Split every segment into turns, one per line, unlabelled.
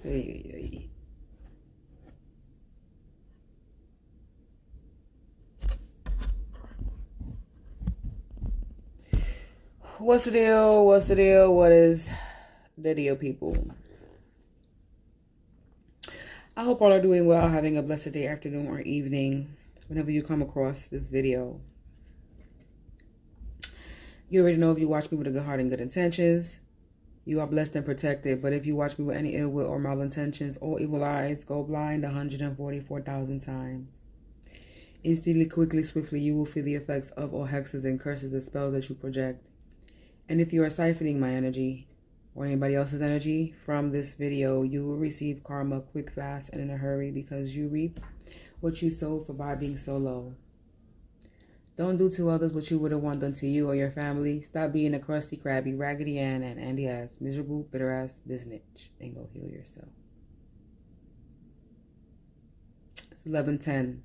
Ay. What's the deal? What's the deal? What is the deal, people? I hope all are doing well, having a blessed day, afternoon, or evening whenever you come across this video. You already know if you watch me with a good heart and good intentions, you are blessed and protected. But if you watch me with any ill will or malintentions, all evil eyes go blind 144,000 times. Instantly, quickly, swiftly, you will feel the effects of all hexes and curses and spells that you project. And if you are siphoning my energy or anybody else's energy from this video, you will receive karma quick, fast, and in a hurry, because you reap what you sow for vibing so low. Don't do to others what you would have wanted done to you or your family. Stop being a crusty, crabby, raggedy Ann and Andy ass, miserable, bitter ass biznitch, and go heal yourself. It's 11:10.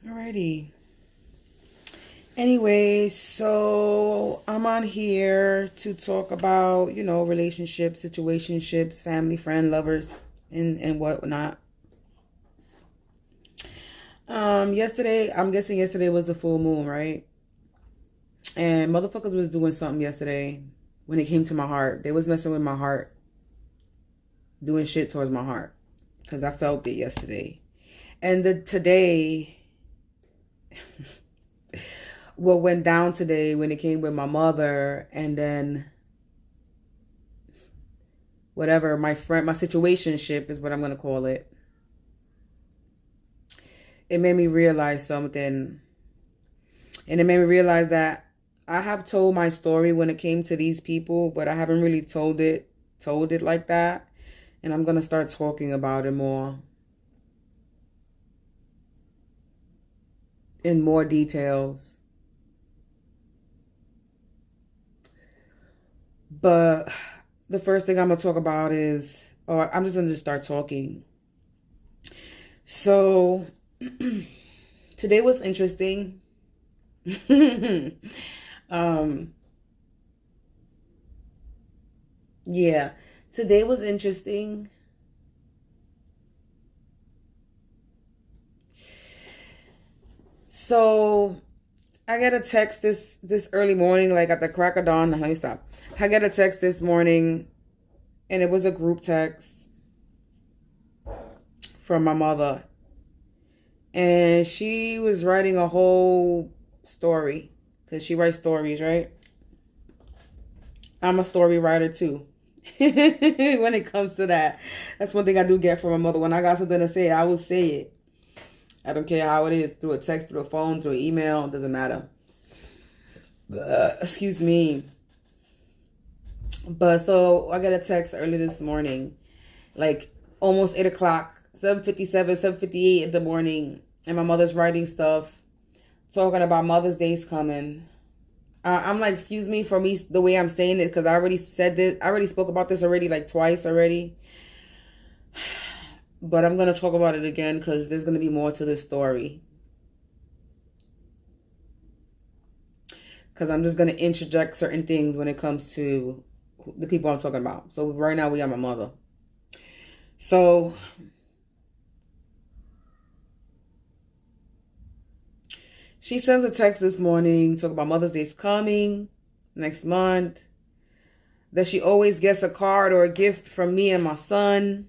Alrighty. Anyway, so I'm on here to talk about, relationships, situationships, family, friend, lovers, and whatnot. Yesterday, I'm guessing yesterday was the full moon, right? And motherfuckers was doing something yesterday when it came to my heart. They was messing with my heart, doing shit towards my heart, because I felt it yesterday. And today, what went down today when it came with my mother, and then whatever, my situationship is what I'm going to call it. It made me realize something. And it made me realize that I have told my story when it came to these people, but I haven't really told it like that. And I'm going to start talking about it more, in more details. But the first thing I'm going to talk about is, I'm just going to start talking. So today was interesting. Yeah, today was interesting. So I got a text this early morning, like at the crack of dawn. Let me stop. I got a text this morning, and it was a group text from my mother. And she was writing a whole story, because she writes stories, right? I'm a story writer too. When it comes to that, that's one thing I do get from my mother. When I got something to say, I will say it. I don't care how it is, through a text, through a phone, through an email, it doesn't matter. Excuse me. But so I got a text early this morning, like almost 8 o'clock, 7:57, 7:58 in the morning. And my mother's writing stuff, talking about Mother's Day's coming. I'm like, excuse me for me, the way I'm saying it, because I already said this. I already spoke about this already, like twice already. But I'm going to talk about it again, because there's going to be more to this story. Because I'm just going to interject certain things when it comes to the people I'm talking about. So right now we got my mother. So she sends a text this morning talking about Mother's Day's coming next month. That she always gets a card or a gift from me and my son.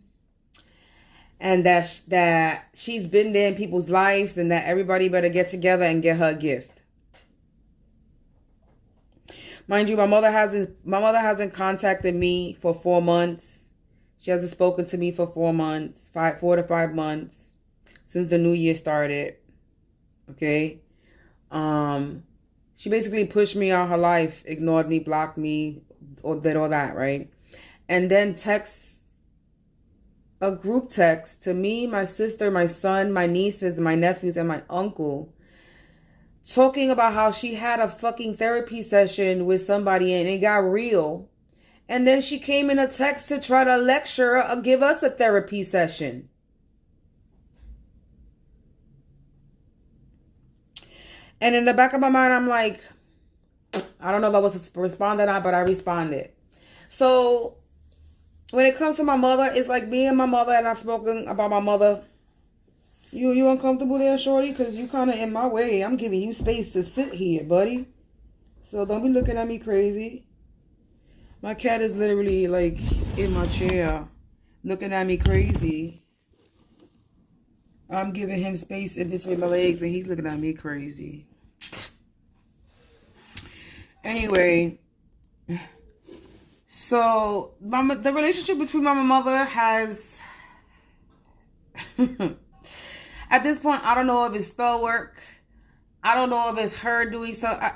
And that she's been there in people's lives, and that everybody better get together and get her a gift. Mind you, my mother hasn't contacted me for 4 months. She hasn't spoken to me for 4 months, 4 to 5 months, since the new year started. Okay. She basically pushed me out her life, ignored me, blocked me, or did all that, right? And then texts a group text to me, my sister, my son, my nieces, my nephews, and my uncle, talking about how she had a fucking therapy session with somebody and it got real. And then she came in a text to try to lecture or give us a therapy session. And in the back of my mind, I'm like, I don't know if I was to respond or not, but I responded. So when it comes to my mother, it's like me and my mother, and I've spoken about my mother. You uncomfortable there, shorty? Because you kind of in my way. I'm giving you space to sit here, buddy. So don't be looking at me crazy. My cat is literally like in my chair looking at me crazy. I'm giving him space in between my legs and he's looking at me crazy. Anyway, so the relationship between my mother has... At this point, I don't know if it's spell work. I don't know if it's her doing something.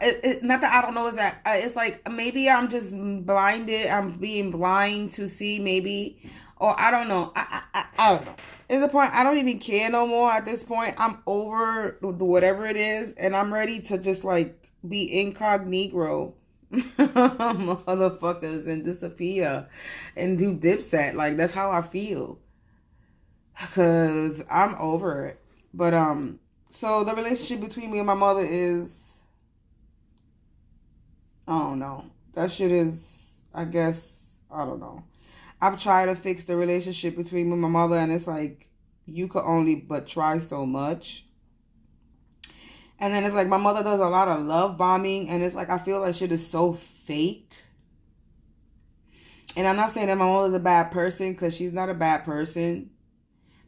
Not that I don't know. Is that it's like maybe I'm just blinded. I'm being blind to see maybe, or I don't know. I don't know. It's a point I don't even care no more. At this point, I'm over whatever it is, and I'm ready to just like be incognito, motherfuckers, and disappear and do Dipset. Like that's how I feel, cause I'm over it. But so the relationship between me and my mother is, I don't know. That shit is, I guess, I don't know. I've tried to fix the relationship between me and my mother, and it's like, you could only but try so much. And then it's like, my mother does a lot of love bombing, and it's like, I feel like shit is so fake. And I'm not saying that my mother's a bad person, because she's not a bad person.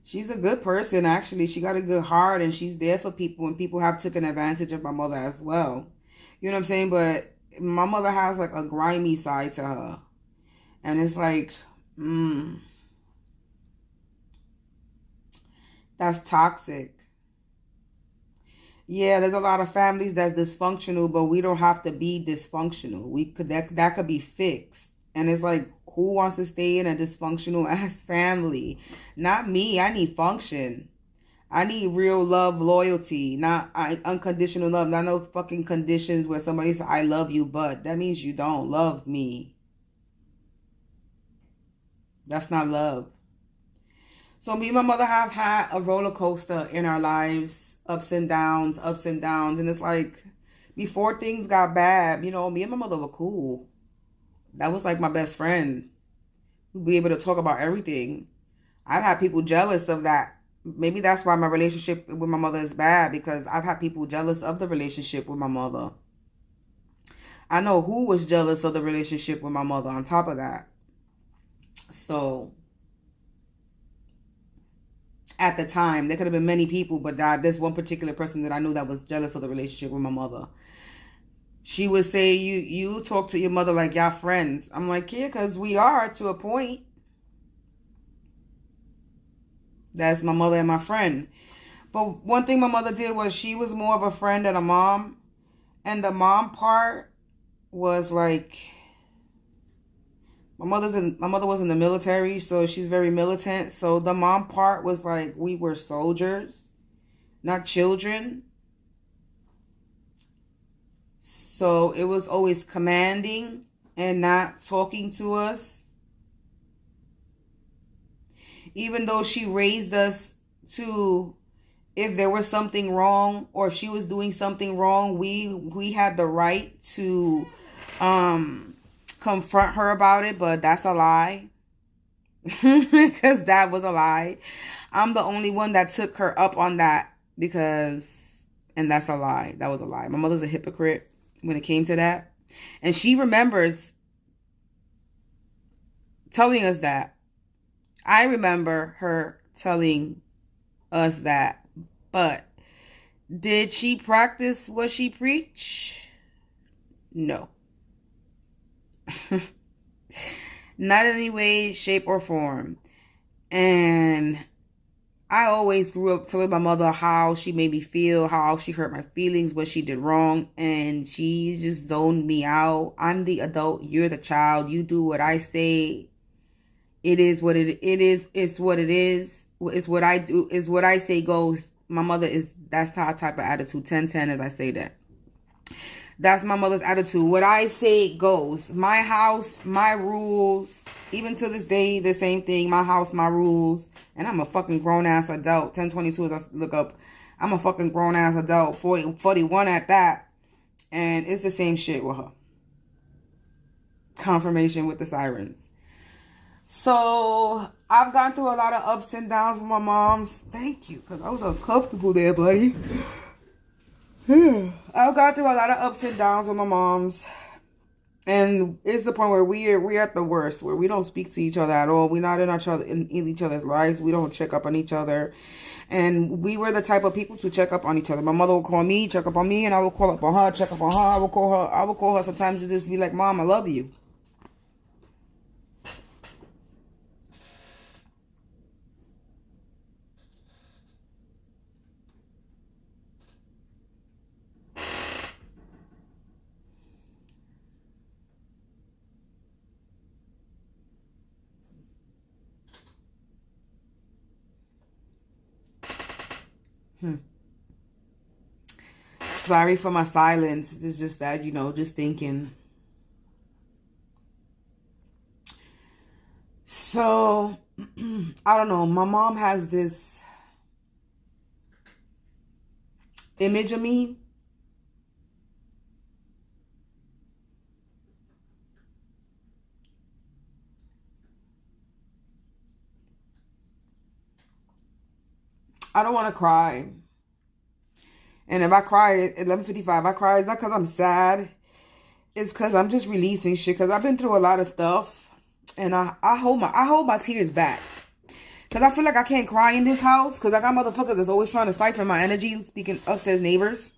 She's a good person, actually. She got a good heart, and she's there for people, and people have taken advantage of my mother as well. You know what I'm saying? But my mother has, like, a grimy side to her. And it's like, that's toxic. Yeah, there's a lot of families that's dysfunctional, but we don't have to be dysfunctional. That could be fixed. And it's like, who wants to stay in a dysfunctional ass family? Not me. I need function. I need real love, loyalty, not unconditional love. Not no fucking conditions where somebody says, I love you, but that means you don't love me. That's not love. So me and my mother have had a roller coaster in our lives, ups and downs. And it's like, before things got bad, you know, me and my mother were cool. That was like my best friend. We'd be able to talk about everything. I've had people jealous of that. Maybe that's why my relationship with my mother is bad, because I've had people jealous of the relationship with my mother. I know who was jealous of the relationship with my mother on top of that. So, at the time, there could have been many people, but there's one particular person that I knew that was jealous of the relationship with my mother. She would say, you talk to your mother like y'all friends. I'm like, yeah, because we are to a point. That's my mother and my friend. But one thing my mother did was she was more of a friend than a mom. And the mom part was like, my mother was in the military, so she's very militant. So the mom part was like, we were soldiers, not children. So it was always commanding and not talking to us. Even though she raised us to, if there was something wrong or if she was doing something wrong, we had the right to confront her about it, but that's a lie. Because that was a lie. I'm the only one that took her up on that and that's a lie. That was a lie. My mother's a hypocrite when it came to that. And she remembers telling us that. I remember her telling us that. But did she practice what she preached? No. Not in any way, shape, or form. And I always grew up telling my mother how she made me feel, how she hurt my feelings, what she did wrong. And she just zoned me out. I'm the adult, you're the child. You do what I say. It is what it is. It's what it is. It's what I do. It's what I say goes. My mother is, that's her type of attitude. 10-10 as I say that. That's my mother's attitude. What I say goes. My house, my rules. Even to this day, the same thing. My house, my rules. And I'm a fucking grown-ass adult. 1022 as I look up. I'm a fucking grown-ass adult. 41 at that. And it's the same shit with her. Confirmation with the sirens. So, I've gone through a lot of ups and downs with my moms. Thank you, because I was uncomfortable there, buddy. I've gone through a lot of ups and downs with my moms. And it's the point where we're at the worst, where we don't speak to each other at all. We're not in each other's lives. We don't check up on each other. And we were the type of people to check up on each other. My mother would call me, check up on me, and I would call up on her, check up on her. I would call her sometimes to just be like, Mom, I love you. Sorry for my silence. It's just that, just thinking. So, I don't know. My mom has this image of me. I don't want to cry. And if I cry at 11:55, I cry. It's not because I'm sad. It's because I'm just releasing shit. Because I've been through a lot of stuff. And I hold my tears back. Because I feel like I can't cry in this house. Because I got motherfuckers that's always trying to siphon my energy. Speaking upstairs neighbors.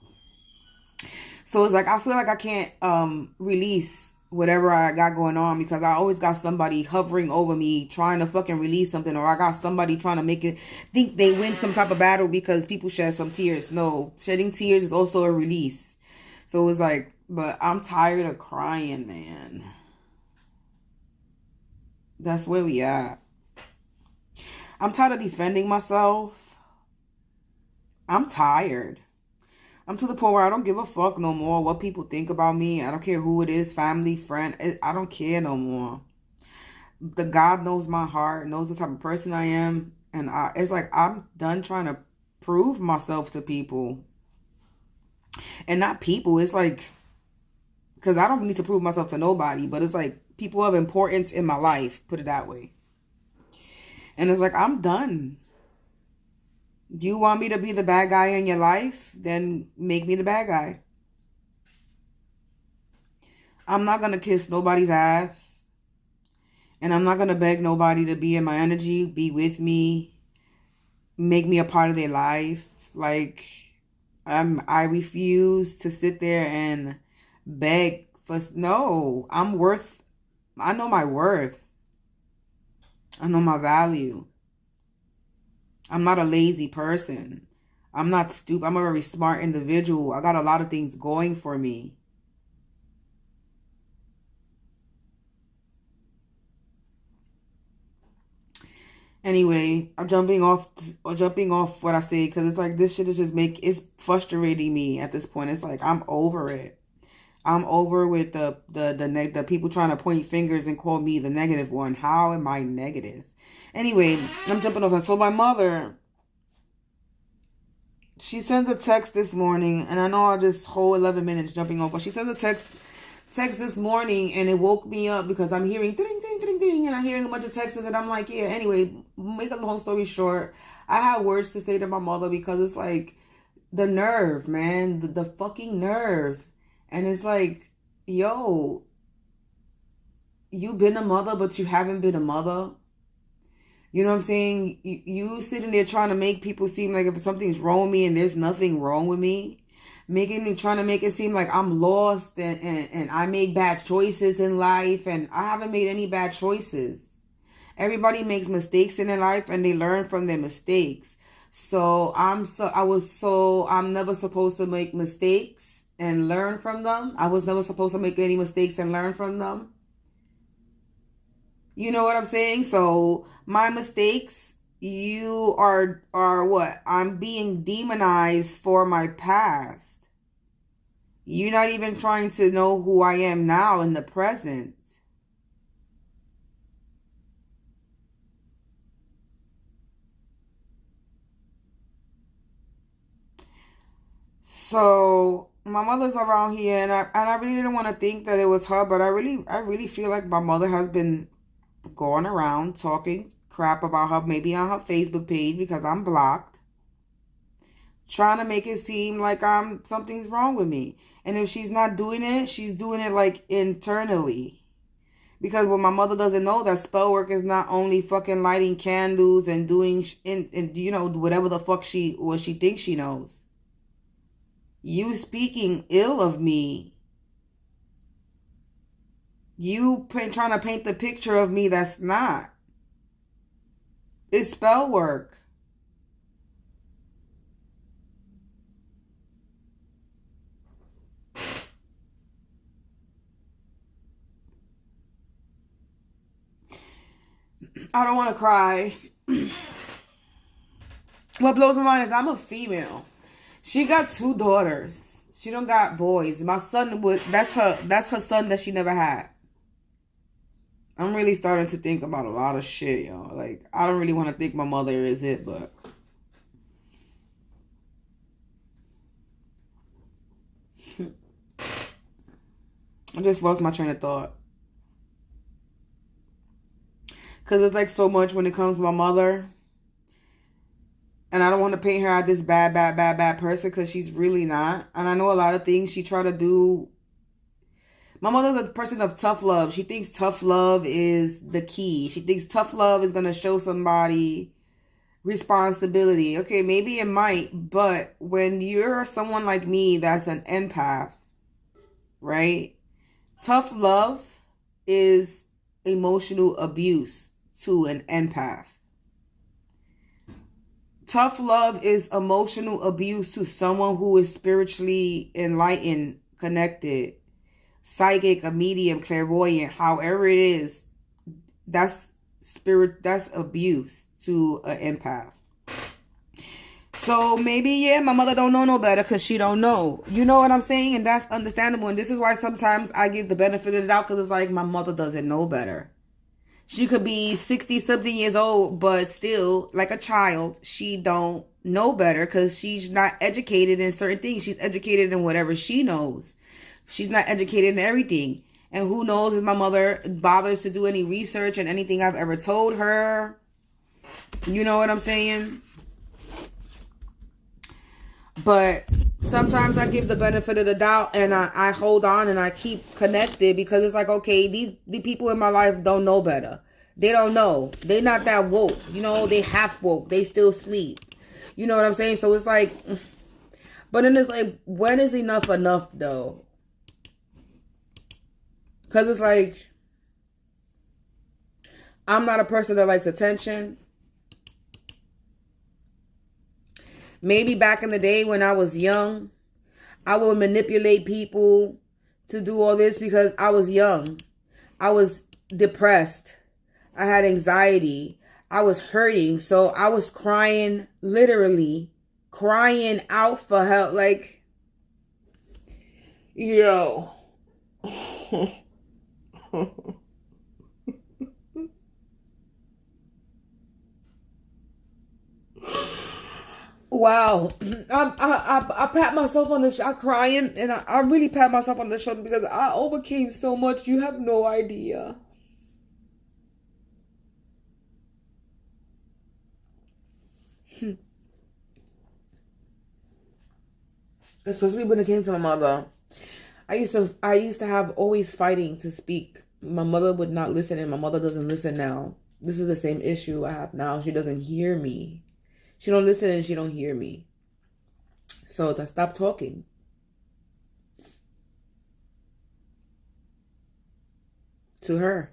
So it's like I feel like I can't release whatever I got going on. Because I always got somebody hovering over me. Trying to fucking release something. Or I got somebody trying to make it think they win some type of battle. Because people shed some tears. No. Shedding tears is also a release. So it's like. But I'm tired of crying, man. That's where we at. I'm tired of defending myself. I'm tired. I'm to the point where I don't give a fuck no more what people think about me. I don't care who it is, family, friend. I don't care no more. The God knows my heart, knows the type of person I am. And it's like I'm done trying to prove myself to people. And not people. It's like, because I don't need to prove myself to nobody. But it's like people of importance in my life. Put it that way. And it's like, I'm done. You want me to be the bad guy in your life? Then make me the bad guy. I'm not going to kiss nobody's ass. And I'm not going to beg nobody to be in my energy, be with me, make me a part of their life. Like, I refuse to sit there and beg for, no, I know my worth. I know my value. I'm not a lazy person. I'm not stupid. I'm a very smart individual. I got a lot of things going for me. Anyway, I'm jumping off what I say because it's like this shit is just it's frustrating me at this point. It's like I'm over it. I'm over with the people trying to point fingers and call me the negative one. How am I negative? Anyway, I'm jumping off. So my mother, she sends a text this morning, and I know I just whole 11 minutes jumping off, but she sends a text this morning, and it woke me up because I'm hearing ding, ding, ding, ding, and I'm hearing a bunch of texts, and I'm like, yeah. Anyway, make a long story short, I have words to say to my mother because it's like the nerve, man, the fucking nerve. And it's like, yo, you been a mother, but you haven't been a mother. You know what I'm saying? You sitting there trying to make people seem like if something's wrong with me and there's nothing wrong with me. Trying to make it seem like I'm lost and I make bad choices in life. And I haven't made any bad choices. Everybody makes mistakes in their life and they learn from their mistakes. So I'm never supposed to make mistakes and learn from them. I was never supposed to make any mistakes and learn from them. You know what I'm saying? So my mistakes, you are what? I'm being demonized for my past. You're not even trying to know who I am now in the present. So my mother's around here, and I really didn't want to think that it was her, but I really feel like my mother has been going around talking crap about her, maybe on her Facebook page because I'm blocked, trying to make it seem like something's wrong with me. And if she's not doing it, she's doing it like internally. Because what my mother doesn't know, that spell work is not only fucking lighting candles and doing and you know, whatever the fuck she thinks she knows. You speaking ill of me, you trying to paint the picture of me that's not. It's spell work. I don't want to cry. What blows my mind is I'm a female. She got 2 daughters. She don't got boys. My son that's her son that she never had. I'm really starting to think about a lot of shit, y'all. Like, I don't really want to think my mother is it, but I just lost my train of thought. Because it's like so much when it comes to my mother. And I don't want to paint her as this bad person because she's really not. And I know a lot of things she try to do. My mother's a person of tough love. She thinks tough love is the key. She thinks tough love is going to show somebody responsibility. Okay, maybe it might. But when you're someone like me that's an empath, right? Tough love is emotional abuse to an empath. Tough love is emotional abuse to someone who is spiritually enlightened, connected, psychic, a medium, clairvoyant, however it is. That's abuse to an empath. So maybe, yeah, my mother don't know no better because she don't know. You know what I'm saying? And that's understandable. And this is why sometimes I give the benefit of the doubt, because it's like my mother doesn't know better. She could be 60-something years old, but still, like a child, she don't know better because she's not educated in certain things. She's educated in whatever she knows. She's not educated in everything. And who knows if my mother bothers to do any research in anything I've ever told her. You know what I'm saying? But sometimes I give the benefit of the doubt and I hold on and I keep connected because it's like, okay, the people in my life don't know better. They don't know. They're not that woke. You know, they half woke. They still sleep. You know what I'm saying? So it's like, but then it's like, when is enough though? Because it's like, I'm not a person that likes attention. Maybe back in the day when I was young, I would manipulate people to do all this because I was young. I was depressed. I had anxiety. I was hurting. So I was crying, literally crying out for help. Like, yo. Wow. I pat myself on the shoulder, crying, and I really pat myself on the shoulder because I overcame so much. You have no idea. Especially when it came to my mother. I used to have always fighting to speak. My mother would not listen, and my mother doesn't listen now. This is the same issue I have now. She doesn't hear me. She don't listen and she don't hear me. So I stopped talking. To her.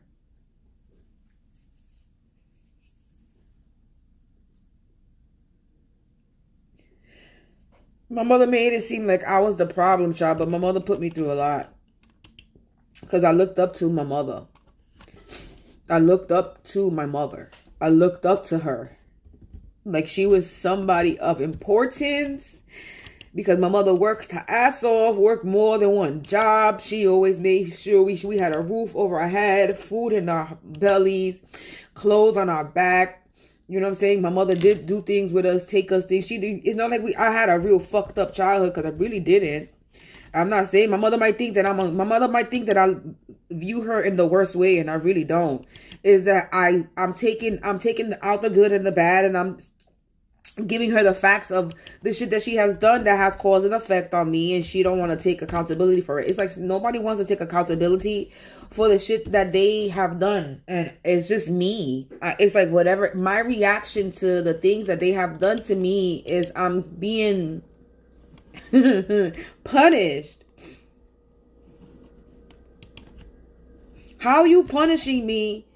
My mother made it seem like I was the problem child, but my mother put me through a lot. Because I looked up to my mother. I looked up to my mother. I looked up to her. Like she was somebody of importance. Because my mother worked her ass off, worked more than one job. She always made sure we had a roof over our head, food in our bellies, clothes on our back. You know what I'm saying? My mother did do things with us, take us things. It's not like I had a real fucked up childhood, because I really didn't. I'm not saying my mother might think that my mother might think that I view her in the worst way, and I really don't. Is that I'm taking out the good and the bad, and I'm giving her the facts of the shit that she has done that has caused an effect on me, and she don't want to take accountability for it. It's like nobody wants to take accountability for the shit that they have done, and it's just me. It's like whatever my reaction to the things that they have done to me is, I'm being punished. How are you punishing me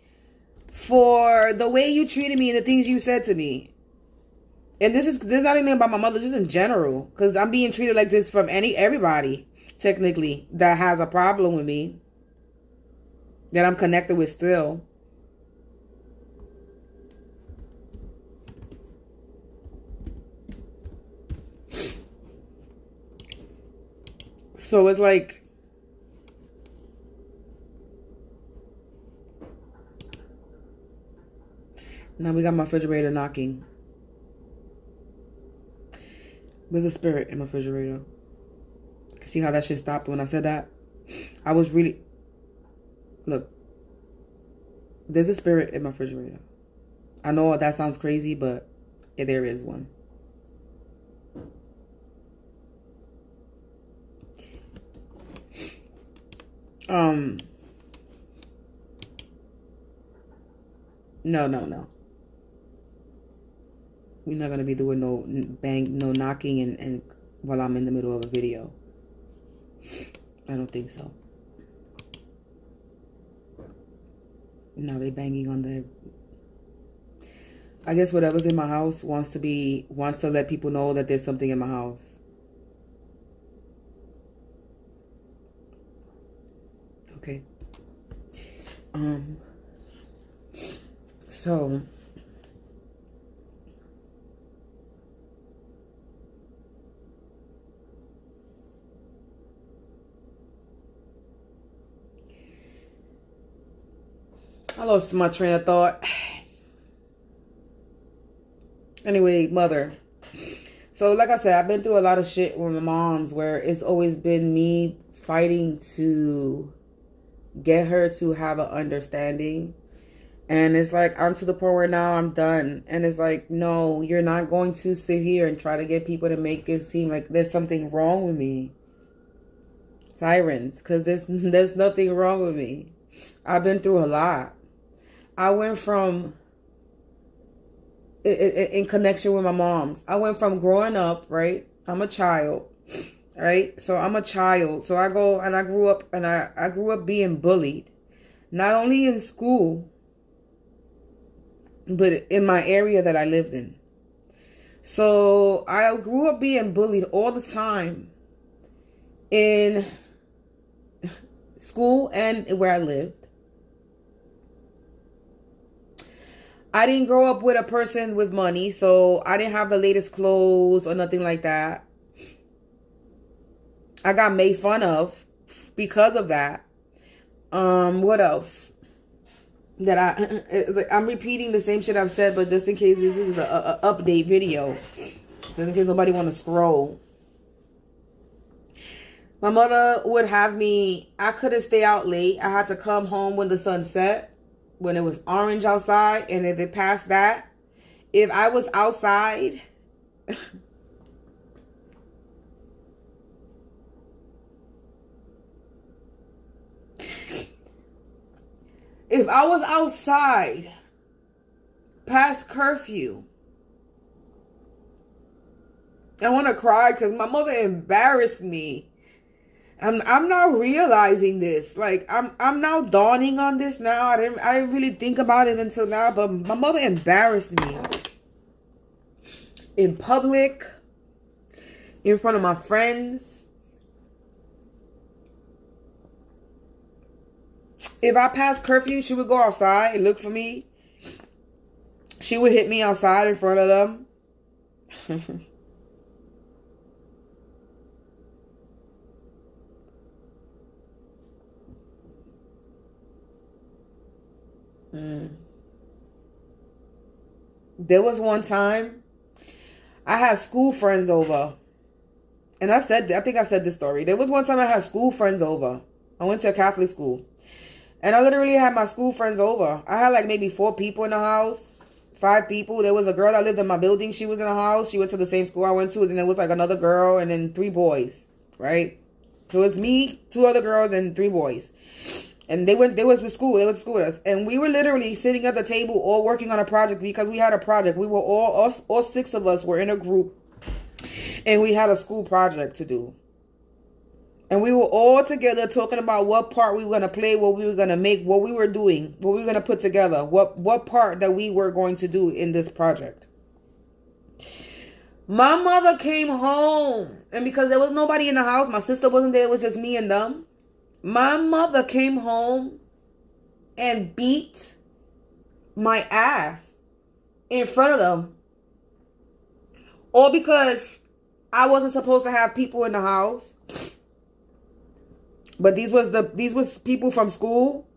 for the way you treated me and the things you said to me? And this is not anything about my mother, just in general. Because I'm being treated like this from everybody, technically, that has a problem with me. That I'm connected with still. So it's like, now we got my refrigerator knocking. There's a spirit in my refrigerator. See how that shit stopped when I said that? I was really... Look. There's a spirit in my refrigerator. I know that sounds crazy, but there is one. No. We're not gonna be doing no knocking and while I'm in the middle of a video. I don't think so. No, they banging on the... I guess whatever's in my house wants to let people know that there's something in my house. Okay. So I lost my train of thought. Anyway, mother. So like I said, I've been through a lot of shit with my moms where it's always been me fighting to get her to have an understanding. And it's like, I'm to the point where now I'm done. And it's like, no, you're not going to sit here and try to get people to make it seem like there's something wrong with me. Sirens, because there's nothing wrong with me. I've been through a lot. I went from, in connection with my moms, I went from growing up, right? I'm a child, right? So I'm a child. So I go and I grew up and I grew up being bullied. Not only in school, but in my area that I lived in. So I grew up being bullied all the time in school and where I lived. I didn't grow up with a person with money, so I didn't have the latest clothes or nothing like that. I got made fun of because of that. What else? I'm repeating the same shit I've said, but just in case this is an update video, just in case nobody want to scroll. My mother would have me, I couldn't stay out late. I had to come home when the sun set, when it was orange outside. And if it passed that, if I was outside, if I was outside past curfew, I want to cry because my mother embarrassed me. I'm now realizing this. Like I'm now dawning on this now. I didn't really think about it until now, but my mother embarrassed me in public, in front of my friends. If I passed curfew, she would go outside and look for me. She would hit me outside in front of them. There was one time I had school friends over. And I think I said this story. There was one time I had school friends over. I went to a Catholic school. And I literally had my school friends over. I had like maybe 4 people in the house. 5 people. There was a girl that lived in my building. She was in the house. She went to the same school I went to. And then there was like another girl and then 3 boys. Right? So it was me, 2 other girls, and 3 boys. And they went to school with us. And we were literally sitting at the table all working on a project because we had a project. We were all 6 of us were in a group. And we had a school project to do. And we were all together talking about what part we were going to play, what we were going to make, what we were doing, what we were going to put together, what part that we were going to do in this project. My mother came home. And because there was nobody in the house, my sister wasn't there, it was just me and them. My mother came home and beat my ass in front of them. All because I wasn't supposed to have people in the house. But these was people from school.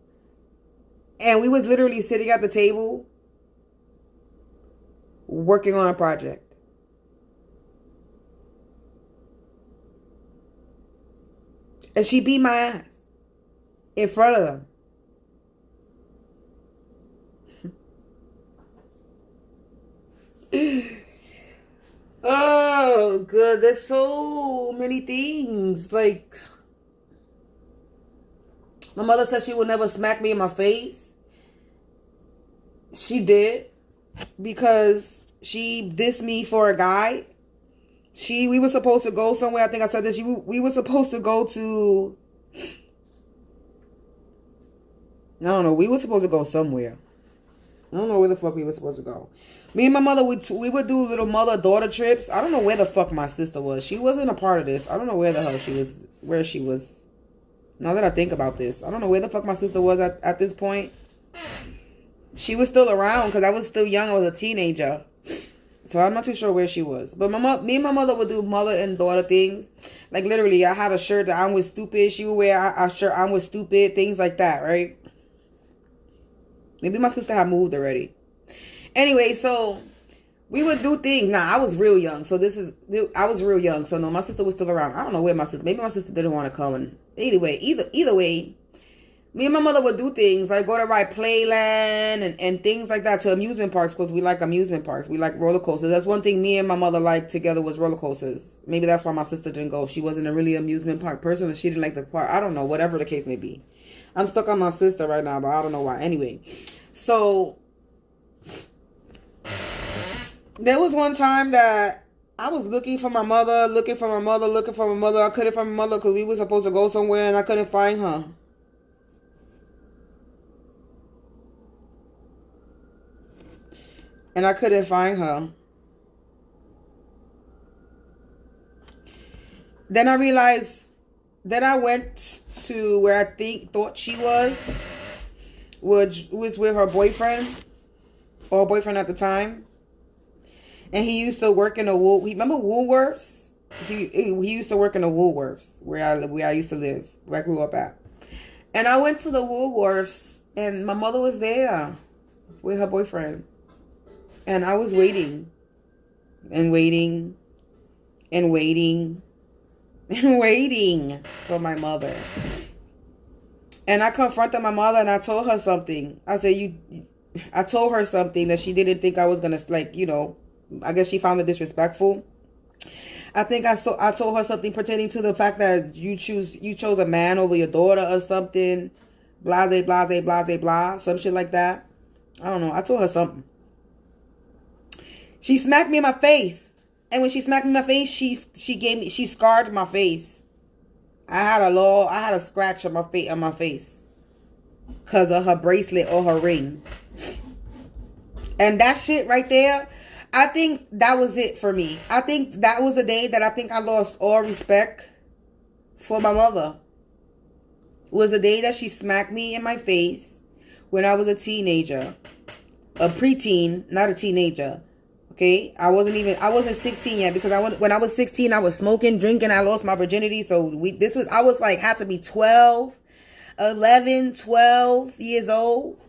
And we was literally sitting at the table working on a project. And she beat my ass in front of them. Oh, good. There's so many things. Like, my mother said she would never smack me in my face. She did. Because she dissed me for a guy. We were supposed to go somewhere. I think I said this. We were supposed to go to... I don't know. We were supposed to go somewhere. I don't know where the fuck we were supposed to go. Me and my mother, we would do little mother-daughter trips. I don't know where the fuck my sister was. She wasn't a part of this. I don't know where the hell she was. Where she was. Now that I think about this. I don't know where the fuck my sister was at this point. She was still around because I was still young. I was a teenager. So I'm not too sure where she was. But me and my mother would do mother and daughter things. Like literally, I had a shirt that I'm with stupid. She would wear a shirt I'm with stupid. Things like that, right? Maybe my sister had moved already. Anyway, so we would do things. Nah, I was real young. So I was real young. So no, my sister was still around. I don't know where my sister, maybe my sister didn't want to come. And either way, me and my mother would do things like go to ride Playland and things like that to amusement parks because we like amusement parks. We like roller coasters. That's one thing me and my mother liked together was roller coasters. Maybe that's why my sister didn't go. She wasn't a really amusement park person and she didn't like the park. I don't know, whatever the case may be. I'm stuck on my sister right now, but I don't know why. Anyway, so there was one time that I was looking for my mother. I couldn't find my mother because we were supposed to go somewhere and I couldn't find her. And I couldn't find her. Then I realized, then I went to where I thought she was, which was with her boyfriend, or boyfriend at the time. And he used to work in remember Woolworths? He used to work in the Woolworths where I used to live, where I grew up at. And I went to the Woolworths and my mother was there with her boyfriend. And I was waiting and waiting and waiting and waiting for my mother. And I confronted my mother and I told her something. I said, I told her something that she didn't think I was going to, like, you know, I guess she found it disrespectful. I think I told her something pertaining to the fact that you chose a man over your daughter or something. Blase, blase, blase, blah. Some shit like that. I don't know. I told her something. She smacked me in my face. And when she smacked me in my face, she scarred my face. I had a scratch on my face. Because of her bracelet or her ring. And that shit right there, I think that was it for me. I think that was the day that I think I lost all respect for my mother. was the day that she smacked me in my face when I was a teenager. A preteen, not a teenager. Okay? I wasn't 16 yet, because when I was 16, I was smoking, drinking, I lost my virginity. So I was like, had to be 11, 12 years old.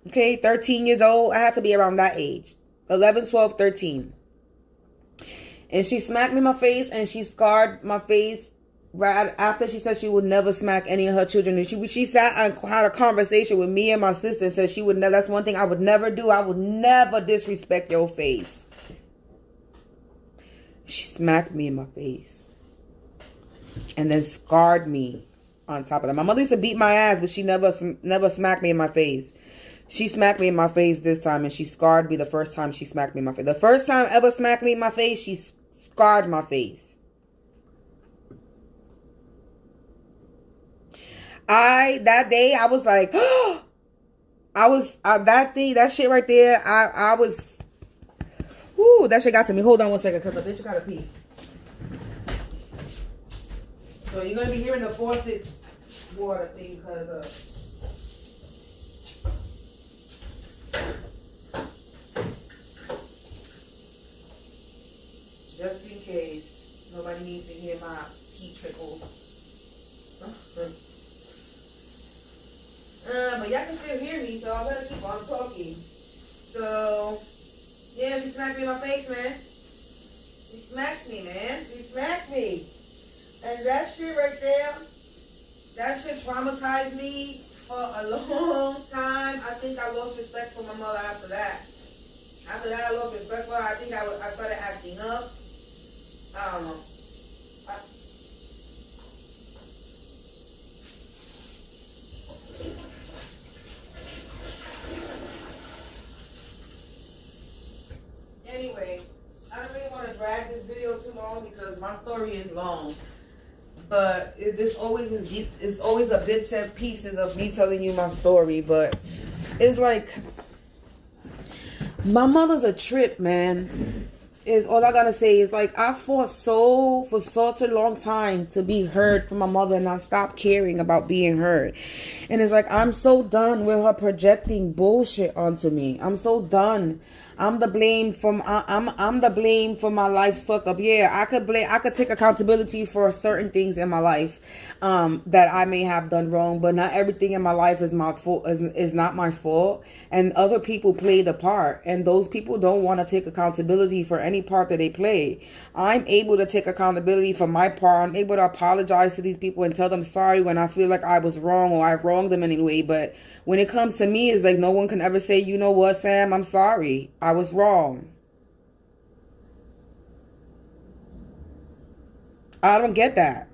Okay, 13 years old. I had to be around that age. 11, 12, 13. And she smacked me in my face, and she scarred my face right after she said she would never smack any of her children. And she sat and had a conversation with me and my sister and said she would never. That's one thing I would never do. I would never disrespect your face. She smacked me in my face. And then scarred me on top of that. My mother used to beat my ass, but she never smacked me in my face. She smacked me in my face this time, and she scarred me the first time she smacked me in my face. The first time ever smacked me in my face, she scarred my face. That day, I was like, that shit right there, I was, whoo, that shit got to me. Hold on one second, because the bitch gotta pee. So you're going to be hearing the faucet water thing, because, just in case nobody needs to hear my pee trickles. But y'all can still hear me, so I better keep on talking. So, yeah, she smacked me in my face, man. She smacked me, man. She smacked me. And that shit right there, that shit traumatized me for a long time. I think I lost respect for my mother after that. After that, I lost respect for her. I think I started acting up. I don't know. Anyway, I don't really want to drag this video too long because my story is long. But it's always a bits and pieces of me telling you my story. But it's like, my mother's a trip, man. Is all I gotta say. Is like, I fought for such a long time to be heard from my mother, and I stopped caring about being heard. And it's like, I'm so done with her projecting bullshit onto me. I'm so done. I'm the blame for my life's fuck up. Yeah, I could take accountability for certain things in my life that I may have done wrong, but not everything in my life is my fault, is not my fault. And other people play the part, and those people don't want to take accountability for any part that they play. I'm able to take accountability for my part. I'm able to apologize to these people and tell them sorry when I feel like I was wrong or I wronged them in any way. But when it comes to me, it's like, no one can ever say, you know what, Sam, I'm sorry. I was wrong. I don't get that.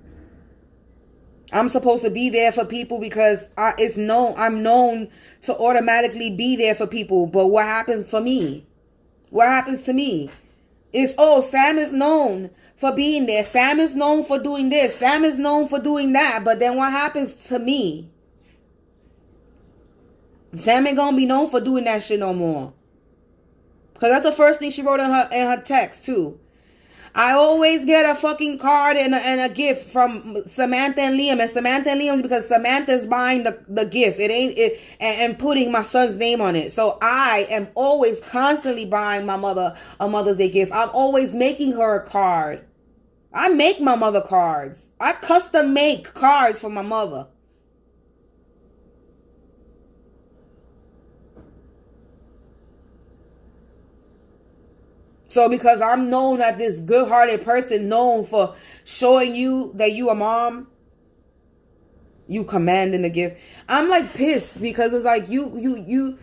I'm supposed to be there for people because I'm known to automatically be there for people. But what happens for me? What happens to me? Is, oh, Sam is known for being there. Sam is known for doing this. Sam is known for doing that. But then what happens to me? Sam ain't gonna be known for doing that shit no more. Because that's the first thing she wrote in her text too. I always get a fucking card and a gift from Samantha and Liam. And Samantha and Liam, because Samantha's buying the gift. It ain't it and putting my son's name on it. So I am always constantly buying my mother a Mother's Day gift. I'm always making her a card. I make my mother cards. I custom make cards for my mother. So because I'm known as this good-hearted person, known for showing you that you a mom, you commanding the gift. I'm like pissed because it's like you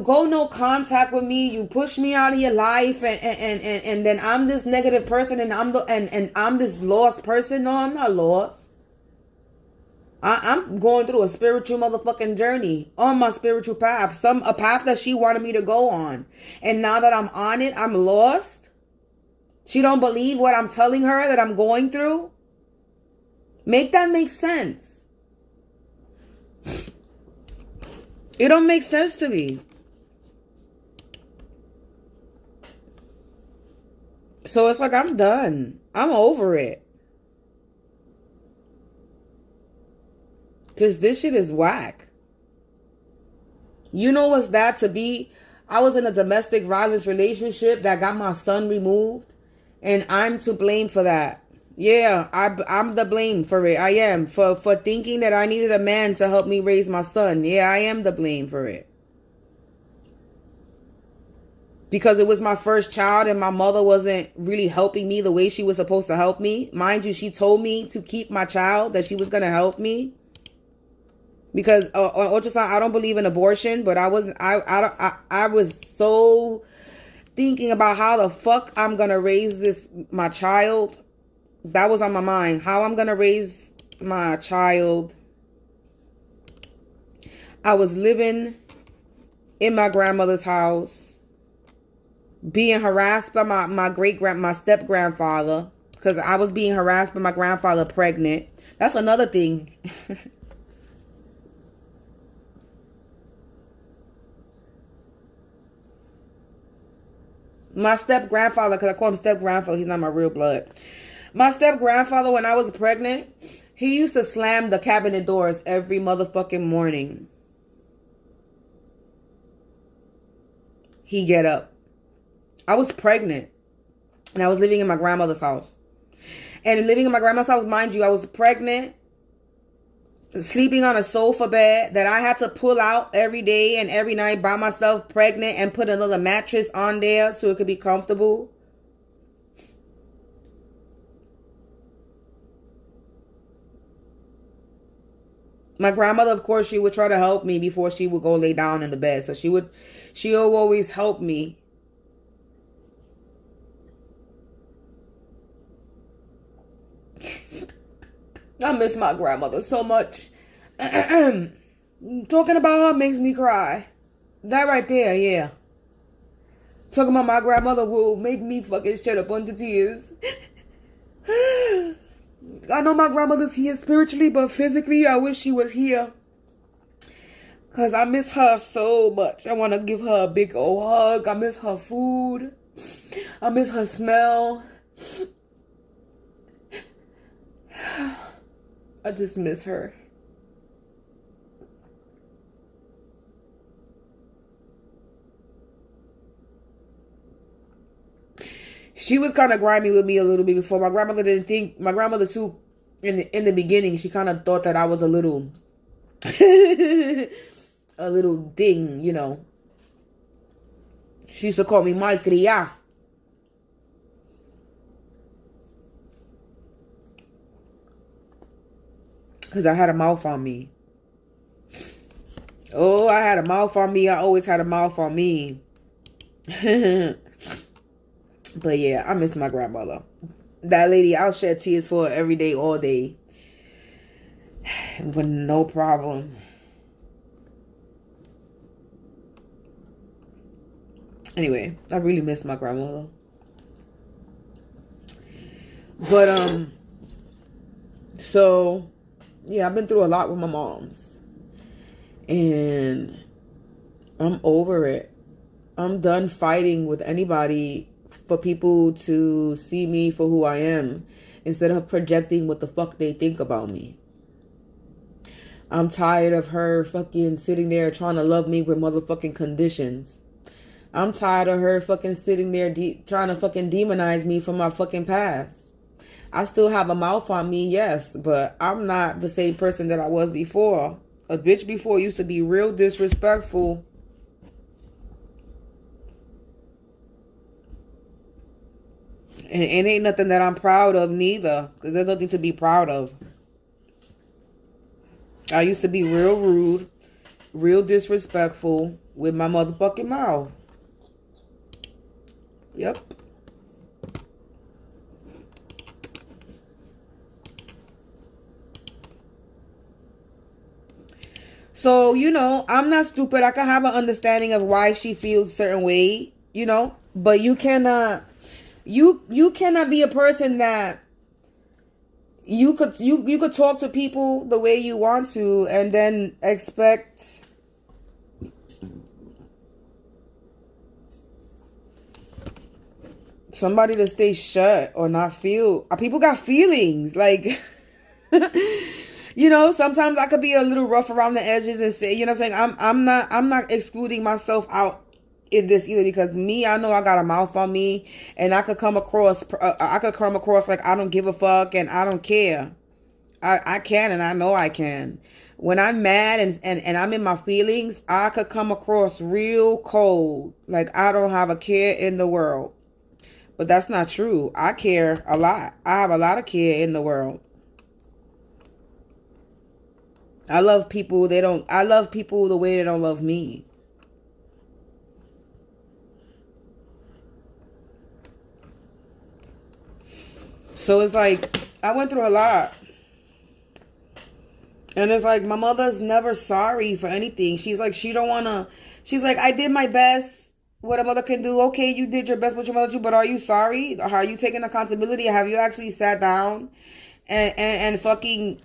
go no contact with me, you push me out of your life, and then I'm this negative person, and I'm this lost person. No, I'm not lost. I'm going through a spiritual motherfucking journey on my spiritual path. A path that she wanted me to go on. And now that I'm on it, I'm lost. She don't believe what I'm telling her that I'm going through. Make that make sense. It don't make sense to me. So it's like, I'm done. I'm over it. Because this shit is whack. You know what's that to be? I was in a domestic violence relationship that got my son removed. And I'm to blame for that. Yeah, I'm the blame for it. I am. For thinking that I needed a man to help me raise my son. Yeah, I am the blame for it. Because it was my first child and my mother wasn't really helping me the way she was supposed to help me. Mind you, she told me to keep my child, that she was going to help me. Because on ultrasound, I don't believe in abortion, but I was so thinking about how the fuck I'm going to raise my child. That was on my mind. How I'm going to raise my child. I was living in my grandmother's house, being harassed by my step grandfather, because I was being harassed by my grandfather pregnant. That's another thing. My step grandfather, because I call him step grandfather, he's not my real blood. My step grandfather, when I was pregnant, he used to slam the cabinet doors every motherfucking morning. He get up. I was pregnant. And I was living in my grandmother's house. And living in my grandma's house, mind you, I was pregnant. Sleeping on a sofa bed that I had to pull out every day and every night by myself, pregnant, and put another mattress on there so it could be comfortable. My grandmother, of course, she would try to help me before she would go lay down in the bed. So she'll always help me. I miss my grandmother so much. Talking about her makes me cry. That right there, yeah. Talking about my grandmother will make me fucking shut up under tears. I know my grandmother's here spiritually, but physically, I wish she was here. Because I miss her so much. I want to give her a big old hug. I miss her food. I miss her smell. I just miss her. She was kind of grimy with me a little bit before. My grandmother too, in the beginning, she kind of thought that I was a little a little thing, you know. She used to call me malcria. Because I had a mouth on me. Oh, I had a mouth on me. I always had a mouth on me. But yeah, I miss my grandmother. That lady, I'll shed tears for her every day, all day. With no problem. Anyway, I really miss my grandmother. But, so, yeah, I've been through a lot with my moms. And I'm over it. I'm done fighting with anybody for people to see me for who I am instead of projecting what the fuck they think about me. I'm tired of her fucking sitting there trying to love me with motherfucking conditions. I'm tired of her fucking sitting there trying to fucking demonize me for my fucking past. I still have a mouth on me, yes, but I'm not the same person that I was before. A bitch before used to be real disrespectful. And it ain't nothing that I'm proud of neither. Because there's nothing to be proud of. I used to be real rude. Real disrespectful. With my motherfucking mouth. Yep. So, you know, I'm not stupid. I can have an understanding of why she feels a certain way. You know. But you cannot... You cannot be a person that you could talk to people the way you want to and then expect somebody to stay shut or not feel. People got feelings, like You know, sometimes I could be a little rough around the edges and say, you know what I'm saying? I'm not excluding myself out in this either, because me, I know I got a mouth on me, and I could come across like I don't give a fuck and I don't care. I can, and I know I can. When I'm mad and I'm in my feelings, I could come across real cold, like I don't have a care in the world. But that's not true. I care a lot. I have a lot of care in the world. I love people. I love people the way they don't love me. So it's like, I went through a lot. And it's like, my mother's never sorry for anything. She's like, she's like, I did my best. What a mother can do. Okay, you did your best with your mother too, but are you sorry? Are you taking accountability? Have you actually sat down and fucking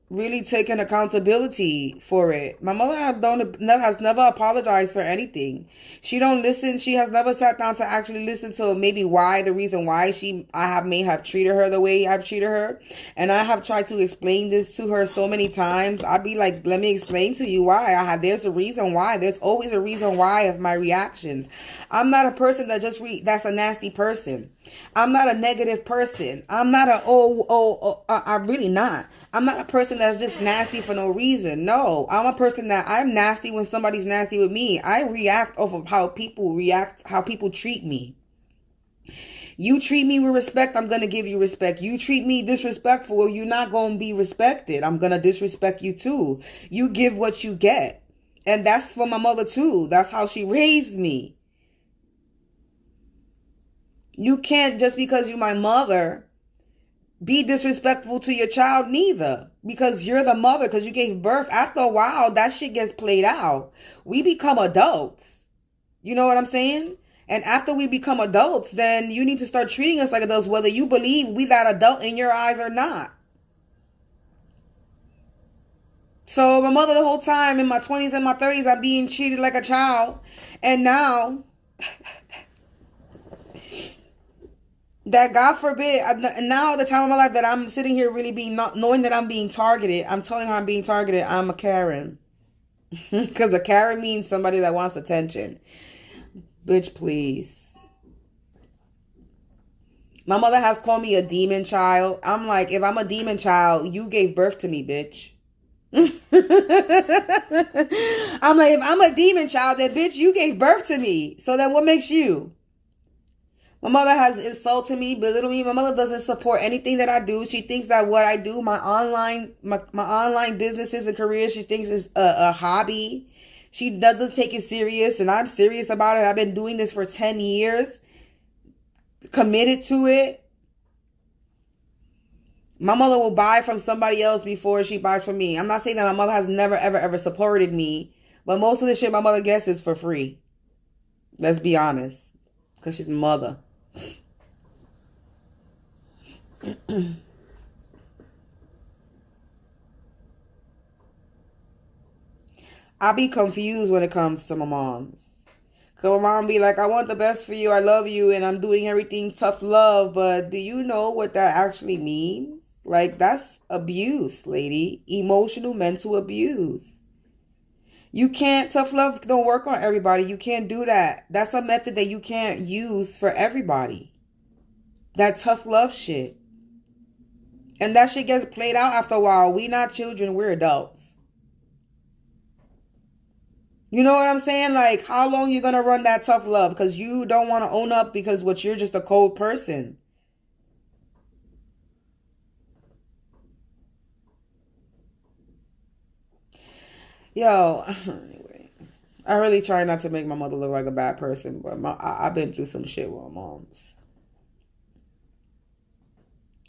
really taken accountability for it? My mother has never apologized for anything. She don't listen. She has never sat down to actually listen to maybe the reason why I may have treated her the way I've treated her. And I have tried to explain this to her so many times. I'd be like, let me explain to you why. There's a reason why. There's always a reason why of my reactions. I'm not a person that that's a nasty person. I'm not a negative person. I'm not I'm really not. I'm not a person that's just nasty for no reason. No, I'm a person that I'm nasty when somebody's nasty with me. I react off of how people treat me. You treat me with respect, I'm going to give you respect. You treat me disrespectful, you're not going to be respected. I'm going to disrespect you too. You give what you get. And that's for my mother too. That's how she raised me. You can't, just because you're my mother, be disrespectful to your child neither, because you're the mother, because you gave birth. After a while, that shit gets played out. We become adults. You know what I'm saying? And after we become adults, then you need to start treating us like adults, whether you believe we that adult in your eyes or not. So my mother, the whole time in my 20s and my 30s, I'm being treated like a child. And now that, God forbid, now the time of my life that I'm sitting here really knowing that I'm being targeted, I'm telling her I'm being targeted, I'm a Karen. Because a Karen means somebody that wants attention. Bitch, please. My mother has called me a demon child. I'm like, if I'm a demon child, you gave birth to me, bitch. I'm like, if I'm a demon child, then bitch, you gave birth to me. So then what makes you? My mother has insulted me, belittled me. My mother doesn't support anything that I do. She thinks that what I do, my online businesses and careers, she thinks is a hobby. She doesn't take it serious, and I'm serious about it. I've been doing this for 10 years, committed to it. My mother will buy from somebody else before she buys from me. I'm not saying that my mother has never, ever, ever supported me, but most of the shit my mother gets is for free. Let's be honest, because she's mother. I be confused when it comes to my moms. Because my mom be like, I want the best for you, I love you, and I'm doing everything tough love. But do you know what that actually means? Like, that's abuse, lady. Emotional, mental abuse. You can't, tough love don't work on everybody. You can't do that. That's a method that you can't use for everybody. That tough love shit. And that shit gets played out after a while. We not children, we're adults. You know what I'm saying? Like, how long you gonna run that tough love? Because you don't want to own up because you're just a cold person. Yo, anyway, I really try not to make my mother look like a bad person, but I've been through some shit with my moms.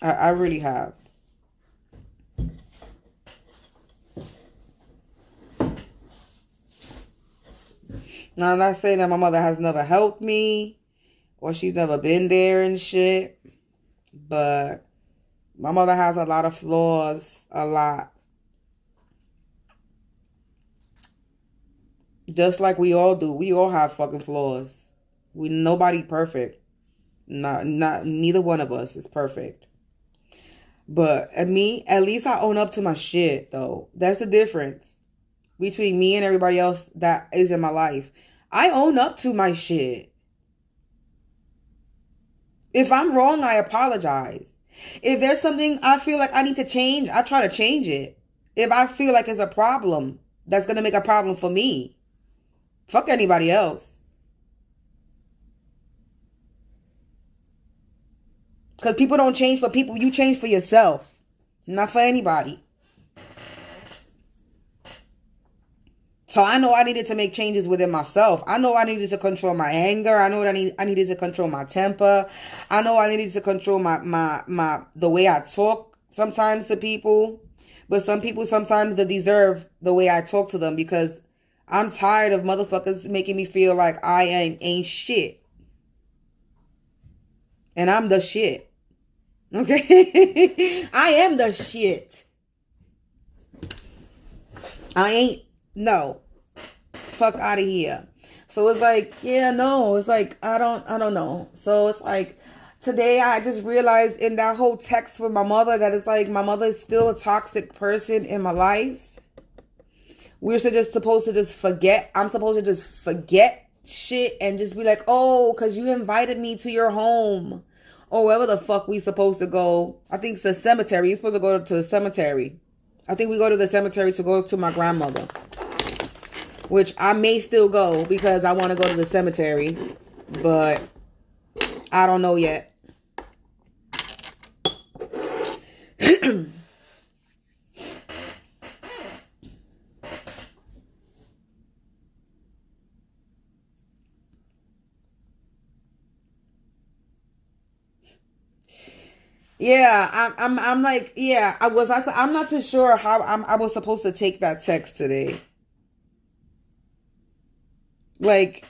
I really have. Now, I'm not saying that my mother has never helped me or she's never been there and shit, but my mother has a lot of flaws, a lot. Just like we all do. We all have fucking flaws. Nobody perfect. Neither one of us is perfect. But at least I own up to my shit, though. That's the difference between me and everybody else that is in my life. I own up to my shit. If I'm wrong, I apologize. If there's something I feel like I need to change, I try to change it. If I feel like it's a problem that's going to make a problem for me, fuck anybody else. Because people don't change for people. You change for yourself. Not for anybody. So I know I needed to make changes within myself. I know I needed to control my anger. I know that I needed to control my temper. I know I needed to control the way I talk sometimes to people. But some people sometimes they deserve the way I talk to them, because I'm tired of motherfuckers making me feel like I ain't shit. And I'm the shit. Okay? I am the shit. I ain't. No. Fuck out of here. So it's like, yeah, no. It's like, I don't know. So it's like, today I just realized in that whole text with my mother that it's like, my mother is still a toxic person in my life. We're just supposed to just forget. I'm supposed to just forget shit and just be like, oh, because you invited me to your home. Or wherever the fuck we supposed to go. I think it's a cemetery. You're supposed to go to the cemetery. I think we go to the cemetery to go to my grandmother. Which I may still go because I want to go to the cemetery. But I don't know yet. Yeah, I'm like, yeah, I'm not too sure how I was supposed to take that text today. Like,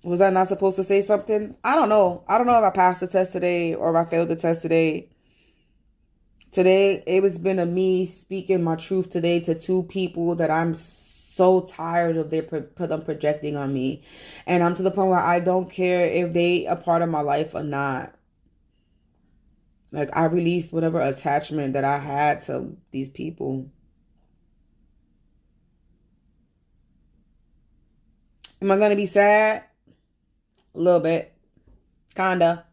was I not supposed to say something? I don't know. I don't know if I passed the test today or if I failed the test today. Today, it was been a me speaking my truth today to two people that I'm so tired of them projecting on me. And I'm to the point where I don't care if they a part of my life or not. Like, I released whatever attachment that I had to these people. Am I going to be sad? A little bit. Kinda.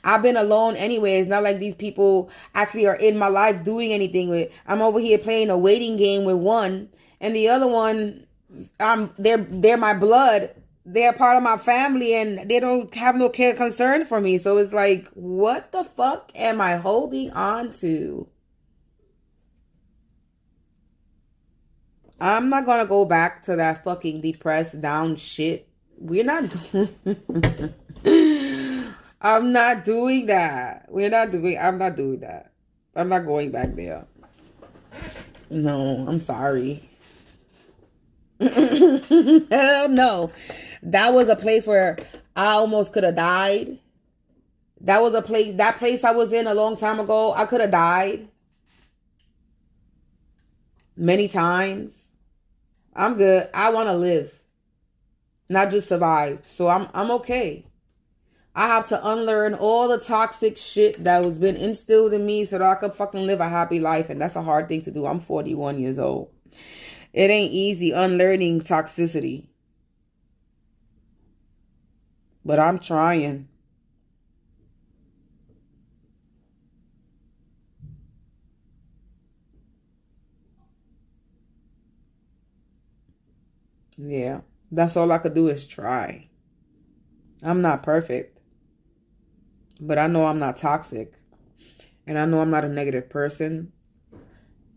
I've been alone anyway. It's not like these people actually are in my life doing anything with. I'm over here playing a waiting game with one, and the other one, they're my blood. They're part of my family, and they don't have no care concern for me. So it's like, what the fuck am I holding on to? I'm not gonna go back to that fucking depressed down shit. We're not I'm not doing that. I'm not doing that. I'm not going back there. No, I'm sorry. Hell no. That was a place where I almost could have died. That place I was in a long time ago, I could have died. Many times. I'm good. I want to live. Not just survive. So I'm okay. I have to unlearn all the toxic shit that was been instilled in me so that I could fucking live a happy life. And that's a hard thing to do. I'm 41 years old. It ain't easy unlearning toxicity. But I'm trying. Yeah. That's all I could do is try. I'm not perfect. But I know I'm not toxic. And I know I'm not a negative person.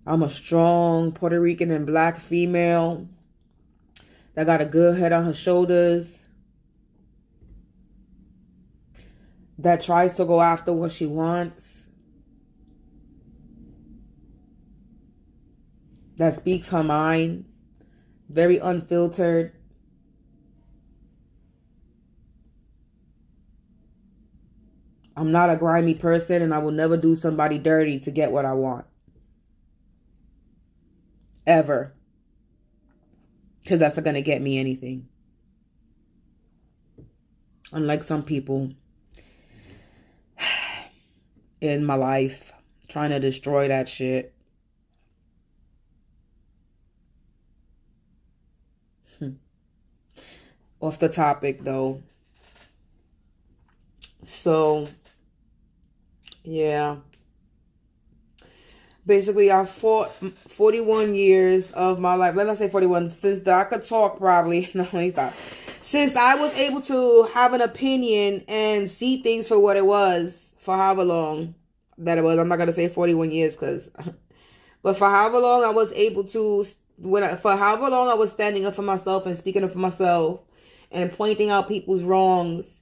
I'm a strong Puerto Rican and black female that got a good head on her shoulders, that tries to go after what she wants, that speaks her mind, very unfiltered. I'm not a grimy person, and I will never do somebody dirty to get what I want. Ever. Because that's not going to get me anything. Unlike some people in my life trying to destroy that shit. Off the topic though. So, yeah. Basically, I fought 41 years of my life. Let me not say 41. Since I could talk probably. No, let me stop. Since I was able to have an opinion and see things for what it was, for however long that it was. I'm not going to say 41 years because... But for however long I was able to... For however long I was standing up for myself and speaking up for myself and pointing out people's wrongs,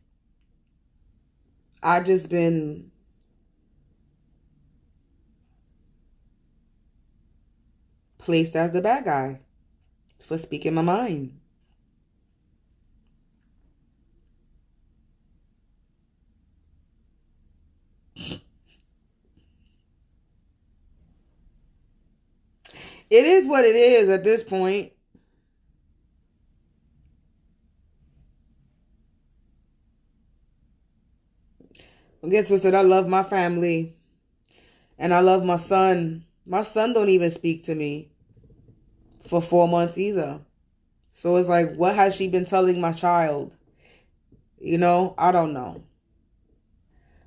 I just been... placed as the bad guy for speaking my mind. It is what it is at this point. Don't get twisted. I love my family. And I love my son. My son don't even speak to me for 4 months either. So it's like, what has she been telling my child? You know, I don't know.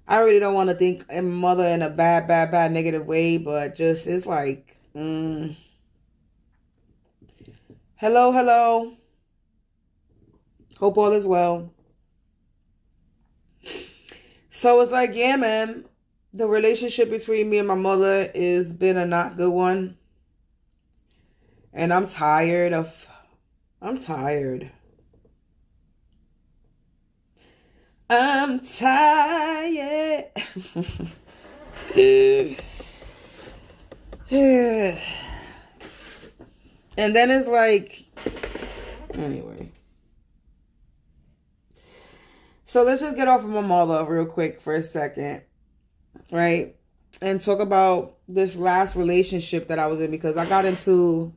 I really don't want to think of mother in a bad negative way, but just, it's like, hello. Hope all is well. So it's like, yeah, man, the relationship between me and my mother has been a not good one. And I'm tired. I'm tired. And then it's like, anyway. So let's just get off of my mother real quick for a second, right? And talk about this last relationship that I was in, because I got into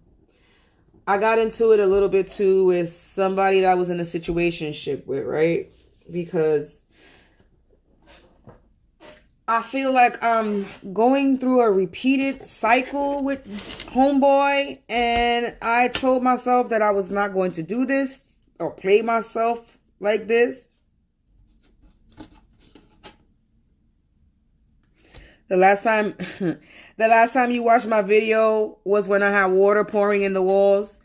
it a little bit too with somebody that I was in a situationship with, right? Because I feel like I'm going through a repeated cycle with homeboy, and I told myself that I was not going to do this or play myself like this. The last time you watched my video was when I had water pouring in the walls.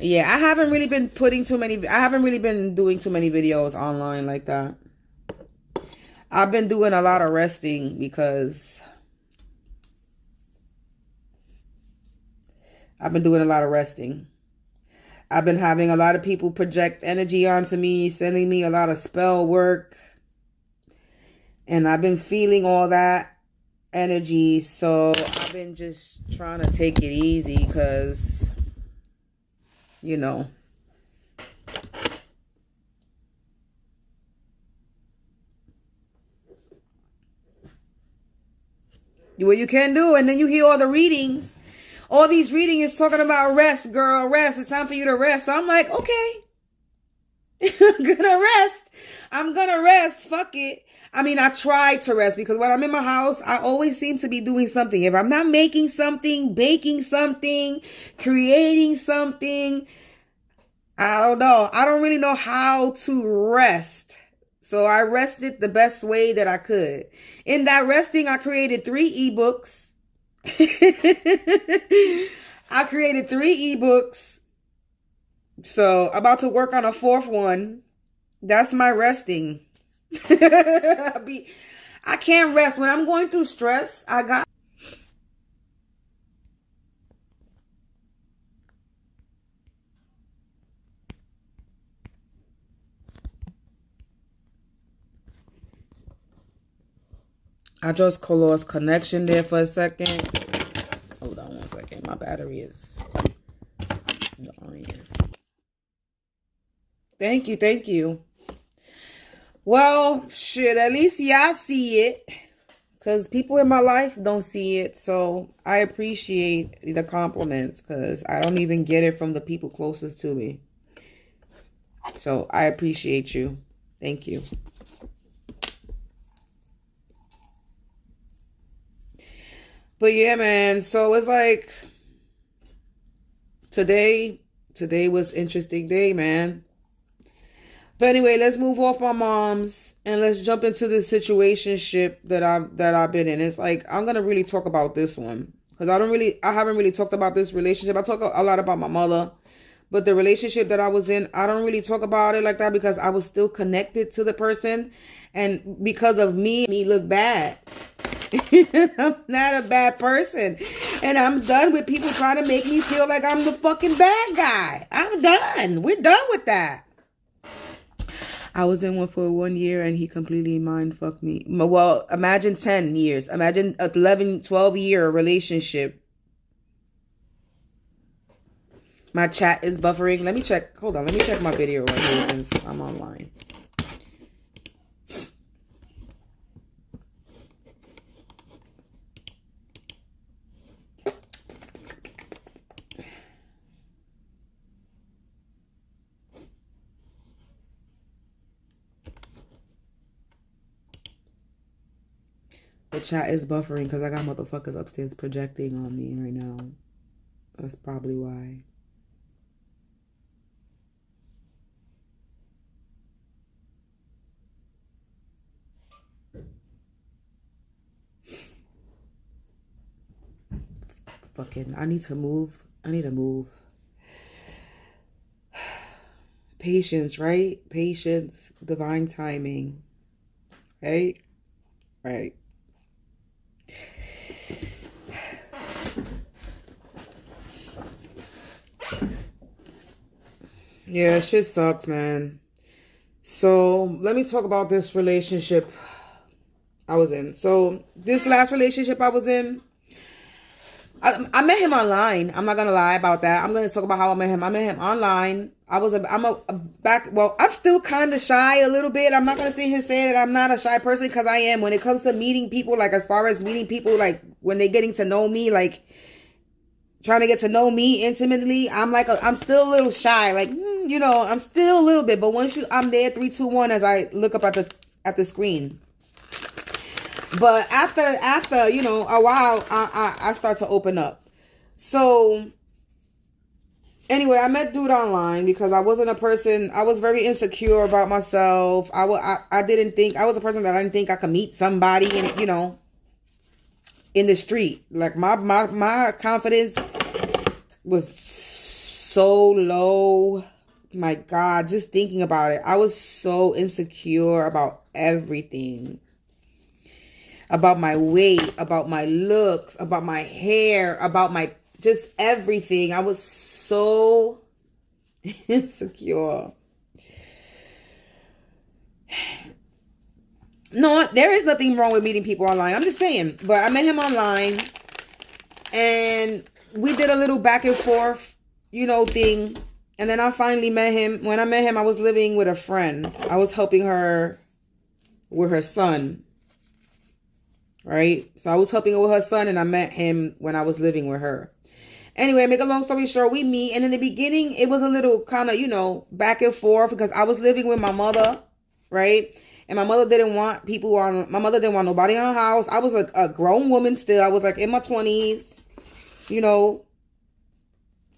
Yeah, I haven't really been doing too many videos online like that. I've been doing a lot of resting because I've been having a lot of people project energy onto me, sending me a lot of spell work. And I've been feeling all that energy, so I've been just trying to take it easy because, you know, what you can do. And then you hear all the readings. All these readings is talking about rest, girl, rest. It's time for you to rest. So I'm like, okay, I'm gonna rest. Fuck it. I mean, I try to rest because when I'm in my house, I always seem to be doing something. If I'm not making something, baking something, creating something, I don't know. I don't really know how to rest. So I rested the best way that I could. In that resting, I created 3 ebooks. I created 3 ebooks. So about to work on a 4th one. That's my resting. I can't rest when I'm going through stress. I just lost connection there for a second. Hold on one second. My battery is dying. Thank you. Well, shit, at least y'all see it. Because people in my life don't see it. So I appreciate the compliments. Because I don't even get it from the people closest to me. So I appreciate you. Thank you. But yeah, man. So it's like today was interesting day, man. But anyway, let's move off my mom's and let's jump into the situationship that I've been in. It's like I'm gonna really talk about this one because I haven't really talked about this relationship. I talk a lot about my mother, but the relationship that I was in, I don't really talk about it like that because I was still connected to the person, and because of me look bad. I'm not a bad person, and I'm done with people trying to make me feel like I'm the fucking bad guy. I'm done. We're done with that. I was in one for 1 year and he completely mind fucked me. Well, imagine 10 years. Imagine 11, 12-year relationship. My chat is buffering. Let me check. Hold on. Let me check my video right here since I'm online. The chat is buffering because I got motherfuckers upstairs projecting on me right now. That's probably why. Fucking, I need to move. Patience, right? Patience, divine timing. Right? Right. Yeah, shit sucks, man. So let me talk about this relationship I was in. So this last relationship I was in, I met him online. I'm not gonna lie about that. I'm gonna talk about how I met him. I met him online. I'm still kind of shy a little bit. I'm not gonna sit here and say that I'm not a shy person because I am. When it comes to meeting people, like as far as meeting people, like when they're getting to know me, like trying to get to know me intimately, I'm still a little shy. Like, I'm still a little bit. But once I'm there, 3, 2, 1, as I look up at the screen. But after a while, I start to open up. So anyway, I met dude online because I wasn't a person. I was very insecure about myself. I didn't think I was a person that I didn't think I could meet somebody in the street. Like my confidence was so low. My God, just thinking about it, I was so insecure about everything. About my weight, about my looks, about my hair, about my just everything. I was so insecure. No, there is nothing wrong with meeting people online. I'm just saying. But I met him online and we did a little back and forth, thing. And then I finally met him. When I met him, I was living with a friend. I was helping her with her son. Right? So I was helping her with her son and I met him when I was living with her. Anyway, make a long story short, we meet. And in the beginning, it was a little kind of, back and forth because I was living with my mother. Right? And my mother didn't want my mother didn't want nobody in her house. I was a grown woman still. I was like in my 20s,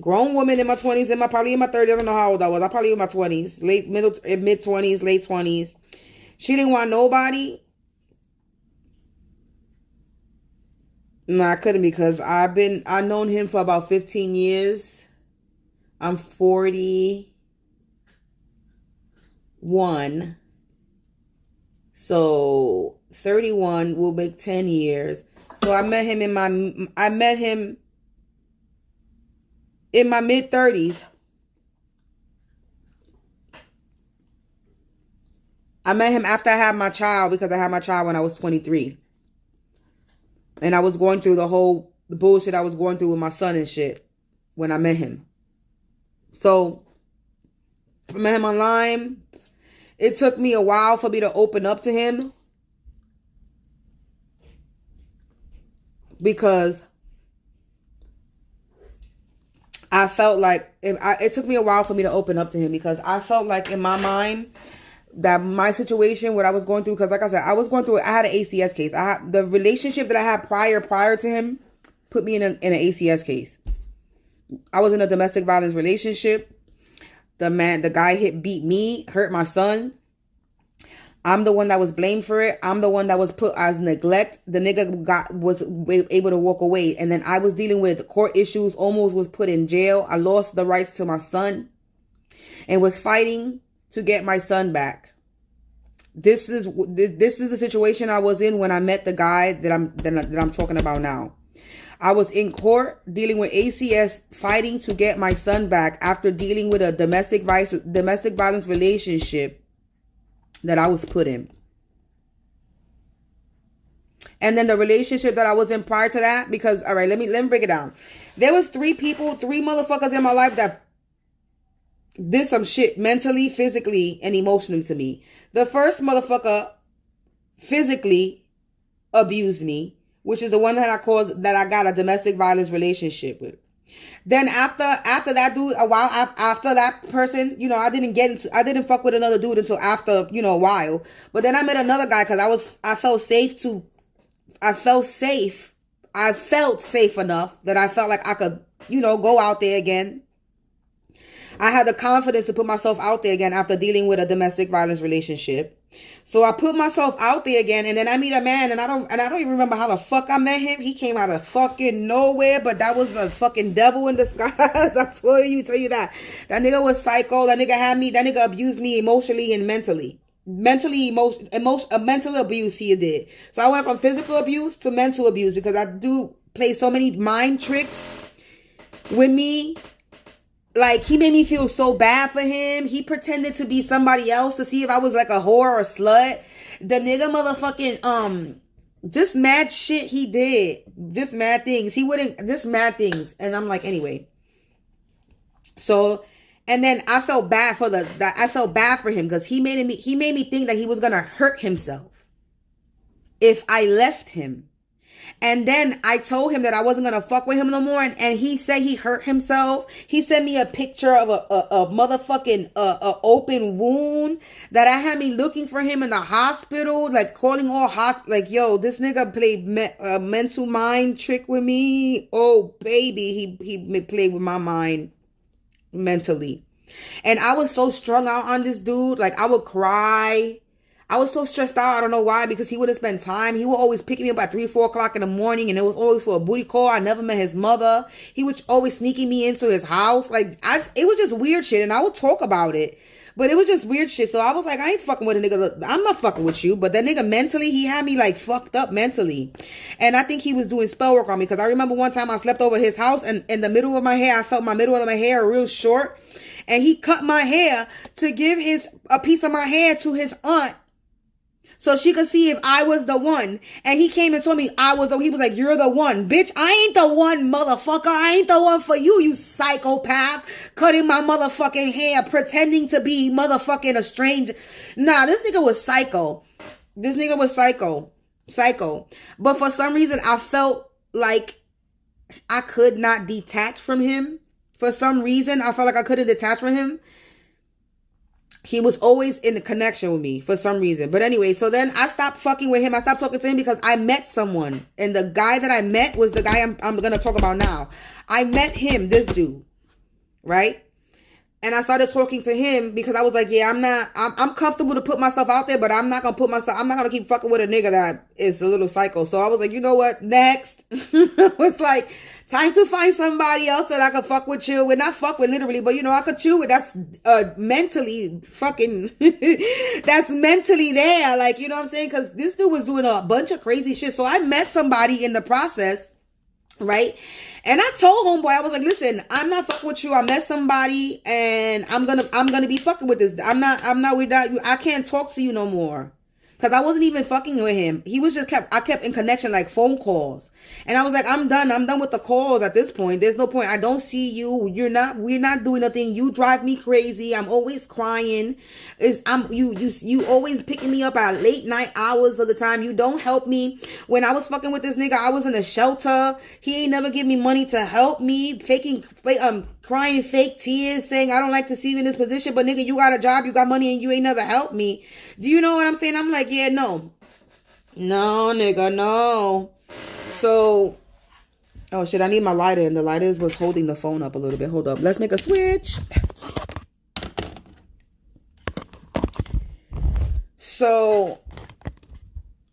grown woman in my 20s, probably in my 30s. I don't know how old I was. I probably in my 20s, mid 20s, late 20s. She didn't want nobody. No, I couldn't because I've known him for about 15 years. I'm 41. So 31 will make 10 years. So I met him in my mid 30s. I met him after I had my child because I had my child when I was 23. And I was going through the bullshit I was going through with my son and shit when I met him. So I met him online. It took me a while for me to open up to him because I felt like it took me a while for me to open up to him because I felt like in my mind, that my situation, what I was going through, because like I said, I had an ACS case. The relationship that I had prior to him put me in an ACS case. I was in a domestic violence relationship. The guy beat me, hurt my son. I'm the one that was blamed for it. I'm the one that was put as neglect. The nigga was able to walk away. And then I was dealing with court issues, almost was put in jail. I lost the rights to my son and was fighting to get my son back. This is the situation I was in when I met the guy that I'm talking about now. I was in court dealing with ACS, fighting to get my son back after dealing with a domestic violence relationship that I was put in. And then the relationship that I was in prior to that, because, all right, let me break it down. There was three motherfuckers in my life that did some shit mentally, physically, and emotionally to me. The first motherfucker physically abused me, which is the one that I got a domestic violence relationship with. Then after that dude, a while after that person, you know, I didn't fuck with another dude until after, you know, a while. But then I met another guy because I felt safe enough that I felt like I could, you know, go out there again. I had the confidence to put myself out there again after dealing with a domestic violence relationship. So I put myself out there again, and then I meet a man, and I don't even remember how the fuck I met him. He came out of fucking nowhere, but that was a fucking devil in disguise. I tell you that. That nigga was psycho. That nigga abused me emotionally and mentally. Mental abuse he did. So I went from physical abuse to mental abuse because I do play so many mind tricks with me. Like, he made me feel so bad for him. He pretended to be somebody else to see if I was like a whore or a slut. The nigga motherfucking, just mad shit he did. Just mad things. And I'm like, anyway. So, and then I felt bad for him because he made me think that he was going to hurt himself if I left him. And then I told him that I wasn't going to fuck with him no more. And he said he hurt himself. He sent me a picture of a motherfucking open wound that I had me looking for him in the hospital, like calling all like, yo, this nigga played a mental mind trick with me. Oh, baby, he played with my mind mentally. And I was so strung out on this dude. Like, I would cry. I was so stressed out. I don't know why, because he wouldn't spend time. He would always pick me up at 3-4 o'clock in the morning, and it was always for a booty call. I never met his mother. He was always sneaking me into his house. Like, it was just weird shit, and I would talk about it. But it was just weird shit. So I was like, I ain't fucking with a nigga. I'm not fucking with you. But that nigga mentally, he had me like fucked up mentally. And I think he was doing spell work on me, because I remember one time I slept over his house, and in the middle of my hair, I felt my middle of my hair real short. And he cut my hair to give a piece of my hair to his aunt, so she could see if I was the one. And he came and told me he was like, you're the one. Bitch, I ain't the one, motherfucker. I ain't the one for you, you psychopath. Cutting my motherfucking hair, pretending to be motherfucking a stranger. Nah, this nigga was psycho. Psycho. But for some reason, I felt like I could not detach from him. For some reason, I felt like I couldn't detach from him. He was always in the connection with me for some reason. But anyway, so then I stopped fucking with him. I stopped talking to him because I met someone. And the guy that I met was the guy I'm going to talk about now. I met him, this dude, right? And I started talking to him because I was like, yeah, I'm comfortable to put myself out there, but I'm not going to keep fucking with a nigga that is a little psycho. So I was like, you know what? Next. It's like, time to find somebody else that I could fuck with, chill with. Not fuck with literally, but you know, I could chill with. That's mentally fucking, that's mentally there. Like, you know what I'm saying? Because this dude was doing a bunch of crazy shit. So I met somebody in the process, right? And I told homeboy, I was like, listen, I'm not fucking with you. I met somebody and I'm gonna be fucking with this. I'm not without you. I can't talk to you no more. Cause I wasn't even fucking with him. He was just I kept in connection, like phone calls. And I was like, I'm done with the calls at this point. There's no point. I don't see you. We're not doing nothing. You drive me crazy. I'm always crying. You always picking me up at late night hours of the time. You don't help me. When I was fucking with this nigga, I was in a shelter. He ain't never give me money to help me. crying fake tears saying, I don't like to see you in this position, but nigga, you got a job, you got money, and you ain't never helped me. Do you know what I'm saying? I'm like, yeah, no. No, nigga, no. So, oh shit, I need my lighter, and the lighter was holding the phone up a little bit. Hold up. Let's make a switch. So,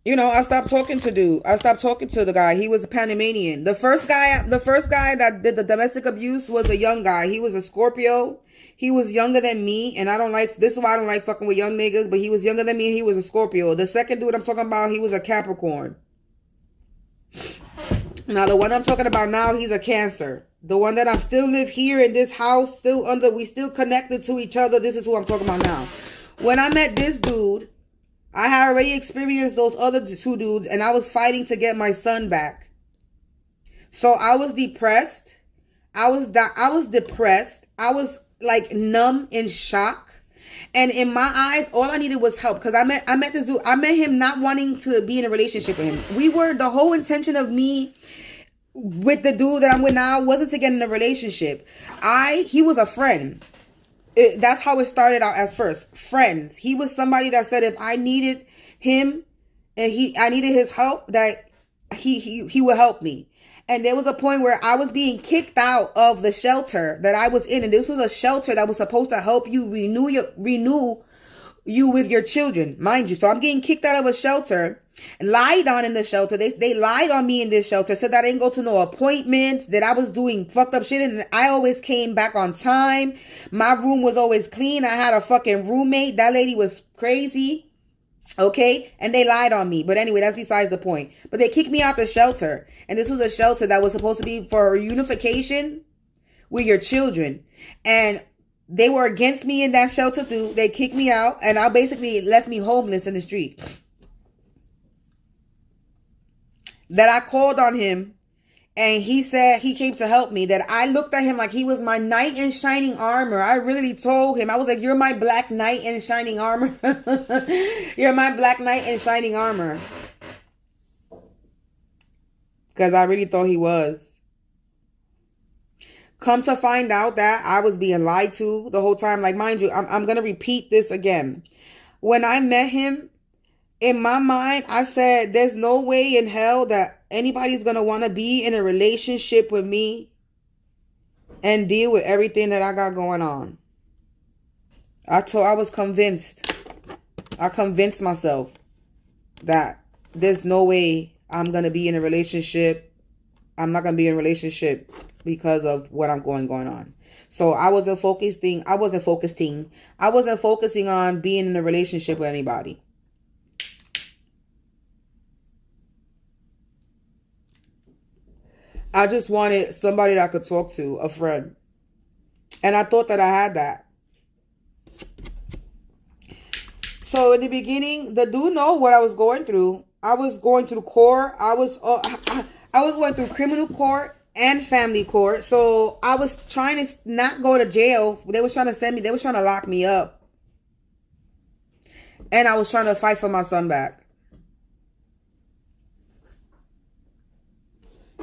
you know, I stopped talking to the guy. He was a Panamanian. The first guy that did the domestic abuse was a young guy. He was a Scorpio. He was younger than me, and this is why I don't like fucking with young niggas, but he was younger than me, and he was a Scorpio. The second dude I'm talking about, he was a Capricorn. Now, the one I'm talking about now, he's a Cancer. The one that I'm still live here in this house, we still connected to each other. This is who I'm talking about now. When I met this dude, I had already experienced those other two dudes, and I was fighting to get my son back. So I was depressed. I was depressed. I was like numb in shock. And in my eyes, all I needed was help. Because I met this dude. I met him not wanting to be in a relationship with him. The whole intention of me with the dude that I'm with now wasn't to get in a relationship. He was a friend. That's how it started out as first. Friends. He was somebody that said if I needed him and I needed his help, that he would help me. And there was a point where I was being kicked out of the shelter that I was in. And this was a shelter that was supposed to help you renew you with your children, mind you. So I'm getting kicked out of a shelter, lied on in the shelter. They lied on me in this shelter, said that I didn't go to no appointments, that I was doing fucked up shit, and I always came back on time. My room was always clean. I had a fucking roommate. That lady was crazy. Okay? And they lied on me. But anyway, that's besides the point. But they kicked me out the shelter. And this was a shelter that was supposed to be for unification with your children. And they were against me in that shelter too. They kicked me out, and I basically left me homeless in the street. That I called on him, and he said he came to help me. That I looked at him like he was my knight in shining armor. I really told him, I was like, you're my black knight in shining armor. You're my black knight in shining armor. Because I really thought he was. Come to find out that I was being lied to the whole time. Like, mind you, I'm going to repeat this again. When I met him, in my mind, I said, there's no way in hell that anybody's going to want to be in a relationship with me and deal with everything that I got going on. I was convinced. I convinced myself that there's no way I'm going to be in a relationship. I'm not going to be in a relationship because of what I'm going on. So I wasn't focusing on being in a relationship with anybody. I just wanted somebody that I could talk to, a friend. And I thought that I had that. So in the beginning, the dude know what I was going through. I was going through court. I was going through criminal court and family court. So I was trying to not go to jail. They was trying to lock me up. And I was trying to fight for my son back.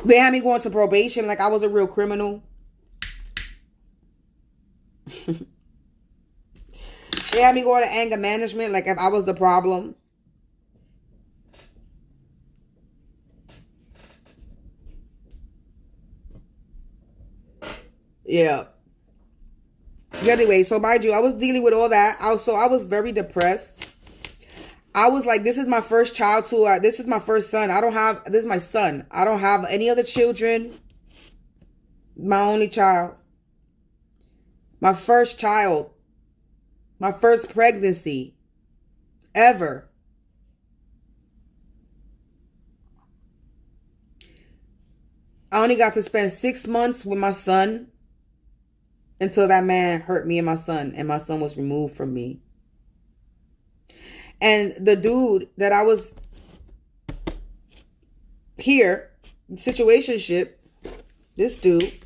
They had me going to probation like I was a real criminal. They had me going to anger management like if I was the problem. Yeah. Anyway, so mind you, I was dealing with all that. I was very depressed. I was like, this is my first child too. This is my first son. This is my son. I don't have any other children. My only child. My first child. My first pregnancy. Ever. I only got to spend 6 months with my son until that man hurt me and my son was removed from me. And the dude that I was here, situationship, this dude,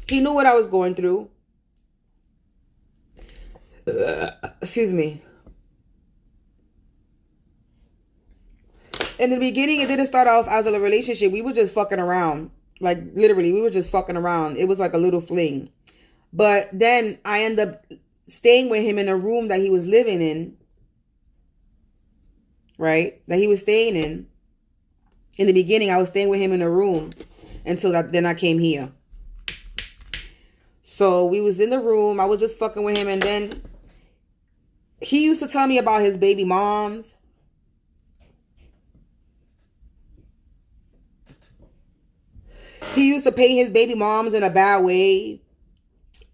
he knew what I was going through. Excuse me. In the beginning, it didn't start off as a relationship. We were just fucking around. Like, literally, we were just fucking around. It was like a little fling. But then I end up staying with him in a room that he was living in, right? That he was staying in. In the beginning, I was staying with him in a room until then I came here. So we was in the room. I was just fucking with him. And then he used to tell me about his baby moms. He used to paint his baby moms in a bad way.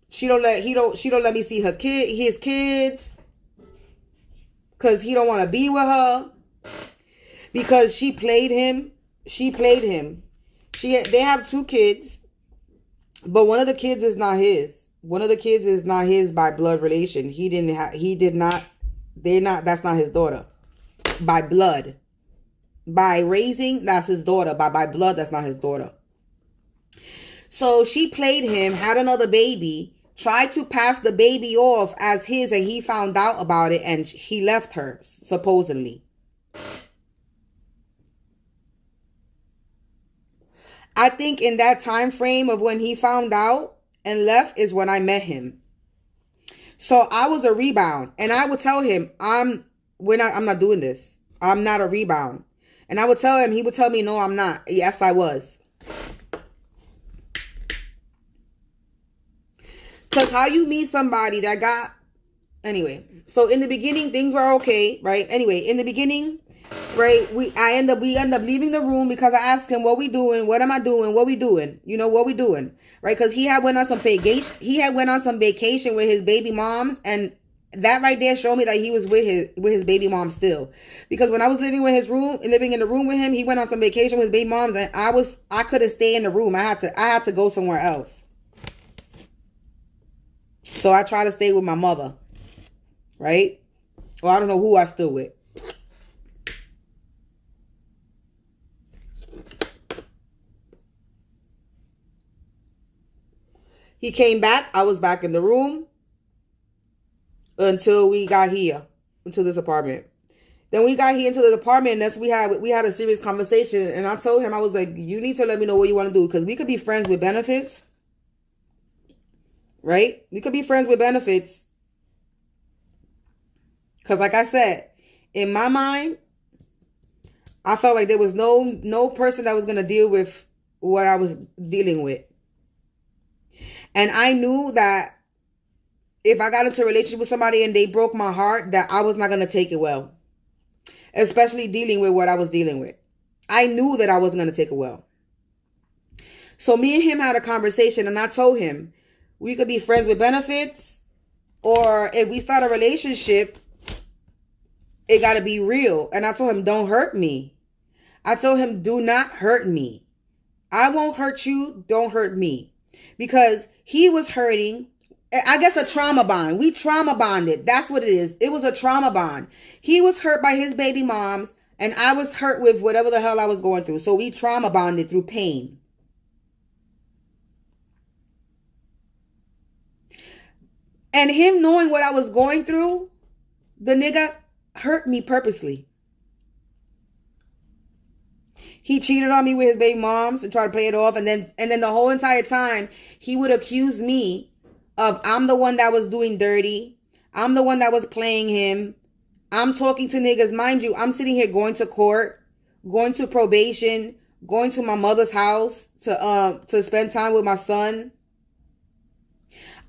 She don't let me see his kids. Cause he don't want to be with her. Because she played him. They have 2 kids. But one of the kids is not his. One of the kids is not his by blood relation. That's not his daughter. By blood. By raising, that's his daughter. By blood, that's not his daughter. So she played him, had another baby, tried to pass the baby off as his, and he found out about it and he left her, supposedly. I think in that time frame of when he found out and left is when I met him. So I was a rebound, and I would tell him, I'm not doing this. I'm not a rebound. And I would tell him, he would tell me, no, I'm not. Yes, I was. Because how you meet somebody that got... Anyway, so in the beginning, things were okay, right? Anyway, in the beginning, right, we end up leaving the room because I asked him, what we doing? What am I doing? What we doing? You know, what we doing? Right? Because he had went on some vacation. He had went on some vacation with his baby moms, and that right there showed me that he was with his baby mom still. Because when I was living in the room with him, he went on some vacation with his baby moms, and I couldn't stay in the room. I had to go somewhere else. So I tried to stay with my mother. Right? Well, I don't know who I stood with. He came back. I was back in the room until we got here, into this apartment. Then we got here into the apartment, and we had a serious conversation. And I told him, I was like, you need to let me know what you want to do, because we could be friends with benefits, right? We could be friends with benefits, because like I said, in my mind, I felt like there was no person that was gonna deal with what I was dealing with. And I knew that if I got into a relationship with somebody and they broke my heart, that I was not going to take it well. Especially dealing with what I was dealing with. I knew that I wasn't going to take it well. So me and him had a conversation, and I told him we could be friends with benefits, or if we start a relationship, it got to be real. And I told him, don't hurt me. I told him, do not hurt me. I won't hurt you. Don't hurt me. Because he was hurting, I guess a trauma bond. We trauma bonded. That's what it is. It was a trauma bond. He was hurt by his baby moms, and I was hurt with whatever the hell I was going through. So we trauma bonded through pain. And him knowing what I was going through, the nigga hurt me purposely. He cheated on me with his baby moms and tried to play it off. And then the whole entire time, he would accuse me of I'm the one that was doing dirty. I'm the one that was playing him. I'm talking to niggas. Mind you, I'm sitting here going to court, going to probation, going to my mother's house to spend time with my son.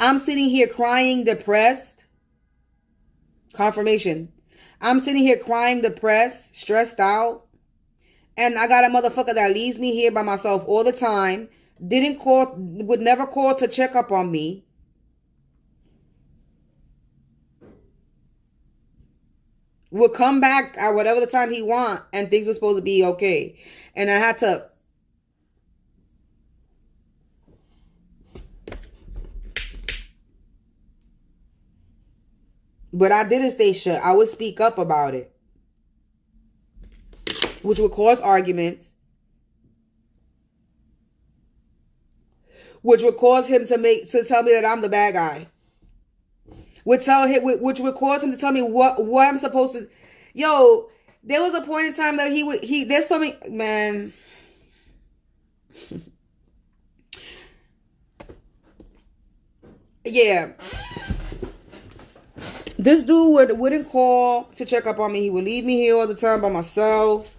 I'm sitting here crying, depressed. Confirmation. I'm sitting here crying, depressed, stressed out. And I got a motherfucker that leaves me here by myself all the time. Would never call to check up on me. Would come back at whatever the time he want, and things were supposed to be okay. And I had to... But I didn't stay shut. I would speak up about it, which would cause arguments, which would cause him to tell me that I'm the bad guy, which would cause him to tell me what I'm supposed to. Yo, there was a point in time that there's so many, man. Yeah. This dude wouldn't call to check up on me. He would leave me here all the time by myself.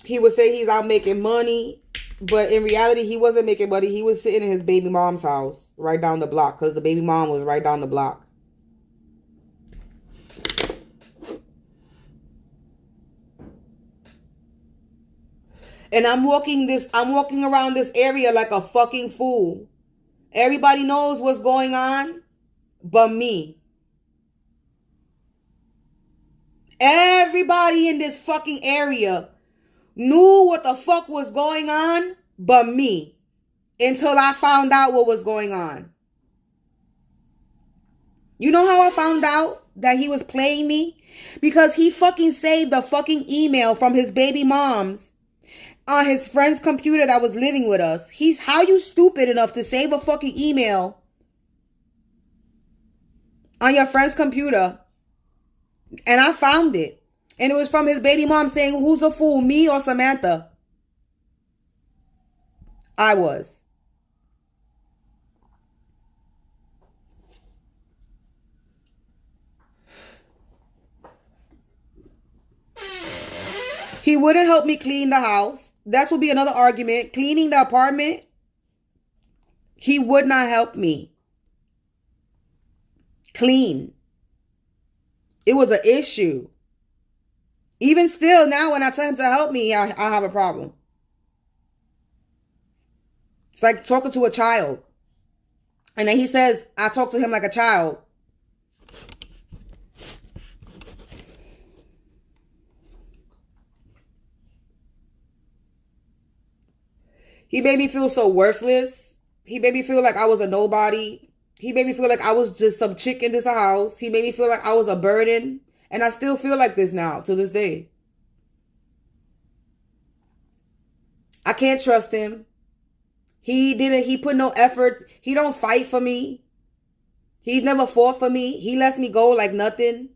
He would say he's out making money, but in reality, he wasn't making money. He was sitting in his baby mom's house right down the block because the baby mom was right down the block. And I'm walking around this area like a fucking fool. Everybody knows what's going on but me. Everybody in this fucking area knew what the fuck was going on but me until I found out what was going on. You know how I found out that he was playing me? Because he fucking saved the fucking email from his baby mom's on his friend's computer that was living with us. How you stupid enough to save a fucking email on your friend's computer? And I found it. And it was from his baby mom saying, who's a fool, me or Samantha? I was. He wouldn't help me clean the house. That would be another argument. Cleaning the apartment, he would not help me clean. It was an issue. Even still now, when I tell him to help me, I have a problem. It's like talking to a child. And then he says, I talk to him like a child. He made me feel so worthless. He made me feel like I was a nobody. He made me feel like I was just some chick in this house. He made me feel like I was a burden. And I still feel like this now, to this day. I can't trust him. He put no effort. He don't fight for me. He's never fought for me. He lets me go like nothing.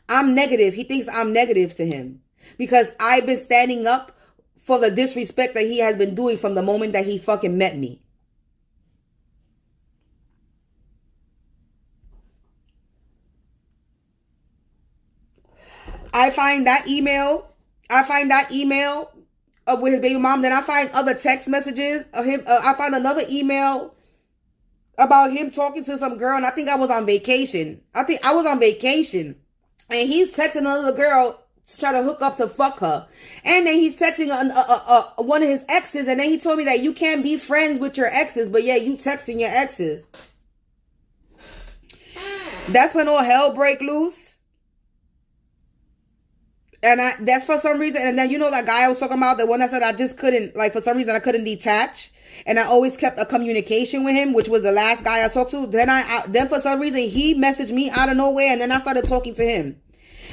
I'm negative. He thinks I'm negative to him. Because I've been standing up for the disrespect that he has been doing from the moment that he fucking met me. I find that email with his baby mom. Then I find other text messages of him. I find another email about him talking to some girl. And I think I was on vacation. And he's texting another girl to try to hook up to fuck her. And then he's texting one of his exes. And then he told me that you can't be friends with your exes. But yeah, you texting your exes. That's when all hell break loose. And that's for some reason. And then you know that guy I was talking about, the one that said I just couldn't, like for some reason I couldn't detach. And I always kept a communication with him, which was the last guy I talked to. Then for some reason he messaged me out of nowhere. And then I started talking to him.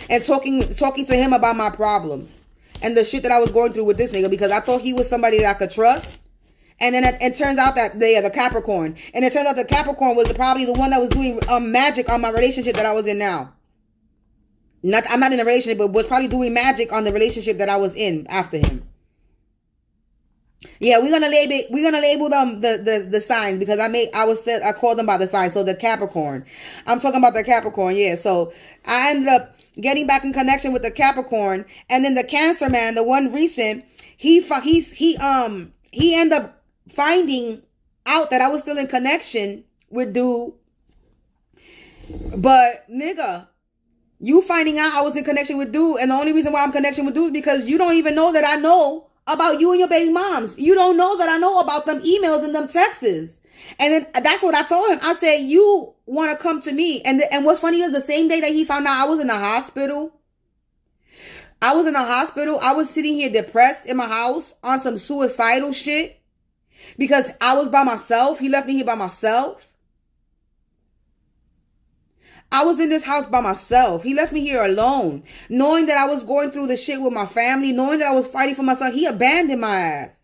And talking to him about my problems. And the shit that I was going through with this nigga. Because I thought he was somebody that I could trust. And then it turns out that the Capricorn. And it turns out the Capricorn was probably the one that was doing magic on my relationship that I was in now. I'm not in a relationship, but was probably doing magic on the relationship that I was in after him. Yeah, we're gonna label them the signs because I called them by the signs. So the Capricorn. I'm talking about the Capricorn, yeah. So I ended up getting back in connection with the Capricorn, and then the Cancer man, the one recent, he ended up finding out that I was still in connection with dude. But nigga, you finding out I was in connection with dude, and the only reason why I'm in connection with dude is because you don't even know that I know about you and your baby moms. You don't know that I know about them emails and them texts. And then that's what I told him. I said, you want to come to me. And what's funny is the same day that he found out I was in the hospital. I was sitting here depressed in my house on some suicidal shit because I was by myself. He left me here by myself. I was in this house by myself. He left me here alone, knowing that I was going through the shit with my family, knowing that I was fighting for my son. He abandoned my ass.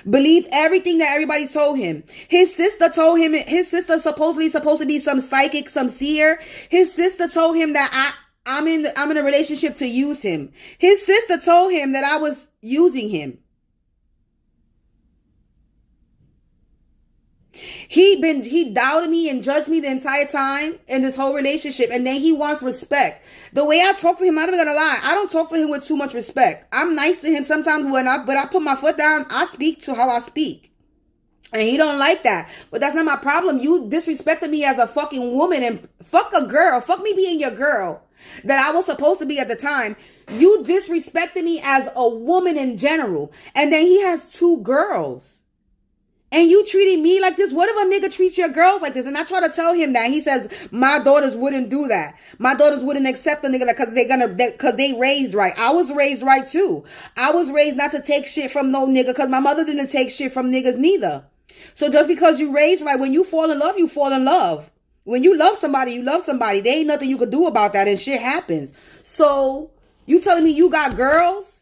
Believed everything that everybody told him. His sister told him, his sister supposedly supposed to be some psychic, some seer. His sister told him that I'm in a relationship to use him. His sister told him that I was using him. He doubted me and judged me the entire time in this whole relationship, and then he wants respect. The way I talk to him, I'm not gonna lie, I don't talk to him with too much respect. I'm nice to him sometimes but I put my foot down, I speak to how I speak. And he don't like that. But that's not my problem. You disrespected me as a fucking woman, and fuck a girl. Fuck me being your girl that I was supposed to be at the time. You disrespected me as a woman in general. And then he has 2 girls. And you treating me like this? What if a nigga treats your girls like this? And I try to tell him that. He says, my daughters wouldn't do that. My daughters wouldn't accept a nigga because they raised right. I was raised right too. I was raised not to take shit from no nigga because my mother didn't take shit from niggas neither. So just because you raised right, when you fall in love, you fall in love. When you love somebody, you love somebody. There ain't nothing you could do about that, and shit happens. So you telling me you got girls?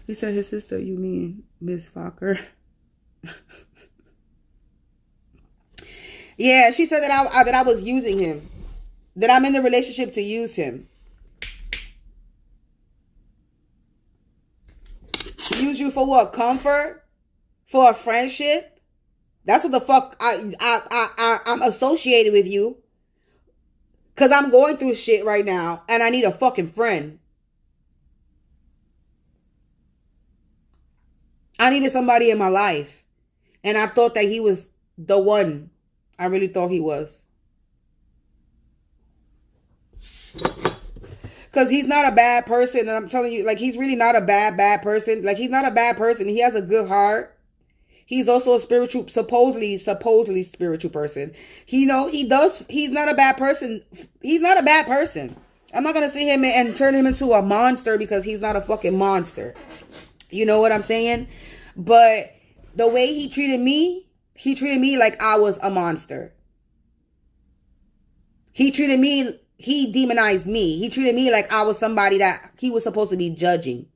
He said his sister, you mean Miss Fokker? Yeah, she said that I was using him. That I'm in the relationship to use him. Use you for what? Comfort? For a friendship? That's what the fuck I'm associated with you. Because I'm going through shit right now, and I need a fucking friend. I needed somebody in my life. And I thought that he was the one. I really thought he was. Because he's not a bad person. And I'm telling you, like, he's really not a bad person. Like, he's not a bad person. He has a good heart. He's also a spiritual, supposedly spiritual person. He's not a bad person. He's not a bad person. I'm not going to see him and turn him into a monster because he's not a fucking monster. You know what I'm saying? But the way he treated me like I was a monster. He demonized me. He treated me like I was somebody that he was supposed to be judging.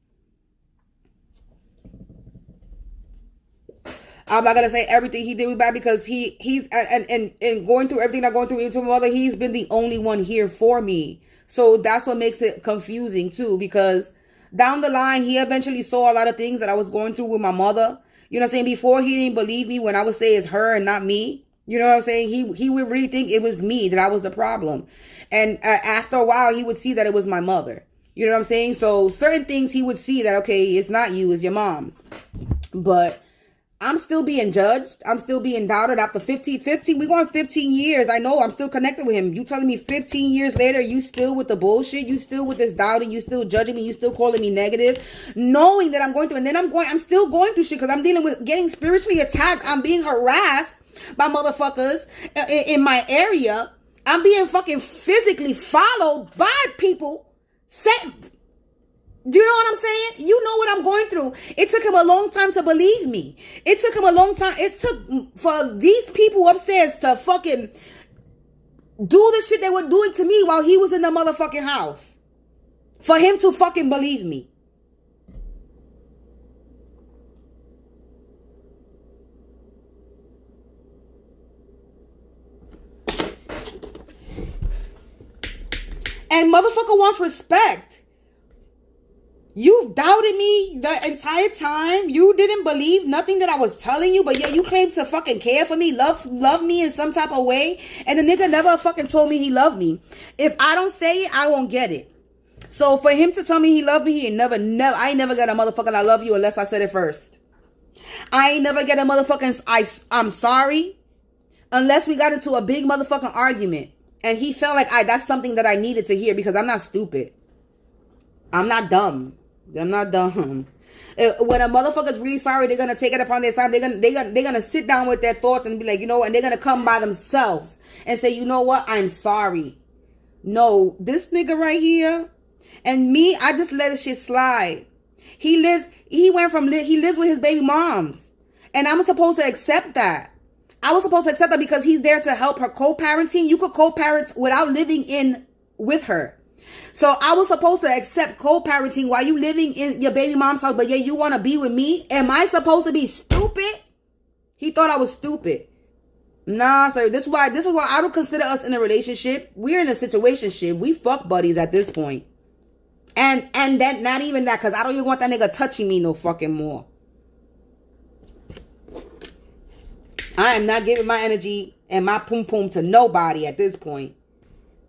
I'm not gonna say everything he did was bad because he's going through everything I'm going through into my mother, he's been the only one here for me. So that's what makes it confusing too, because down the line, he eventually saw a lot of things that I was going through with my mother. You know what I'm saying? Before, he didn't believe me when I would say it's her and not me. You know what I'm saying? He would really think it was me, that I was the problem. And after a while, he would see that it was my mother. You know what I'm saying? So certain things he would see that, okay, it's not you, it's your mom's. But I'm still being judged. I'm still being doubted after 15, we're going 15 years. I know I'm still connected with him. You telling me 15 years later, you still with the bullshit? You still with this doubting? You still judging me? You still calling me negative? Knowing that I'm going through, and then I'm still going through shit because I'm dealing with getting spiritually attacked. I'm being harassed by motherfuckers in my area. I'm being fucking physically followed by people. Do you know what I'm saying? You know what I'm going through. It took him a long time to believe me. It took him a long time. It took for these people upstairs to fucking do the shit they were doing to me while he was in the motherfucking house. For him to fucking believe me. And motherfucker wants respect. You doubted me the entire time. You didn't believe nothing that I was telling you, but yeah, you claimed to fucking care for me, love me in some type of way. And the nigga never fucking told me he loved me. If I don't say it, I won't get it. So for him to tell me he loved me, he ain't never, I ain't never got a motherfucking I love you unless I said it first. I ain't never get a motherfucking I'm sorry unless we got into a big motherfucking argument. And he felt like that's something that I needed to hear because I'm not stupid. I'm not dumb. I'm not dumb. When a motherfucker's really sorry, they're gonna take it upon their side. They're gonna sit down with their thoughts and be like, you know, and they're gonna come by themselves and say, you know what, I'm sorry. No, this nigga right here and me, I just let this shit slide. He lives with his baby moms, and I'm supposed to accept that. I was supposed to accept that because he's there to help her co-parenting. You could co-parent without living in with her.
So I was supposed to accept co-parenting while you living in your baby mom's house, but yeah, you want to be with me? Am I supposed to be stupid? He thought I was stupid. Nah, sir. This is why I don't consider us in a relationship. We're in a situationship. We fuck buddies at this point. And then not even that, because I don't even want that nigga touching me no fucking more. I am not giving my energy and my poom poom to nobody at this point.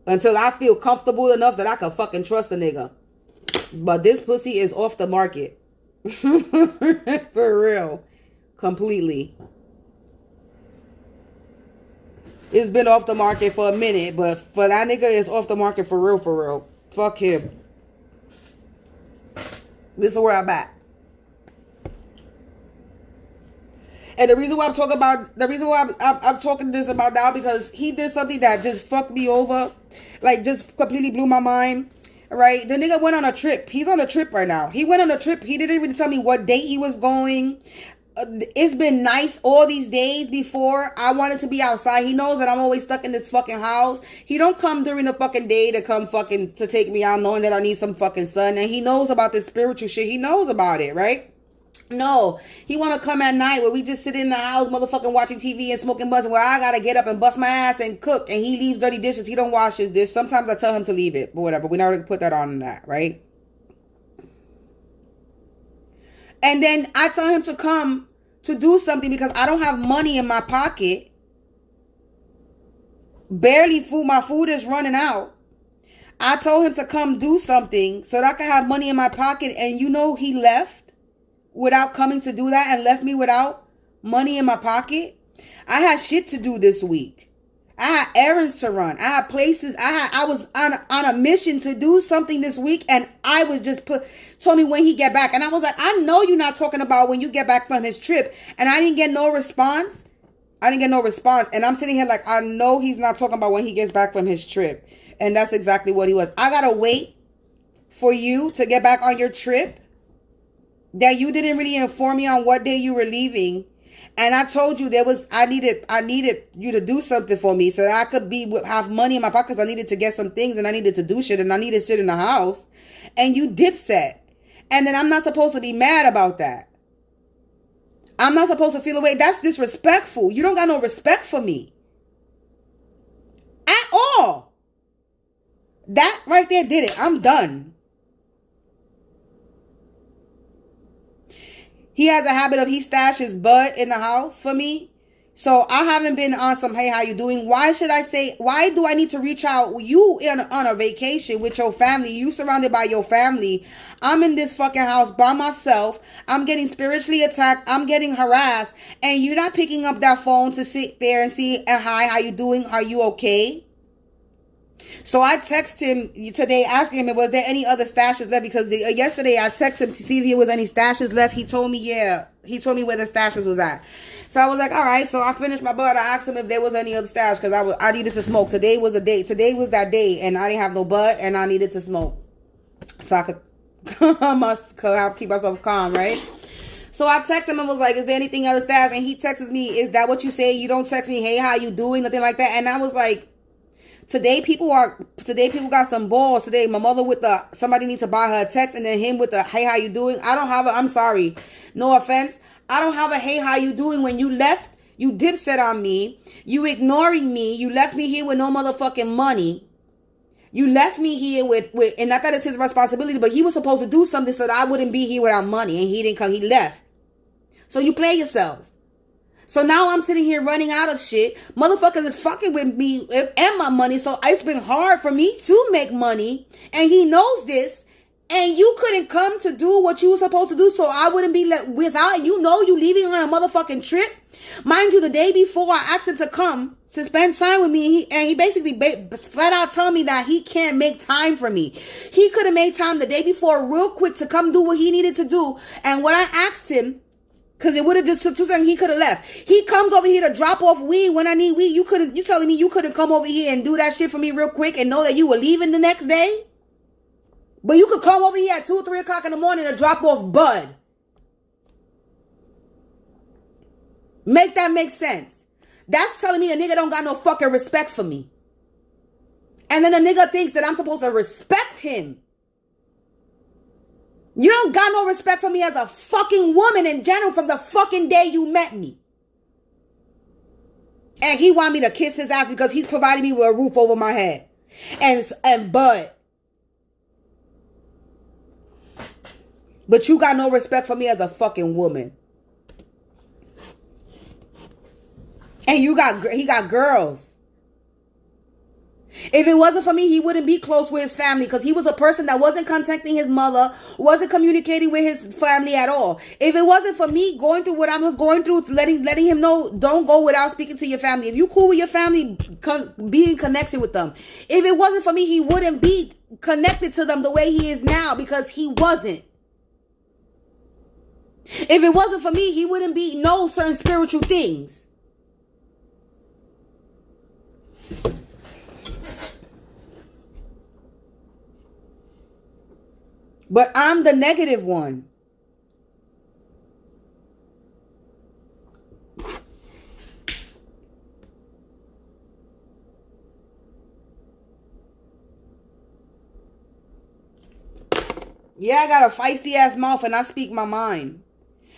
Until I feel comfortable enough that I can fucking trust a nigga. But this pussy is off the market. For real. Completely. It's been off the market for a minute, but for that nigga, it's off the market for real, for real. Fuck him. This is where I'm at. And the reason why I'm talking this about now, because he did something that just fucked me over. Like, just completely blew my mind. Right? The nigga went on a trip. He's on a trip right now. He went on a trip. He didn't even tell me what date he was going. It's been nice all these days before I wanted to be outside. He knows that I'm always stuck in this fucking house. He don't come during the fucking day to come fucking to take me out knowing that I need some fucking sun. And he knows about this spiritual shit. He knows about it, right? No, he want to come at night where we just sit in the house motherfucking watching TV and smoking buzz, where I gotta get up and bust my ass and cook, and he leaves dirty dishes. He don't wash his dish. Sometimes I tell him to leave it, but whatever. We're not gonna put that on that, right? And then I tell him to come to do something because I don't have money in my pocket. Barely food. My food is running out. I told him to come do something so that I can have money in my pocket, and you know he left without coming to do that and left me without money in my pocket. I had shit to do this week. I had errands to run. I had places. I was on a mission to do something this week, and I was just told me when he get back. And I was like, I know you're not talking about when you get back from his trip. And I didn't get no response. And I'm sitting here like, I know he's not talking about when he gets back from his trip. And that's exactly what he was. I gotta wait for you to get back on your trip that you didn't really inform me on what day you were leaving. And I told you I needed you to do something for me so that I could have money in my pockets. I needed to get some things, and I needed to do shit, and I needed to sit in the house. And you dipset. And then I'm not supposed to be mad about that. I'm not supposed to feel away. That's disrespectful. You don't got no respect for me. At all. That right there did it. I'm done. He has a habit of he stashes bud in the house for me. So I haven't been on some, hey, how you doing? Why do I need to reach out? You on a vacation with your family. You surrounded by your family. I'm in this fucking house by myself. I'm getting spiritually attacked. I'm getting harassed. And you're not picking up that phone to sit there and see, hi, how you doing? Are you okay? So I texted him today asking him, was there any other stashes left? Because yesterday I texted him to see if there was any stashes left. He told me, yeah. He told me where the stashes was at. So I was like, all right. So I finished my bud. I asked him if there was any other stash because I needed to smoke. Today was a day. Today was that day, and I didn't have no bud, and I needed to smoke. So I could keep myself calm, right? So I texted him and was like, is there anything other stash? And he texts me, is that what you say? You don't text me, hey, how you doing? Nothing like that. And I was like, Today people got some balls. Today my mother with somebody needs to buy her a text, and then him with the hey, how you doing? I don't have I'm sorry. No offense. I don't have a hey, how you doing. When you left, you dipset on me. You ignoring me. You left me here with no motherfucking money. You left me here with and not that it's his responsibility, but he was supposed to do something so that I wouldn't be here without money, and he didn't come. He left. So you play yourself. So now I'm sitting here running out of shit. Motherfuckers is fucking with me and my money. So it's been hard for me to make money. And he knows this. And you couldn't come to do what you were supposed to do. So I wouldn't be without. And you know you leaving on a motherfucking trip. Mind you, the day before I asked him to come to spend time with me. And he basically flat out told me that he can't make time for me. He could have made time the day before real quick to come do what he needed to do. And when I asked him, because it would have just took 2 seconds, he could have left. He comes over here to drop off weed when I need weed. You telling me you couldn't come over here and do that shit for me real quick and know that you were leaving the next day? But you could come over here at 2 or 3 o'clock in the morning to drop off bud. Make that make sense. That's telling me a nigga don't got no fucking respect for me. And then the nigga thinks that I'm supposed to respect him. You don't got no respect for me as a fucking woman in general from the fucking day you met me. And he want me to kiss his ass because he's providing me with a roof over my head. But you got no respect for me as a fucking woman. And he got girls. If it wasn't for me, he wouldn't be close with his family because he was a person that wasn't contacting his mother, wasn't communicating with his family at all. If it wasn't for me going through what I was going through, letting him know, don't go without speaking to your family. If you cool with your family, be in connection with them. If it wasn't for me, he wouldn't be connected to them the way he is now because he wasn't. If it wasn't for me, he wouldn't know certain spiritual things. But I'm the negative one. Yeah, I got a feisty ass mouth and I speak my mind.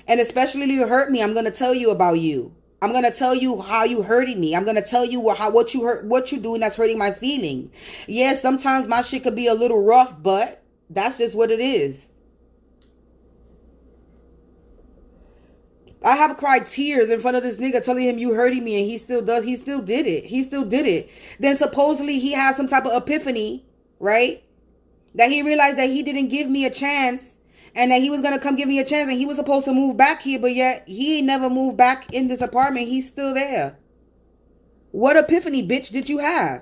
And especially if you hurt me, I'm going to tell you about you. I'm going to tell you how you hurting me. I'm going to tell you what you doing that's hurting my feelings. Yeah, sometimes my shit could be a little rough, but that's just what it is. I have cried tears in front of this nigga telling him you hurting me, and he still does. He still did it. Then supposedly he had some type of epiphany, right? That he realized that he didn't give me a chance and that he was going to come give me a chance and he was supposed to move back here, but yet he ain't never moved back in this apartment. He's still there. What epiphany, bitch, did you have?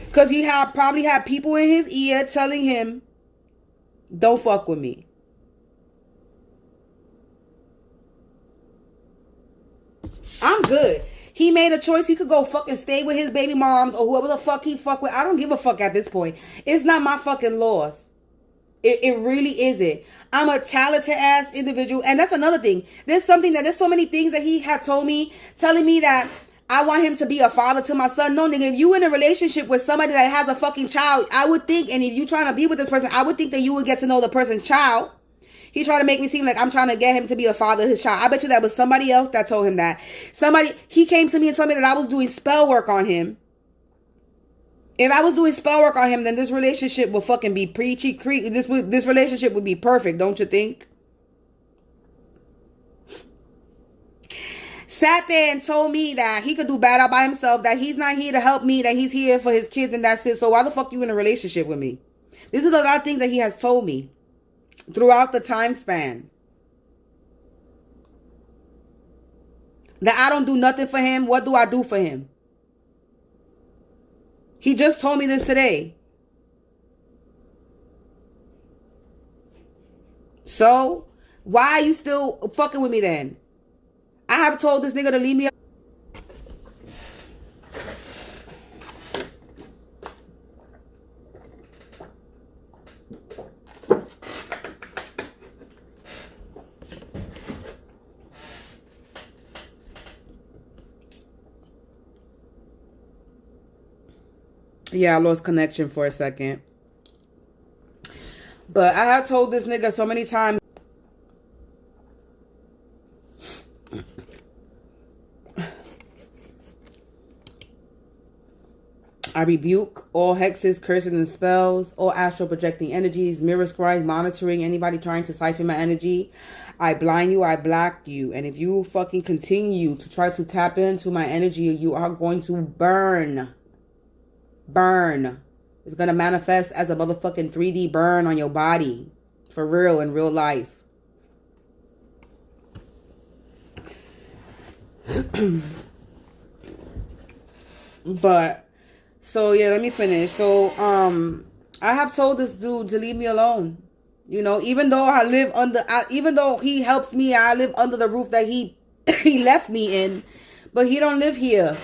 Because he probably had people in his ear telling him, don't fuck with me. I'm good. He made a choice. He could go fucking stay with his baby moms or whoever the fuck he fuck with. I don't give a fuck at this point. It's not my fucking loss. It really isn't. I'm a talented ass individual. And that's another thing. There's so many things that he had told me, telling me that I want him to be a father to my son. No, nigga, if you in a relationship with somebody that has a fucking child, I would think, and if you trying to be with this person, I would think that you would get to know the person's child. He tried to make me seem like I'm trying to get him to be a father of his child. I bet you that was somebody else that told him that. He came to me and told me that I was doing spell work on him. If I was doing spell work on him, then this relationship would fucking be preachy. This relationship would be perfect, don't you think? Sat there and told me that he could do bad out by himself, that he's not here to help me, that he's here for his kids and that's it. So why the fuck you in a relationship with me? This is a lot of things that he has told me throughout the time span. That I don't do nothing for him. What do I do for him? He just told me this today. So why are you still fucking with me then? I have told this nigga to leave me alone. Yeah, I lost connection for a second. But I have told this nigga so many times. I rebuke all hexes, curses, and spells, all astral projecting energies, mirror scribe, monitoring anybody trying to siphon my energy. I blind you, I block you. And if you fucking continue to try to tap into my energy, you are going to burn. Burn. It's going to manifest as a motherfucking 3D burn on your body. For real, in real life. But... so, yeah, let me finish. So, I have told this dude to leave me alone. You know, even though he helps me, I live under the roof that he left me in. But he don't live here.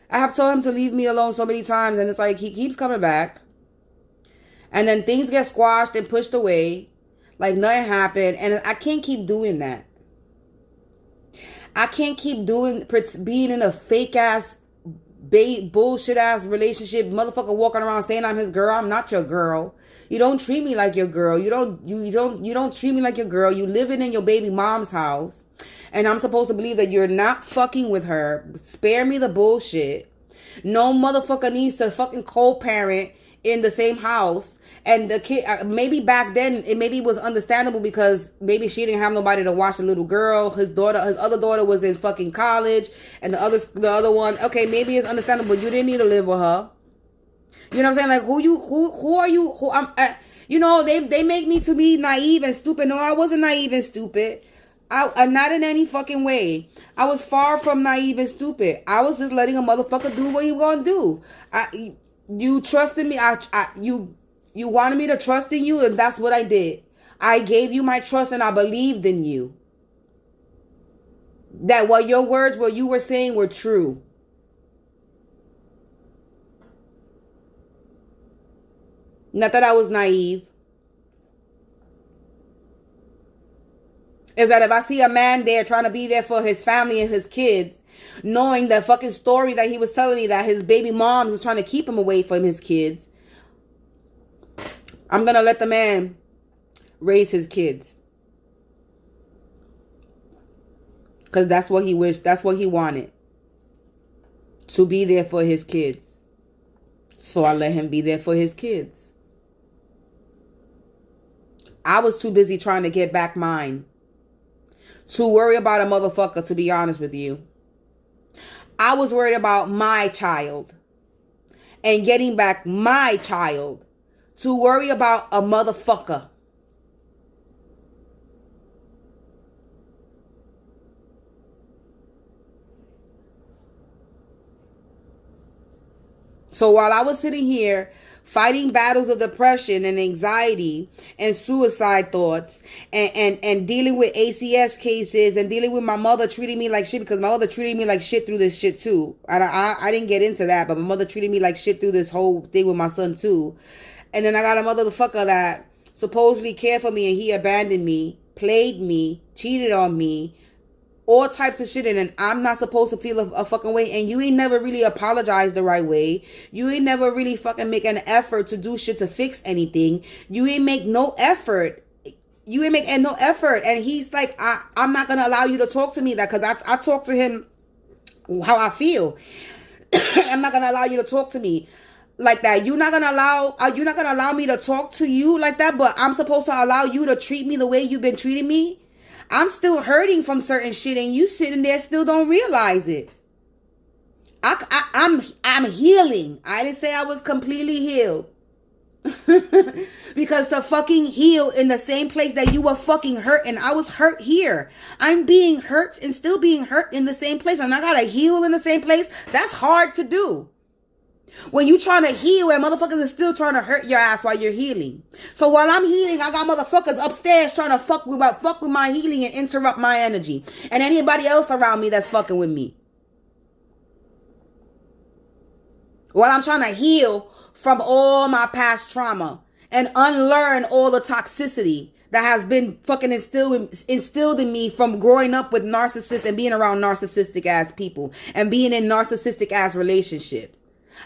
I have told him to leave me alone so many times. And it's like, he keeps coming back. And then things get squashed and pushed away. Like nothing happened. And I can't keep doing that. I can't keep being in a fake ass bullshit ass relationship, motherfucker walking around saying I'm his girl. I'm not your girl. You don't treat me like your girl. You don't treat me like your girl. You living in your baby mom's house, and I'm supposed to believe that you're not fucking with her. Spare me the bullshit. No motherfucker needs to fucking co-parent in the same house. And the kid, maybe back then, maybe it was understandable because maybe she didn't have nobody to watch the little girl. His other daughter was in fucking college, and the other one, okay, maybe it's understandable. You didn't need to live with her. You know what I'm saying? Like, who are you? They make me to be naive and stupid. No, I wasn't naive and stupid. I'm not in any fucking way. I was far from naive and stupid. I was just letting a motherfucker do what he gonna do. You trusted me. You wanted me to trust in you, and that's what I did. I gave you my trust, and I believed in you. That what your words, what you were saying, were true. Not that I was naive. Is that if I see a man there trying to be there for his family and his kids, knowing the fucking story that he was telling me that his baby moms was trying to keep him away from his kids, I'm going to let the man raise his kids. Because that's what he wished. That's what he wanted. To be there for his kids. So I let him be there for his kids. I was too busy trying to get back mine to worry about a motherfucker, to be honest with you. I was worried about my child and getting back my child to worry about a motherfucker. So while I was sitting here fighting battles of depression and anxiety and suicide thoughts and dealing with ACS cases and dealing with my mother treating me like shit, because my mother treated me like shit through this shit too. I didn't get into that, but my mother treated me like shit through this whole thing with my son too. And then I got a motherfucker that supposedly cared for me and he abandoned me, played me, cheated on me, all types of shit. And then I'm not supposed to feel a fucking way. And you ain't never really apologized the right way. You ain't never really fucking make an effort to do shit to fix anything. You ain't make no effort. You ain't make no effort. And he's like, I'm not going to allow you to talk to me that, because I talk to him how I feel. I'm not going to allow you to talk to me like that. You're not gonna allow me to talk to you like that, but I'm supposed to allow you to treat me the way you've been treating me. I'm still hurting from certain shit, and you sitting there still don't realize it. I'm healing. I didn't say I was completely healed. Because to fucking heal in the same place that you were fucking hurt, and I was hurt here. I'm being hurt and still being hurt in the same place, and I gotta heal in the same place. That's hard to do. When you trying to heal and motherfuckers are still trying to hurt your ass while you're healing. So while I'm healing, I got motherfuckers upstairs trying to fuck with my healing and interrupt my energy. And anybody else around me that's fucking with me. While I'm trying to heal from all my past trauma and unlearn all the toxicity that has been fucking instilled in me from growing up with narcissists and being around narcissistic ass people and being in narcissistic ass relationships.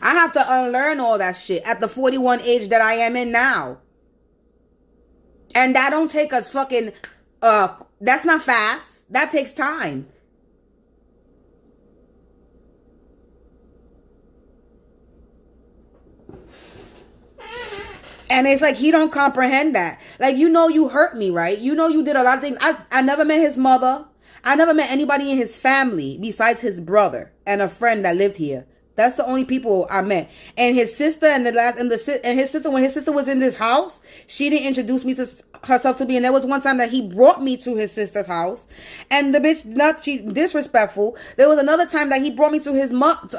I have to unlearn all that shit at the 41 age that I am in now. And that don't take us fucking, that's not fast. That takes time. And it's like, he don't comprehend that. Like, you hurt me, right? You did a lot of things. I never met his mother. I never met anybody in his family besides his brother and a friend that lived here. That's the only people I met. And his sister when his sister was in this house, she didn't introduce me to herself to me. And there was one time that he brought me to his sister's house, and the bitch, she disrespectful. There was another time that he brought me to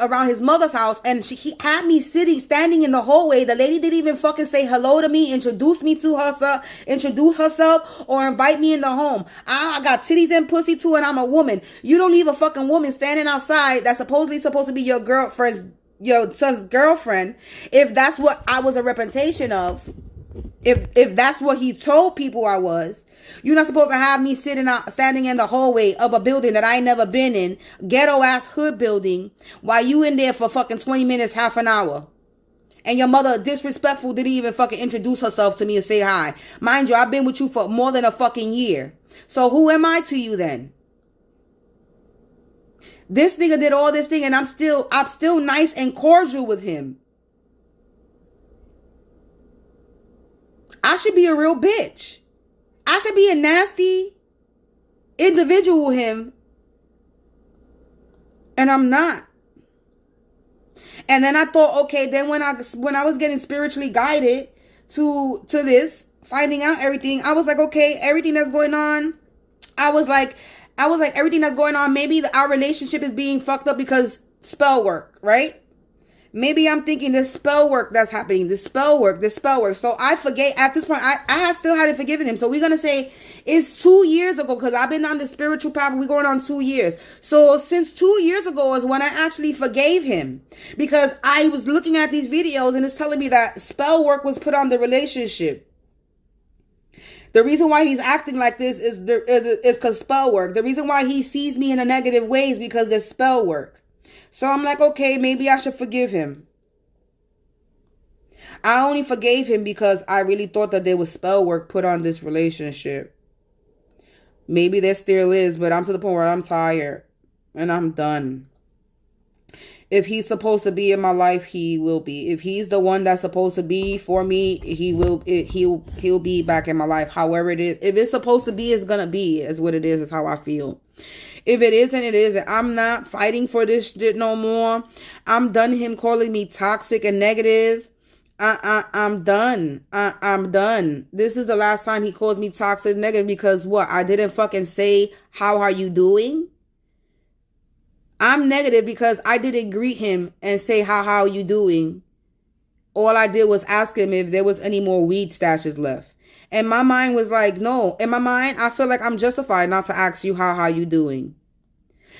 around his mother's house, and he had me standing in the hallway. The lady didn't even fucking say hello to me, introduce herself, or invite me in the home. I got titties and pussy too, and I'm a woman. You don't leave a fucking woman standing outside that's supposed to be your girlfriend, your son's girlfriend, if that's what I was a representation of. If that's what he told people I was, you're not supposed to have me standing in the hallway of a building that I ain't never been in, ghetto ass hood building, while you in there for fucking 20 minutes, half an hour. And your mother, disrespectful, didn't even fucking introduce herself to me and say hi. Mind you, I've been with you for more than a fucking year. So who am I to you then? This nigga did all this thing and I'm still nice and cordial with him. I should be a real bitch. I should be a nasty individual with him. And I'm not. And then I thought, okay, then when I was getting spiritually guided to this, finding out everything, I was like, okay, everything that's going on, I was like, everything that's going on, maybe our relationship is being fucked up because spell work, right? Maybe I'm thinking this spell work that's happening, this spell work. So I forgave, at this point, I still hadn't forgiven him. So we're going to say it's 2 years ago, because I've been on the spiritual path. We're going on 2 years. So since 2 years ago is when I actually forgave him, because I was looking at these videos and it's telling me that spell work was put on the relationship. The reason why he's acting like this is because spell work. The reason why he sees me in a negative way is because there's spell work. So I'm like, okay, maybe I should forgive him. I only forgave him because I really thought that there was spell work put on this relationship. Maybe there still is, but I'm to the point where I'm tired and I'm done. If he's supposed to be in my life, he will be. If he's the one that's supposed to be for me, he'll be back in my life. However it is, if it's supposed to be, it's gonna be. Is what it is. Is how I feel. If it isn't, it isn't. I'm not fighting for this shit no more. I'm done him calling me toxic and negative. I'm done. I'm done. This is the last time he calls me toxic and negative, because what? I didn't fucking say, how are you doing? I'm negative because I didn't greet him and say, how are you doing? All I did was ask him if there was any more weed stashes left. And my mind was like, no. In my mind, I feel like I'm justified not to ask you how you doing.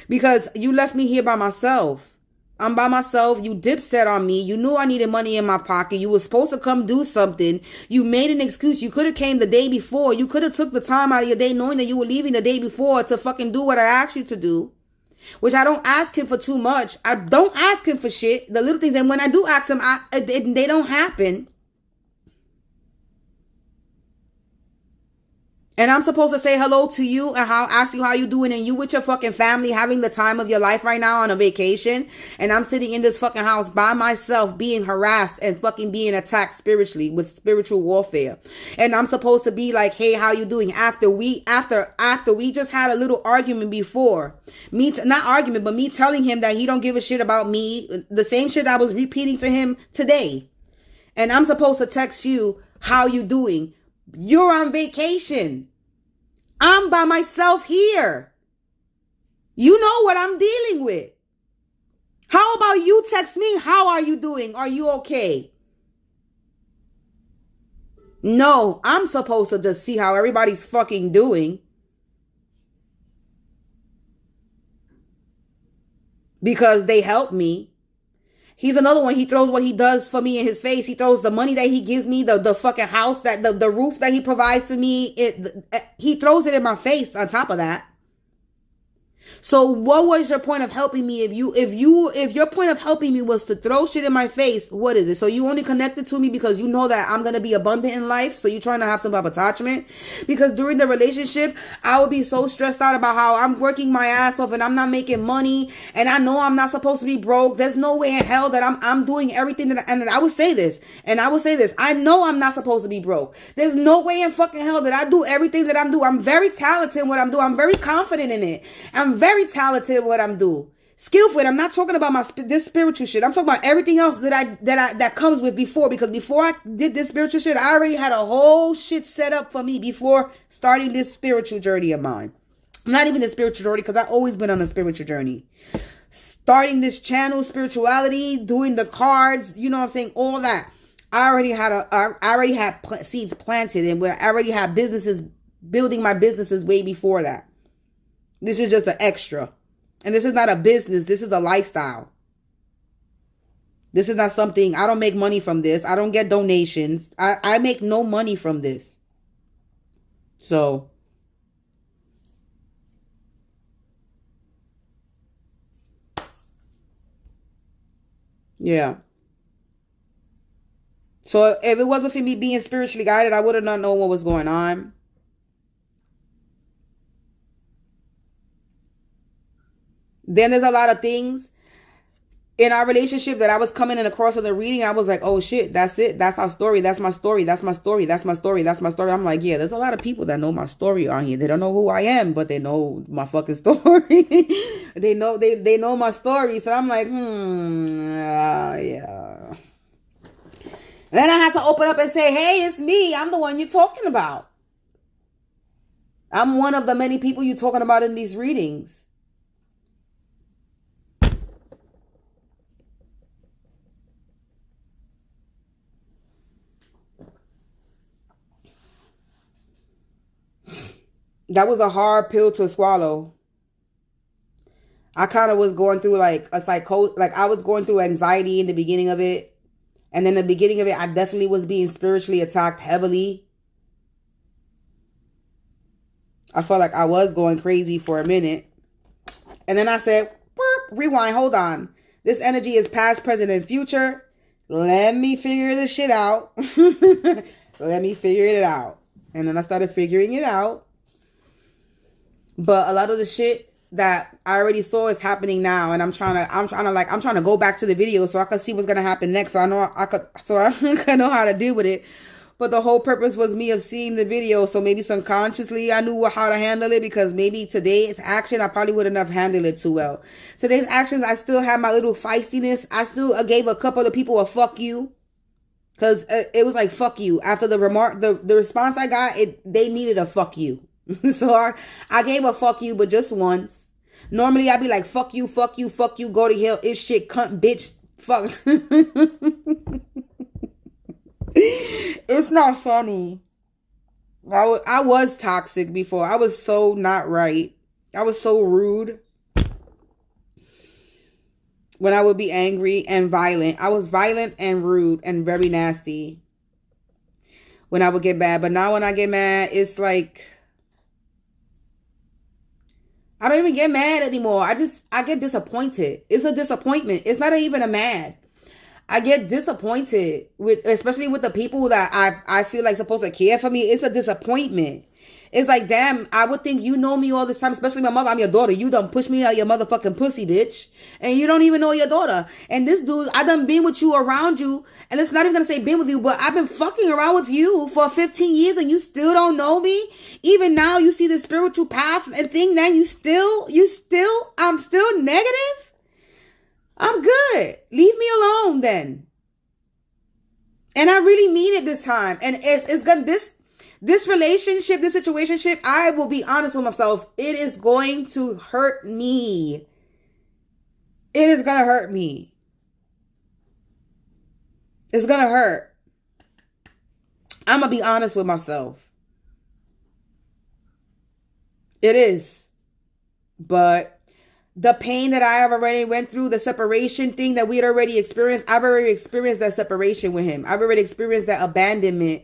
Because you left me here by myself. I'm by myself. You dipset on me. You knew I needed money in my pocket. You were supposed to come do something. You made an excuse. You could have came the day before. You could have took the time out of your day knowing that you were leaving the day before to fucking do what I asked you to do. Which I don't ask him for too much. I don't ask him for shit. The little things. And when I do ask him, they don't happen. And I'm supposed to say hello to you and ask you how you doing, and you with your fucking family having the time of your life right now on a vacation, and I'm sitting in this fucking house by myself being harassed and fucking being attacked spiritually with spiritual warfare. And I'm supposed to be like, hey, how you doing? After we just had a little argument before. Not argument, but me telling him that he don't give a shit about me. The same shit I was repeating to him today. And I'm supposed to text you, how you doing? You're on vacation. I'm by myself here. You know what I'm dealing with. How about you text me? How are you doing? Are you okay? No, I'm supposed to just see how everybody's fucking doing. Because they help me. He's another one. He throws what he does for me in his face. He throws the money that he gives me, the fucking house, that the roof that he provides for me. He throws it in my face on top of that. So what was your point of helping me? If your point of helping me was to throw shit in my face, what is it? So you only connected to me because you know that I'm going to be abundant in life. So you're trying to have some type of attachment. Because during the relationship, I would be so stressed out about how I'm working my ass off and I'm not making money. And I know I'm not supposed to be broke. There's no way in hell that I'm doing everything that and I would say this. And I would say this. I know I'm not supposed to be broke. There's no way in fucking hell that I do everything that I'm doing. I'm very talented in what I'm doing. I'm very confident in it. I'm very talented at what I'm doing. Skillful. I'm not talking about this spiritual shit. I'm talking about everything else that comes with before. Because before I did this spiritual shit, I already had a whole shit set up for me before starting this spiritual journey of mine. I'm not even a spiritual journey because I've always been on a spiritual journey. Starting this channel, spirituality, doing the cards, you know what I'm saying, all that. I already had seeds planted, and where I already had businesses, building my businesses way before that. This is just an extra. And this is not a business. This is a lifestyle. This is not something, I don't make money from this. I don't get donations. I make no money from this. So, yeah. So if it wasn't for me being spiritually guided, I would have not known what was going on. Then there's a lot of things in our relationship that I was coming in across in the reading. I was like, oh shit, that's it. That's our story. That's my story. That's my story. That's my story. That's my story. I'm like, yeah, there's a lot of people that know my story on here. They don't know who I am, but they know my fucking story. they know my story. So I'm like, yeah. And then I have to open up and say, hey, it's me. I'm the one you're talking about. I'm one of the many people you're talking about in these readings. That was a hard pill to swallow. I kind of was going through like a I was going through anxiety in the beginning of it. And then the beginning of it, I definitely was being spiritually attacked heavily. I felt like I was going crazy for a minute. And then I said, rewind, hold on. This energy is past, present, and future. Let me figure this shit out. Let me figure it out. And then I started figuring it out. But a lot of the shit that I already saw is happening now, and I'm trying to go back to the video so I can see what's gonna happen next. So I know how to deal with it. But the whole purpose was me of seeing the video, so maybe subconsciously I knew how to handle it, because maybe today's action I probably wouldn't have handled it too well. Today's actions, I still have my little feistiness. I still gave a couple of people a fuck you. Because it was like, fuck you. After the response I got, they needed a fuck you. So I gave a fuck you, but just once. Normally I'd be like, fuck you, fuck you, fuck you, go to hell, it's shit, cunt, bitch, fuck. It's not funny. I was toxic before. I was so not right. I was so rude. When I would be angry and violent. I was violent and rude and very nasty when I would get mad. But now when I get mad, it's like, I don't even get mad anymore. I get disappointed. It's a disappointment. It's not even a mad. I get disappointed especially with the people that I feel like supposed to care for me. It's a disappointment. It's like, damn, I would think you know me all this time, especially my mother. I'm your daughter. You done push me out your motherfucking pussy, bitch. And you don't even know your daughter. And this dude, I done been with you, around you. And it's not even going to say been with you, but I've been fucking around with you for 15 years and you still don't know me. Even now you see the spiritual path and thing, then I'm still negative. I'm good. Leave me alone then. And I really mean it this time. And it's gonna, this relationship, this situationship, I will be honest with myself, it is going to hurt me. It is going to hurt me. It's going to hurt. I'm going to be honest with myself. It is. But the pain that I have already went through, the separation thing that we had already experienced, I've already experienced that separation with him. I've already experienced that abandonment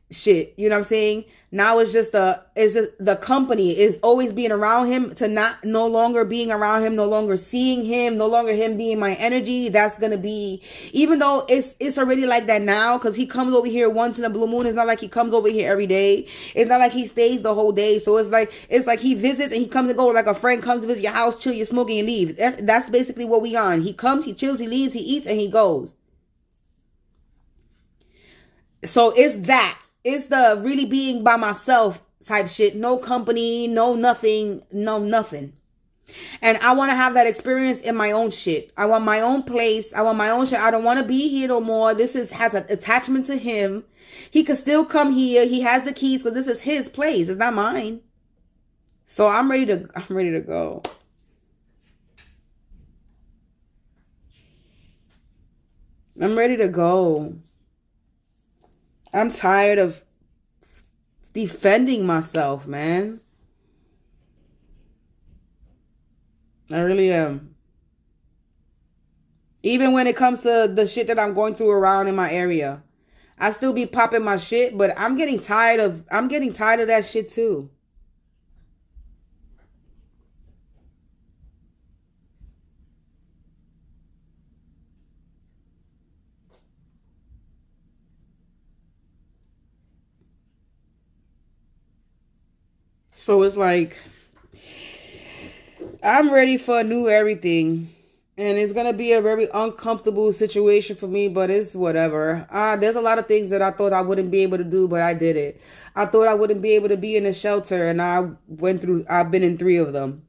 shit. You know what I'm saying? Now it's just the company is always being around him to no longer being around him, no longer seeing him, no longer him being my energy. That's going to be, even though it's already like that now, because he comes over here once in a blue moon. It's not like he comes over here every day. It's not like he stays the whole day. So it's like he visits and he comes and goes, like a friend comes to visit your house, chill, you're smoking and leave. That's basically what we on. He comes, he chills, he leaves, he eats, and he goes. So it's that. It's the really being by myself type shit. No company, no nothing, no nothing. And I want to have that experience in my own shit. I want my own place. I want my own shit. I don't want to be here no more. This has an attachment to him. He could still come here. He has the keys because this is his place. It's not mine. So I'm ready to go. I'm ready to go. I'm tired of defending myself, man. I really am. Even when it comes to the shit that I'm going through around in my area. I still be popping my shit, but I'm getting tired of that shit too. So it's like I'm ready for a new everything. And it's going to be a very uncomfortable situation for me, but it's whatever. There's a lot of things that I thought I wouldn't be able to do, but I did it. I thought I wouldn't be able to be in a shelter, and I've been in 3 of them.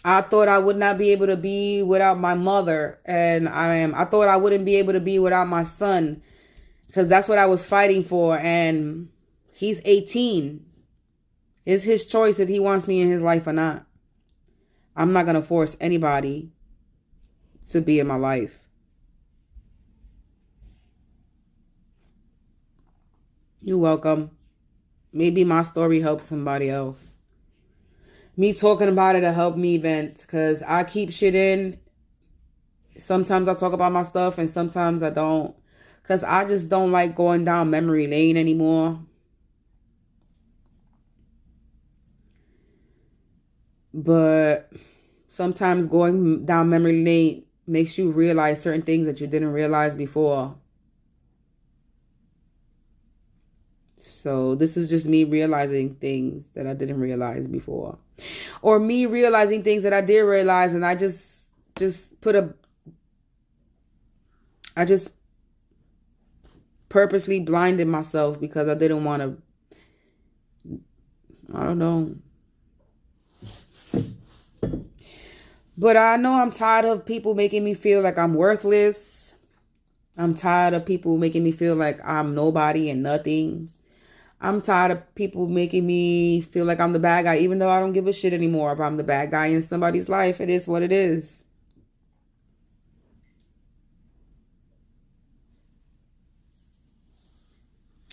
I thought I would not be able to be without my mother, and I thought I wouldn't be able to be without my son, because that's what I was fighting for, and he's 18. It's his choice if he wants me in his life or not. I'm not going to force anybody to be in my life. You're welcome. Maybe my story helps somebody else. Me talking about it will help me vent, because I keep shit in. Sometimes I talk about my stuff and sometimes I don't, because I just don't like going down memory lane anymore. But sometimes going down memory lane makes you realize certain things that you didn't realize before. So this is just me realizing things that I didn't realize before. Or me realizing things that I did realize, and I just purposely blinded myself because I didn't want to, I don't know. But I know I'm tired of people making me feel like I'm worthless. I'm tired of people making me feel like I'm nobody and nothing. I'm tired of people making me feel like I'm the bad guy, even though I don't give a shit anymore if I'm the bad guy in somebody's life. It is what it is.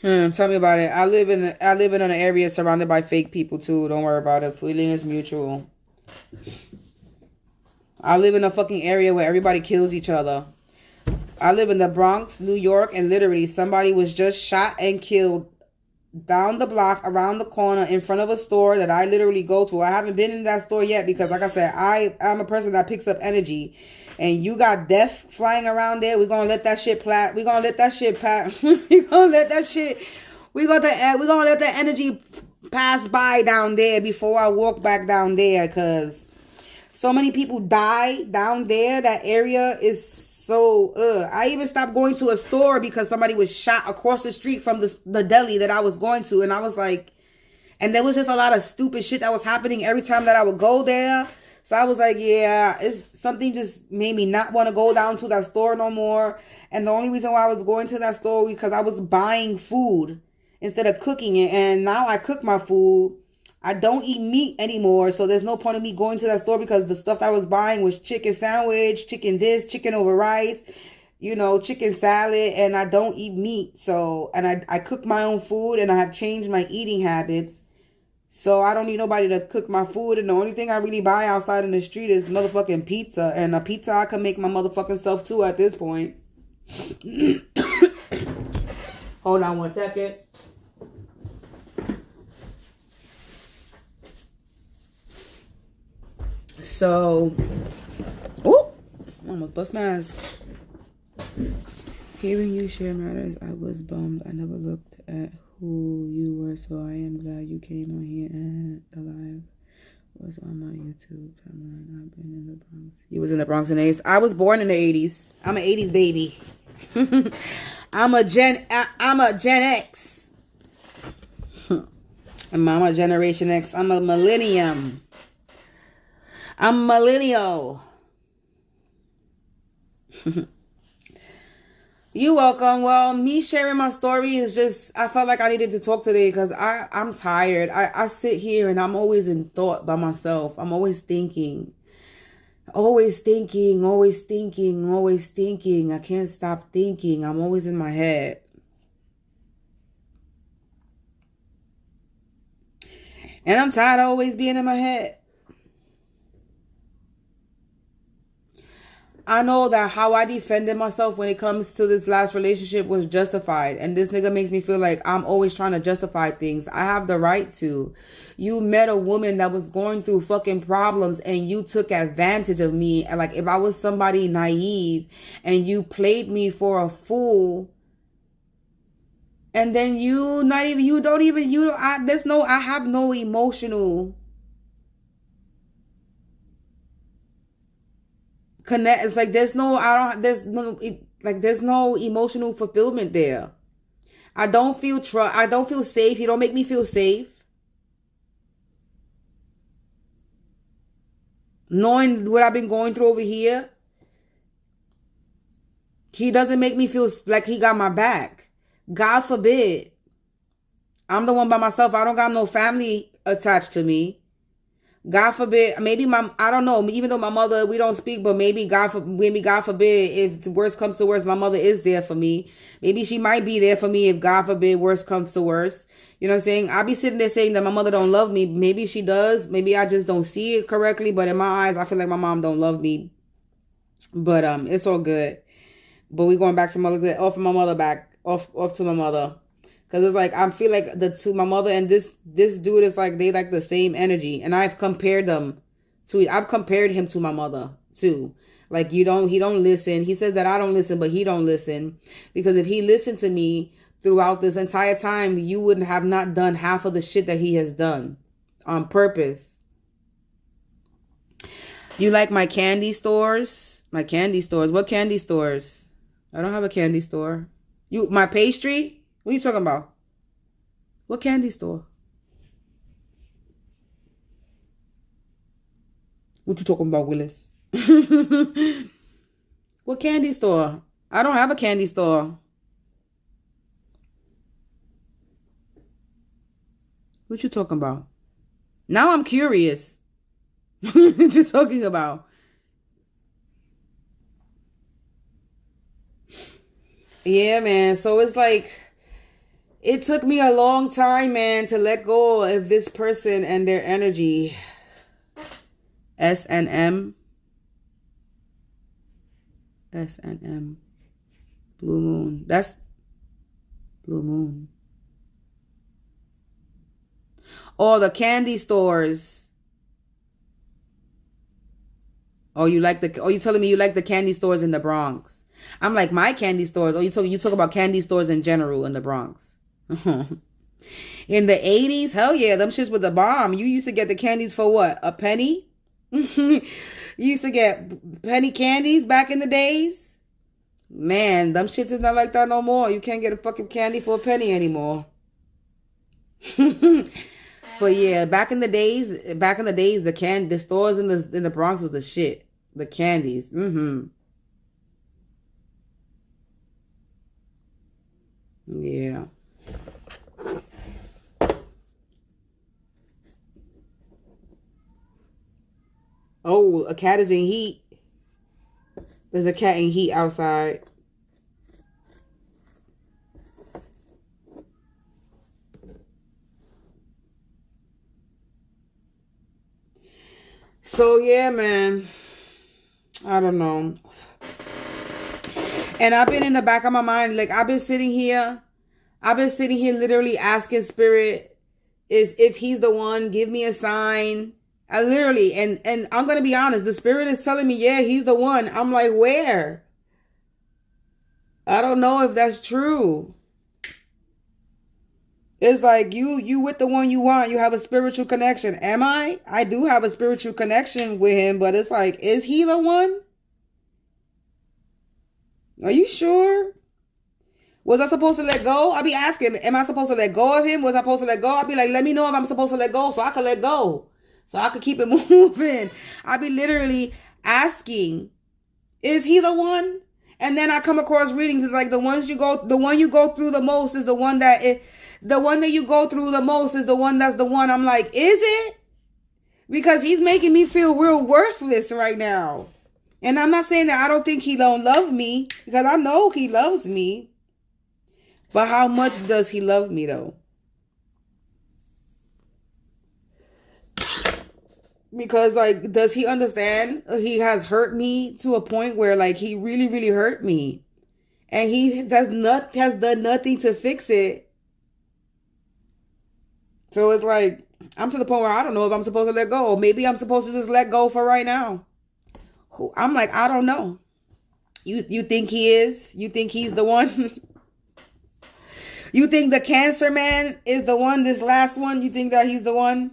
Tell me about it. I live in an area surrounded by fake people too. Don't worry about it. Feeling is mutual. I live in a fucking area where everybody kills each other. I live in the Bronx, New York, and literally somebody was just shot and killed down the block, around the corner, in front of a store that I literally go to. I haven't been in that store yet because, like I said, I'm a person that picks up energy. And you got death flying around there. We're gonna let that shit we're gonna let that energy pass by down there before I walk back down there, because so many people die down there. That area is so I even stopped going to a store because somebody was shot across the street from the deli that I was going to, and I was like, and there was just a lot of stupid shit that was happening every time that I would go there. So I was like, yeah, it's something just made me not want to go down to that store no more. And the only reason why I was going to that store was because I was buying food instead of cooking it. And now I cook my food. I don't eat meat anymore. So there's no point in me going to that store because the stuff that I was buying was chicken sandwich, chicken this, chicken over rice, chicken salad. And I don't eat meat. So, and I cook my own food, and I have changed my eating habits. So I don't need nobody to cook my food. And the only thing I really buy outside in the street is motherfucking pizza. And a pizza I can make my motherfucking self too at this point. Hold on one second. So, almost bust my ass. Hearing you share matters, I was bummed. I never looked at who you were, so I am glad you came on here, and the live was on my YouTube timeline. I've been in the Bronx. You was in the Bronx in the 80s. I was born in the 80s. I'm an 80s baby. I'm a Gen X. I'm a Generation X. I'm a millennium. I'm millennial. You're welcome. Well, me sharing my story is just, I felt like I needed to talk today because I'm tired. I sit here and I'm always in thought by myself. I'm always thinking. Always thinking. I can't stop thinking. I'm always in my head. And I'm tired of always being in my head.
I know that how I defended myself when it comes to this last relationship was justified. And this nigga makes me feel like I'm always trying to justify things. I have the right to. You met a woman that was going through fucking problems and you took advantage of me. And like, if I was somebody naive and you played me for a fool, and then I have no emotional connect. It's like there's no emotional fulfillment there. I don't feel safe. You don't make me feel safe. Knowing what I've been going through over here, he doesn't make me feel like he got my back. God forbid. I'm the one by myself. I don't got no family attached to me. God forbid, I don't know, even though my mother, we don't speak, but maybe God forbid, if the worst comes to worst, my mother is there for me. Maybe she might be there for me if God forbid worst comes to worst. You know what I'm saying? I'll be sitting there saying that my mother don't love me. Maybe she does. Maybe I just don't see it correctly. But in my eyes, I feel like my mom don't love me. But it's all good. But we going back to my off to my mother. Because it's like, I feel like my mother and this dude is like, they like the same energy. And I've compared him to my mother too. Like, he don't listen. He says that I don't listen, but he don't listen. Because if he listened to me throughout this entire time, you wouldn't have not done half of the shit that he has done on purpose. You like my candy stores? My candy stores. What candy stores? I don't have a candy store. My pastry? What are you talking about? What candy store? What you talking about, Willis? What candy store? I don't have a candy store. What you talking about? Now I'm curious. What you talking about? Yeah, man. So it's like, it took me a long time, man, to let go of this person and their energy. S&M. S&M. Blue Moon. That's Blue Moon. Oh, the candy stores. Oh, you telling me you like the candy stores in the Bronx? I'm like, my candy stores. Oh, you talk about candy stores in general in the Bronx. In the 80s, hell yeah, them shits were the bomb. You used to get the candies for what? A penny? You used to get penny candies back in the days. Man, them shits is not like that no more. You can't get a fucking candy for a penny anymore. But yeah, back in the days, the stores in the Bronx was the shit. The candies. Yeah. Oh, a cat is in heat. There's a cat in heat outside. So yeah, man. I don't know. And I've been in the back of my mind, like I've been sitting here literally asking Spirit, if he's the one, give me a sign. I literally, and I'm going to be honest, the Spirit is telling me, yeah, he's the one. I'm like, where? I don't know if that's true. It's like you with the one you want, you have a spiritual connection. Am I? I do have a spiritual connection with him, but it's like, is he the one? Are you sure? Was I supposed to let go? I'll be asking, am I supposed to let go of him? Was I supposed to let go? I'll be like, let me know if I'm supposed to let go so I can let go. So I could keep it moving. I'll be literally asking, is he the one? And then I come across readings. It's like the one you go through the most is the one that you go through the most is the one that's the one. I'm like, is it? Because he's making me feel real worthless right now. And I'm not saying that I don't think he don't love me, because I know he loves me. But how much does he love me though?
Because, like, does he understand he has hurt me to a point where, like, he really, really hurt me, and he has done nothing to fix it. So it's like I'm to the point where I don't know if I'm supposed to let go. Maybe I'm supposed to just let go for right now. I'm like, I don't know. You think he is? You think he's the one? You think the cancer man is the one? This last one? You think that he's the one?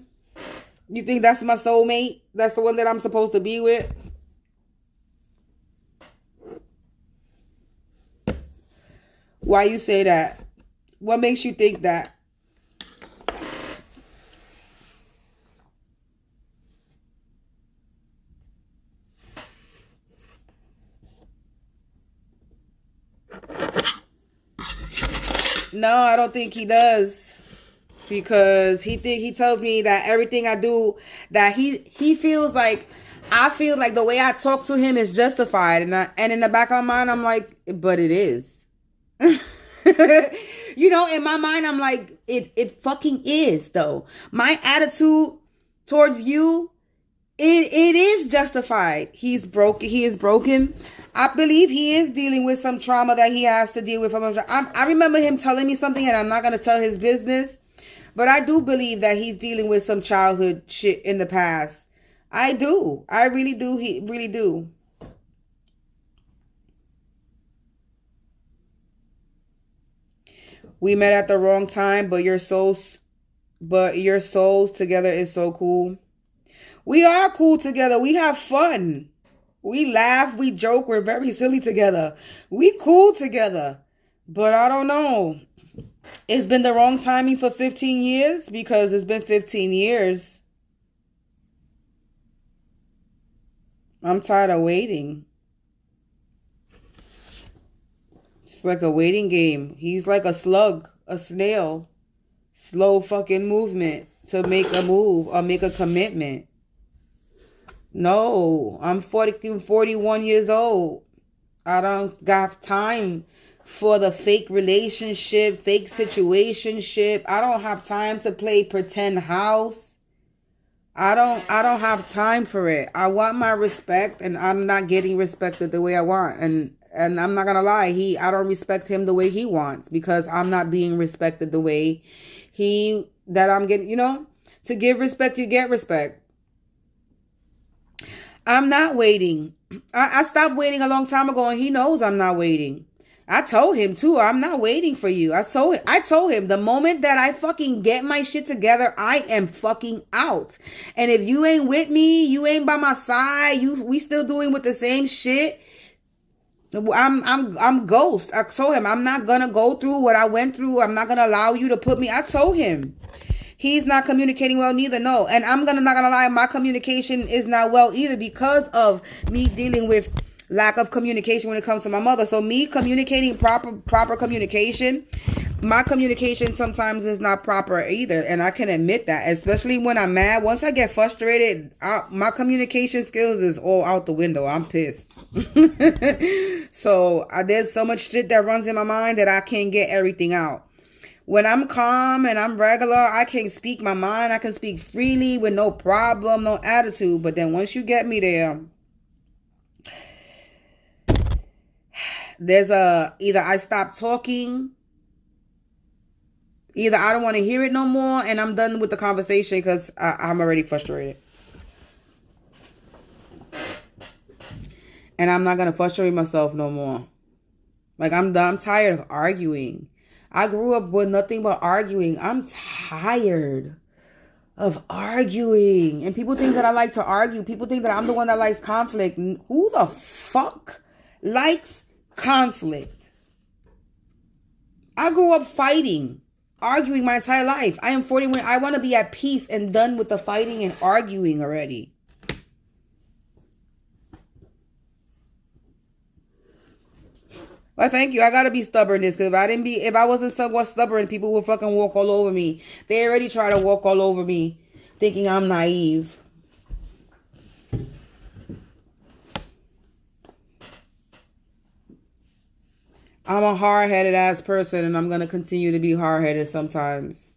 You think that's my soulmate? That's the one that I'm supposed to be with? Why you say that? What makes you think that? No, I don't think he does. Because he tells me that everything I do, that he feels like, I feel like the way I talk to him is justified, and in the back of my mind I'm like, but it is. You know, in my mind I'm like, it fucking is though. My attitude towards you, it is justified. He is broken. I believe he is dealing with some trauma that he has to deal with. I remember him telling me something, and I'm not going to tell his business. But I do believe that he's dealing with some childhood shit in the past. I do. I really do. He really do. We met at the wrong time, but your souls together is so cool. We are cool together. We have fun. We laugh, we joke, we're very silly together. We cool together. But I don't know. It's been the wrong timing for 15 years because it's been 15 years. I'm tired of waiting. It's like a waiting game. He's like a slug, a snail. Slow fucking movement to make a move or make a commitment. No, I'm 41 years old. I don't got time for the fake relationship, fake situationship. I don't have time to play pretend house. I don't have time for it. I want my respect, and I'm not getting respected the way I want. And I'm not gonna lie, I don't respect him the way he wants, because I'm not being respected the way that I'm getting. You know, to give respect, you get respect. I'm not waiting. I stopped waiting a long time ago, and he knows I'm not waiting. I told him too, I'm not waiting for you. I told him the moment that I fucking get my shit together, I am fucking out. And if you ain't with me, you ain't by my side, we still doing with the same shit, I'm ghost. I told him I'm not gonna go through what I went through. I'm not gonna allow you to put me. I told him. He's not communicating well neither. No. And I'm not gonna lie, my communication is not well either, because of me dealing with lack of communication when it comes to my mother. So me communicating proper communication, my communication sometimes is not proper either, and I can admit that, especially when I'm mad. Once I get frustrated, my communication skills is all out the window. I'm pissed. So there's so much shit that runs in my mind that I can't get everything out. When I'm calm and I'm regular, I can speak my mind. I can speak freely with no problem, no attitude. But then once you get me there, there's either I stop talking, either I don't want to hear it no more, and I'm done with the conversation because I'm already frustrated. And I'm not going to frustrate myself no more. Like, I'm tired of arguing. I grew up with nothing but arguing. I'm tired of arguing. And people think that I like to argue. People think that I'm the one that likes conflict. Who the fuck likes conflict? I grew up fighting, arguing my entire life. I am 41. I want to be at peace and done with the fighting and arguing already. Well, thank you. I gotta be stubborn because if I wasn't somewhat stubborn, people would fucking walk all over me. They already try to walk all over me, thinking I'm naive. I'm a hard-headed ass person, and I'm gonna continue to be hard-headed sometimes.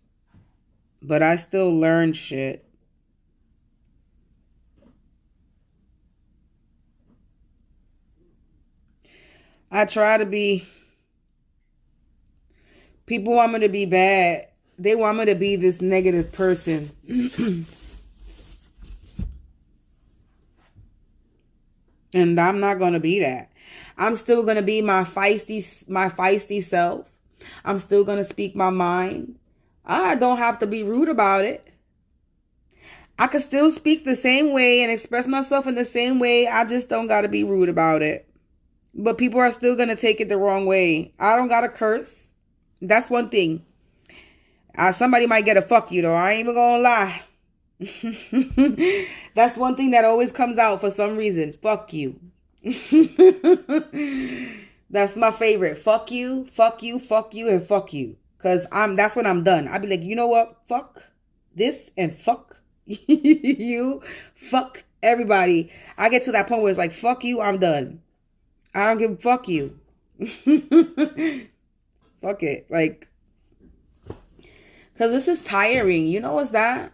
But I still learn shit. I try to be. People want me to be bad. They want me to be this negative person. And I'm not going to be that. I'm still going to be my feisty self. I'm still going to speak my mind. I don't have to be rude about it. I can still speak the same way and express myself in the same way. I just don't got to be rude about it. But people are still going to take it the wrong way. I don't got to curse. That's one thing. Somebody might get a fuck you though. I ain't even going to lie. That's one thing that always comes out for some reason. Fuck you. That's my favorite. Fuck you, fuck you, fuck you, and fuck you. Cause that's when I'm done. I'll be like, you know what? Fuck this and fuck you. Fuck everybody. I get to that point where it's like, fuck you, I'm done. I don't give a fuck you. Fuck it. Like, cause this is tiring. You know what's that?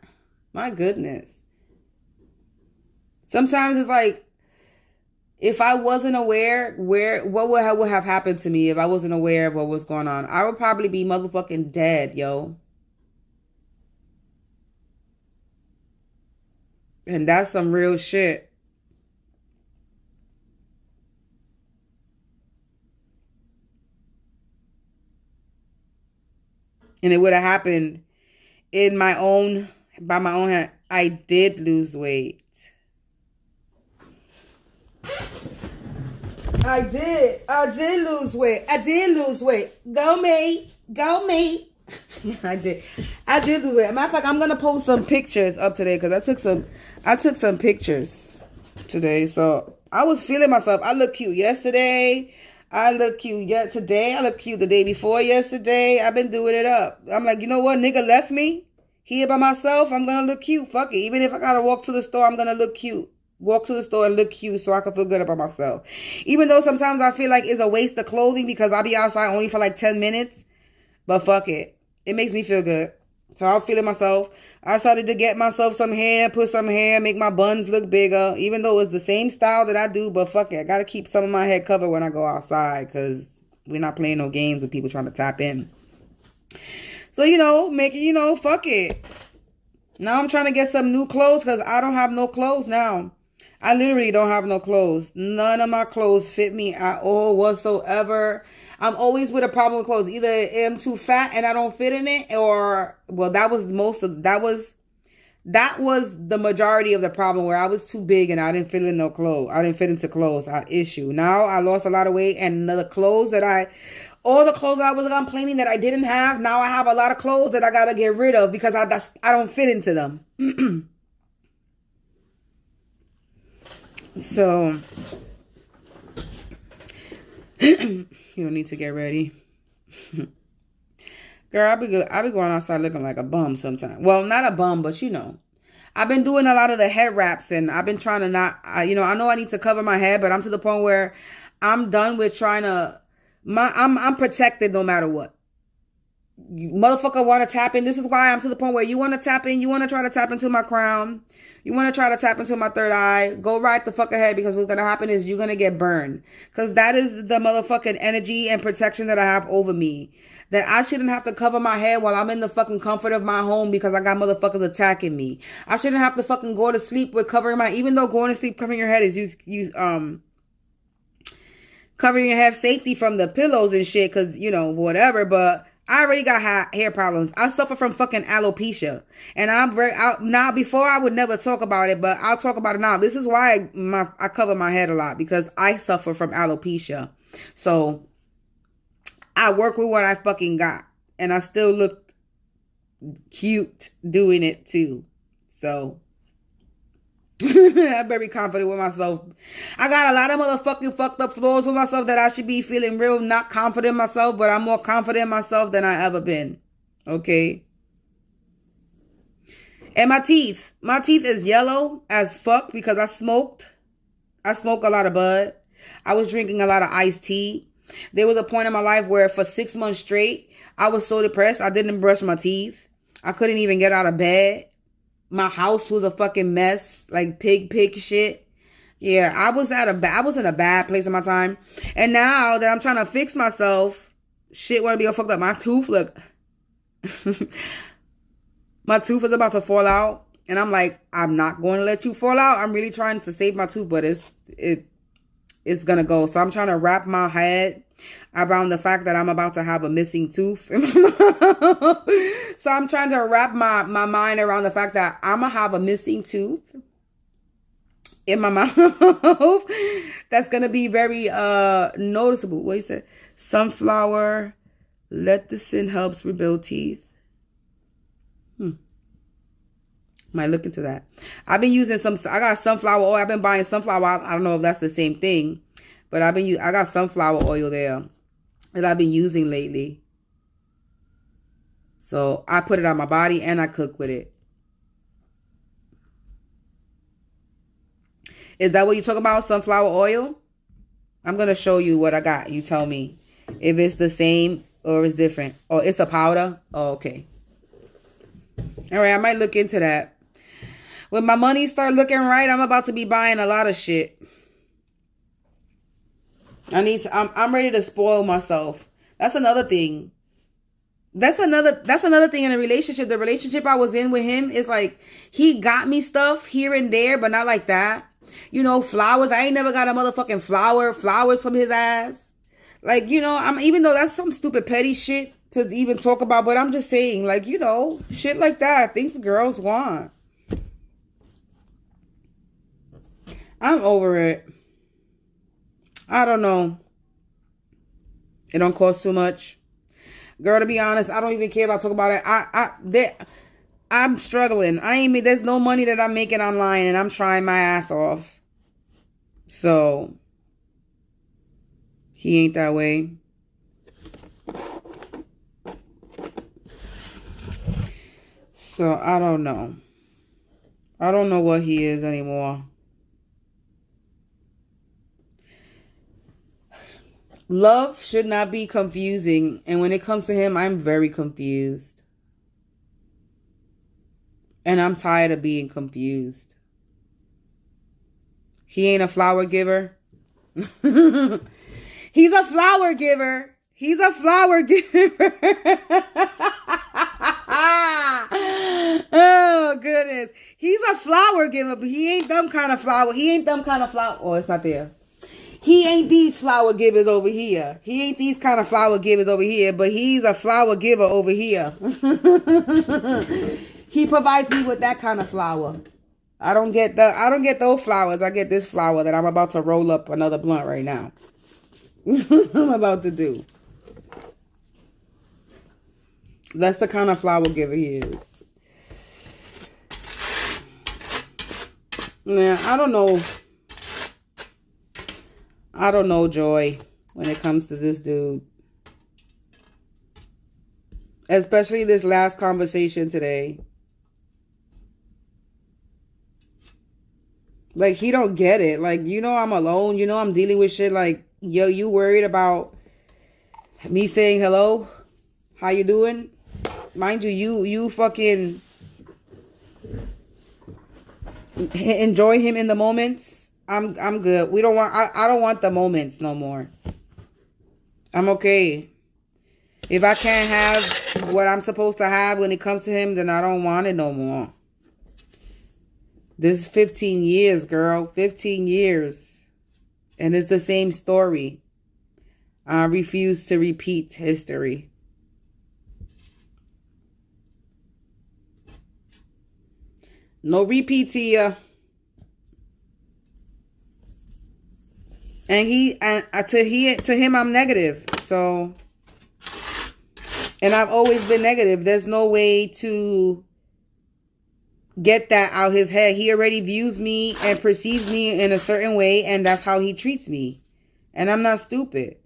My goodness. Sometimes it's like, if I wasn't aware, what would have happened to me if I wasn't aware of what was going on? I would probably be motherfucking dead, yo. And that's some real shit. And it would have happened by my own hand. I did lose weight. I did lose weight. Go me. I did lose weight. Matter of fact, I'm gonna post some pictures up today because I took some pictures today. So I was feeling myself. I look cute yesterday. I look cute today. I look cute the day before yesterday. I've been doing it up. I'm like, you know what? Nigga left me here by myself. I'm gonna look cute. Fuck it. Even if I gotta walk to the store, I'm gonna look cute. Walk to the store and look cute so I can feel good about myself. Even though sometimes I feel like it's a waste of clothing because I'll be outside only for like 10 minutes. But fuck it. It makes me feel good. So I'm feeling myself. I started to get myself some hair, put some hair, make my buns look bigger. Even though it's the same style that I do. But fuck it. I got to keep some of my head covered when I go outside because we're not playing no games with people trying to tap in. So, fuck it. Now I'm trying to get some new clothes because I don't have no clothes now. I literally don't have no clothes. None of my clothes fit me at all whatsoever. I'm always with a problem with clothes. Either I'm too fat and I don't fit in it, or that was the majority of the problem where I was too big and I didn't fit in no clothes. I didn't fit into clothes. Issue. Now I lost a lot of weight and all the clothes that I was complaining that I didn't have. Now I have a lot of clothes that I gotta get rid of because I don't fit into them. So, you don't need to get ready. Girl, I be going outside looking like a bum sometimes. Well, not a bum, but I've been doing a lot of the head wraps and I've been trying to I know I need to cover my head, but I'm to the point where I'm done with trying to, I'm protected no matter what. You motherfucker want to tap in. This is why I'm to the point where you want to tap in. You want to try to tap into my crown. You want to try to tap into my third eye. Go right the fuck ahead because what's going to happen is you're going to get burned. Because that is the motherfucking energy and protection that I have over me. That I shouldn't have to cover my head while I'm in the fucking comfort of my home because I got motherfuckers attacking me. I shouldn't have to fucking go to sleep with covering even though going to sleep covering your head is covering your head safety from the pillows and shit because, whatever, but I already got hair problems. I suffer from fucking alopecia. And now before I would never talk about it, but I'll talk about it now. This is why I cover my head a lot because I suffer from alopecia. So I work with what I fucking got and I still look cute doing it too. So I'm very confident with myself. I got a lot of motherfucking fucked up flaws with myself that I should be feeling real not confident in myself, but I'm more confident in myself than I ever been. Okay. And my teeth is yellow as fuck because I smoke a lot of bud. I was drinking a lot of iced tea. There was a point in my life where for 6 months straight, I was so depressed. I didn't brush my teeth. I couldn't even get out of bed. My house was a fucking mess, like pig shit. Yeah, I was in a bad place in my time. And now that I'm trying to fix myself, shit want to be all fucked up. My tooth, look. My tooth is about to fall out. And I'm like, I'm not going to let you fall out. I'm really trying to save my tooth, but it's going to go. So I'm trying to wrap my head around the fact that I'm about to have a missing tooth. So I'm trying to wrap my mind around the fact that I'm going to have a missing tooth in my mouth. That's going to be very noticeable. What you said? Sunflower, lecithin helps rebuild teeth. Might look into that. I've been using I got sunflower oil. I've been buying sunflower. I don't know if that's the same thing, but I got sunflower oil there that I've been using lately. So I put it on my body and I cook with it. Is that what you talk about? Sunflower oil? I'm going to show you what I got. You tell me if it's the same or it's different. Oh, it's a powder? Oh, okay. All right, I might look into that. When my money start looking right, I'm about to be buying a lot of shit. I'm ready to spoil myself. That's another thing. That's another thing in a relationship. The relationship I was in with him is like, he got me stuff here and there, but not like that. You know, flowers. I ain't never got a motherfucking flowers from his ass. Like, you know, even though that's some stupid petty shit to even talk about, but I'm just saying, like, you know, shit like that. Things girls want. I'm over it. I don't know. It don't cost too much. Girl, to be honest, I don't even care about talking about it. I'm struggling. There's no money that I'm making online and I'm trying my ass off. So, he ain't that way. So, I don't know. I don't know what he is anymore. Love should not be confusing. And when it comes to him, I'm very confused. And I'm tired of being confused. He ain't a flower giver. He's a flower giver. He's a flower giver. Oh, goodness. He's a flower giver, but he ain't them kind of flower. Oh, it's not there. He ain't these flower givers over here. He ain't these kind of flower givers over here, but he's a flower giver over here. He provides me with that kind of flower. I don't get those flowers. I get this flower that I'm about to roll up another blunt right now. I'm about to do. That's the kind of flower giver he is. Nah, I don't know, Joy, when it comes to this dude. Especially this last conversation today. Like, he don't get it. Like, you know I'm alone. You know I'm dealing with shit. Like, yo, you worried about me saying hello? How you doing? Mind you fucking enjoy him in the moments. I'm good. I don't want the moments no more. I'm okay. If I can't have what I'm supposed to have when it comes to him, then I don't want it no more. This is 15 years, girl. 15 years. And it's the same story. I refuse to repeat history. No repeats here. And to him, I'm negative. So, and I've always been negative. There's no way to get that out his head. He already views me and perceives me in a certain way, and that's how he treats me. And I'm not stupid.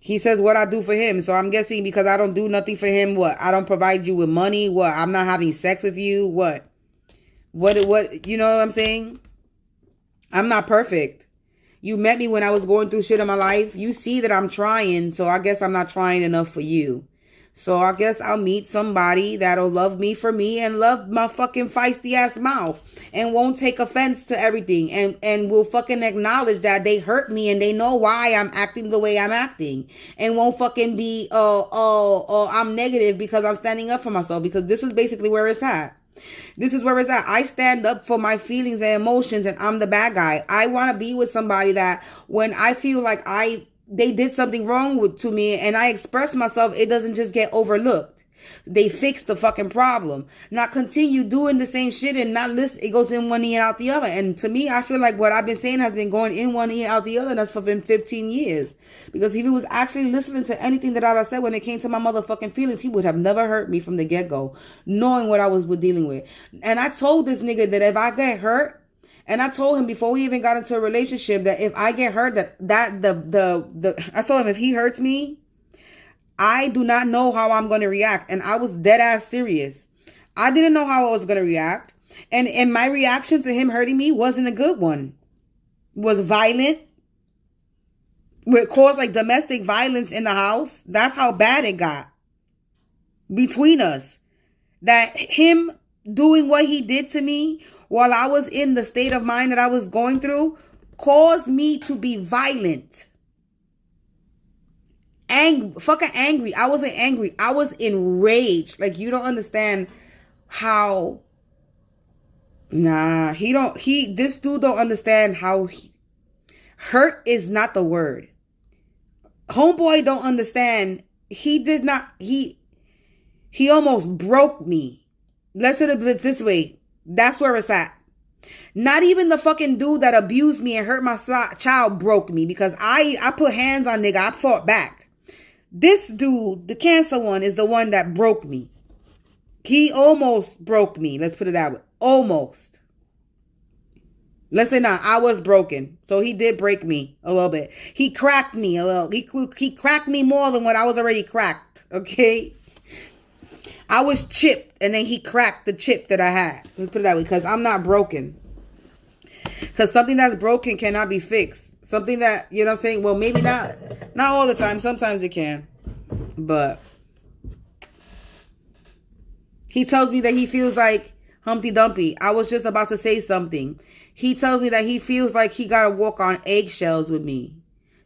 He says what I do for him. So I'm guessing because I don't do nothing for him, what? I don't provide you with money, what? I'm not having sex with you, what? What, you know what I'm saying? I'm not perfect. You met me when I was going through shit in my life. You see that I'm trying, so I guess I'm not trying enough for you. So I guess I'll meet somebody that'll love me for me and love my fucking feisty ass mouth and won't take offense to everything and will fucking acknowledge that they hurt me and they know why I'm acting the way I'm acting and won't fucking be I'm negative because I'm standing up for myself, because this is basically where it's at. This is where it's at. I stand up for my feelings and emotions and I'm the bad guy. I want to be with somebody that when I feel like they did something wrong to me and I express myself, it doesn't just get overlooked. They fix the fucking problem, not continue doing the same shit and not listen. It goes in one ear and out the other. And to me, I feel like what I've been saying has been going in one ear out the other. And that's for been 15 years. Because if he was actually listening to anything that I've said when it came to my motherfucking feelings, he would have never hurt me from the get-go, knowing what I was dealing with. And I told this nigga that if I get hurt, and I told him before we even got into a relationship that if I get hurt, I told him if he hurts me, I do not know how I'm going to react. And I was dead ass serious. I didn't know how I was going to react. And my reaction to him hurting me wasn't a good one. It was violent. It caused like domestic violence in the house. That's how bad it got between us. That him doing what he did to me while I was in the state of mind that I was going through caused me to be violent. Fucking angry. I wasn't angry. I was enraged. Like, you don't understand how... This dude don't understand how... Hurt is not the word. Homeboy don't understand. He almost broke me. Let's put it this way. That's where it's at. Not even the fucking dude that abused me and hurt my child broke me, because I put hands on nigga. I fought back. This dude, the cancer one, is the one that broke me. He almost broke me. Let's put it that way. Almost. Let's say I was broken. So he did break me a little bit. He cracked me a little. He cracked me more than what I was already cracked. Okay? I was chipped, and then he cracked the chip that I had. Let's put it that way, because I'm not broken. Because something that's broken cannot be fixed. Something that, you know what I'm saying? Well, maybe not all the time. Sometimes it can. But he tells me that he feels like Humpty Dumpty. I was just about to say something. He tells me that he feels like he got to walk on eggshells with me.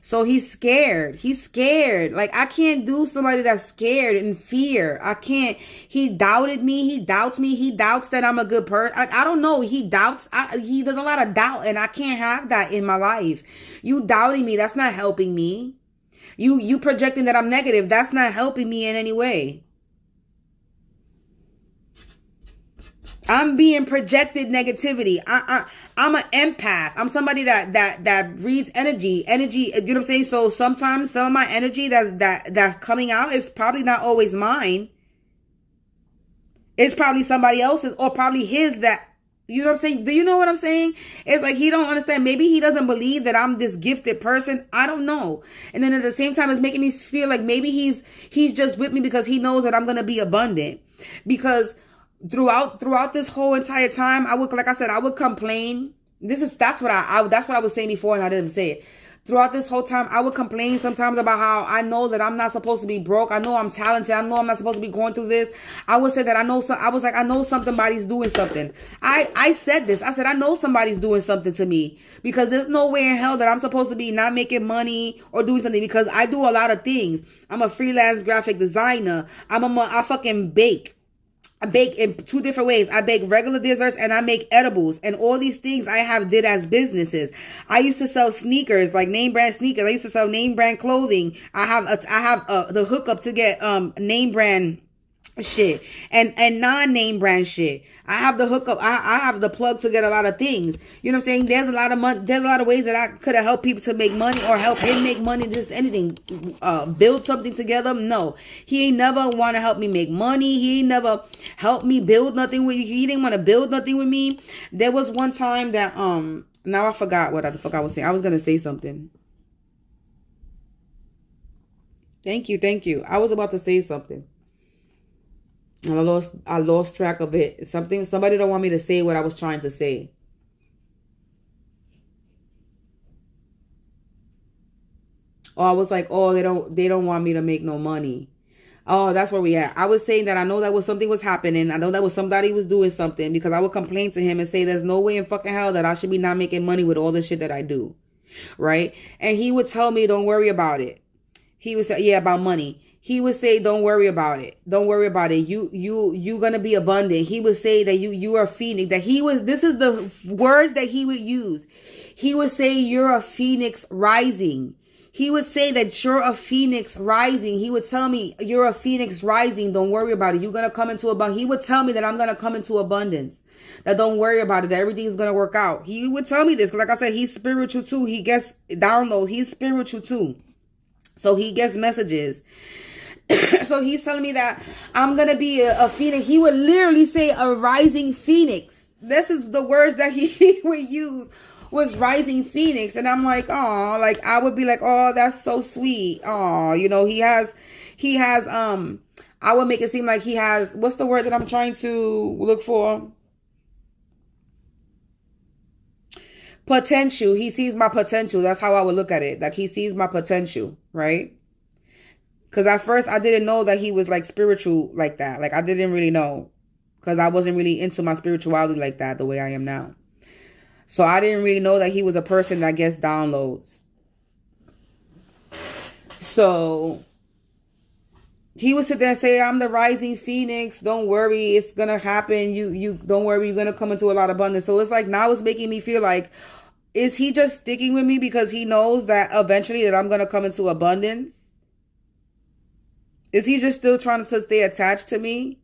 So he's scared. He's scared. Like, I can't do somebody that's scared and fear. I can't. He doubted me. He doubts me. He doubts that I'm a good person. I don't know. He doubts. He does a lot of doubt, and I can't have that in my life. You doubting me, that's not helping me. You projecting that I'm negative, that's not helping me in any way. I'm being projected negativity. I'm an empath. I'm somebody that reads energy. You know what I'm saying? So sometimes some of my energy that's coming out is probably not always mine. It's probably somebody else's, or probably his that, you know what I'm saying? Do you know what I'm saying? It's like he don't understand. Maybe he doesn't believe that I'm this gifted person. I don't know. And then at the same time, it's making me feel like maybe he's just with me because he knows that I'm going to be abundant. Because throughout this whole entire time, I would complain. That's what I was saying before, and I didn't say it. Throughout this whole time, I would complain sometimes about how I know that I'm not supposed to be broke. I know I'm talented. I know I'm not supposed to be going through this. I would say that I know somebody's doing something. I said this. I said, I know somebody's doing something to me, because there's no way in hell that I'm supposed to be not making money or doing something, because I do a lot of things. I'm a freelance graphic designer. I fucking bake. I bake in 2 different ways. I bake regular desserts and I make edibles, and all these things I did as businesses. I used to sell sneakers, like name brand sneakers. I used to sell name brand clothing. I have the hookup to get name brand shit and non-name brand shit. I have the hookup. I have the plug to get a lot of things. You know what I'm saying? There's a lot of money. There's a lot of ways that I could have helped people to make money, or help him make money. Just anything. Build something together. No, he ain't never want to help me make money. He ain't never helped me build nothing with. He didn't want to build nothing with me. There was one time that now I forgot what the fuck I was saying. I was gonna say something. Thank you. I was about to say something. And I lost track of it. Somebody don't want me to say what I was trying to say. Or I was like, oh, they don't want me to make no money. Oh, that's where we at. I was saying that I know that was something was happening. I know that was somebody was doing something, because I would complain to him and say there's no way in fucking hell that I should be not making money with all the shit that I do. Right? And he would tell me, don't worry about it. He would say, yeah, about money. He would say, don't worry about it. Don't worry about it. You gonna be abundant. He would say that you are a phoenix. This is the words that he would use. He would say, you're a phoenix rising. He would say that you're a phoenix rising. He would tell me, you're a phoenix rising. Don't worry about it. You're going to come into abundance. He would tell me that I'm going to come into abundance. That don't worry about it. That everything's going to work out. He would tell me this. Like I said, he's spiritual too. He gets download. He's spiritual too. So he gets messages. So he's telling me that I'm going to be a phoenix. He would literally say a rising phoenix. This is the words that he would use. Was rising phoenix. And I'm like, oh, like I would be like, oh, that's so sweet. Oh, you know, he has I would make it seem like he has, what's the word that I'm trying to look for? Potential. He sees my potential. That's how I would look at it. Like he sees my potential, right? Because at first I didn't know that he was like spiritual like that. Like I didn't really know, because I wasn't really into my spirituality like that the way I am now. So I didn't really know that he was a person that gets downloads. So he would sit there and say, I'm the rising phoenix. Don't worry. It's going to happen. You don't worry. You're going to come into a lot of abundance. So it's like, now it's making me feel like, is he just sticking with me because he knows that eventually that I'm going to come into abundance? Is he just still trying to stay attached to me?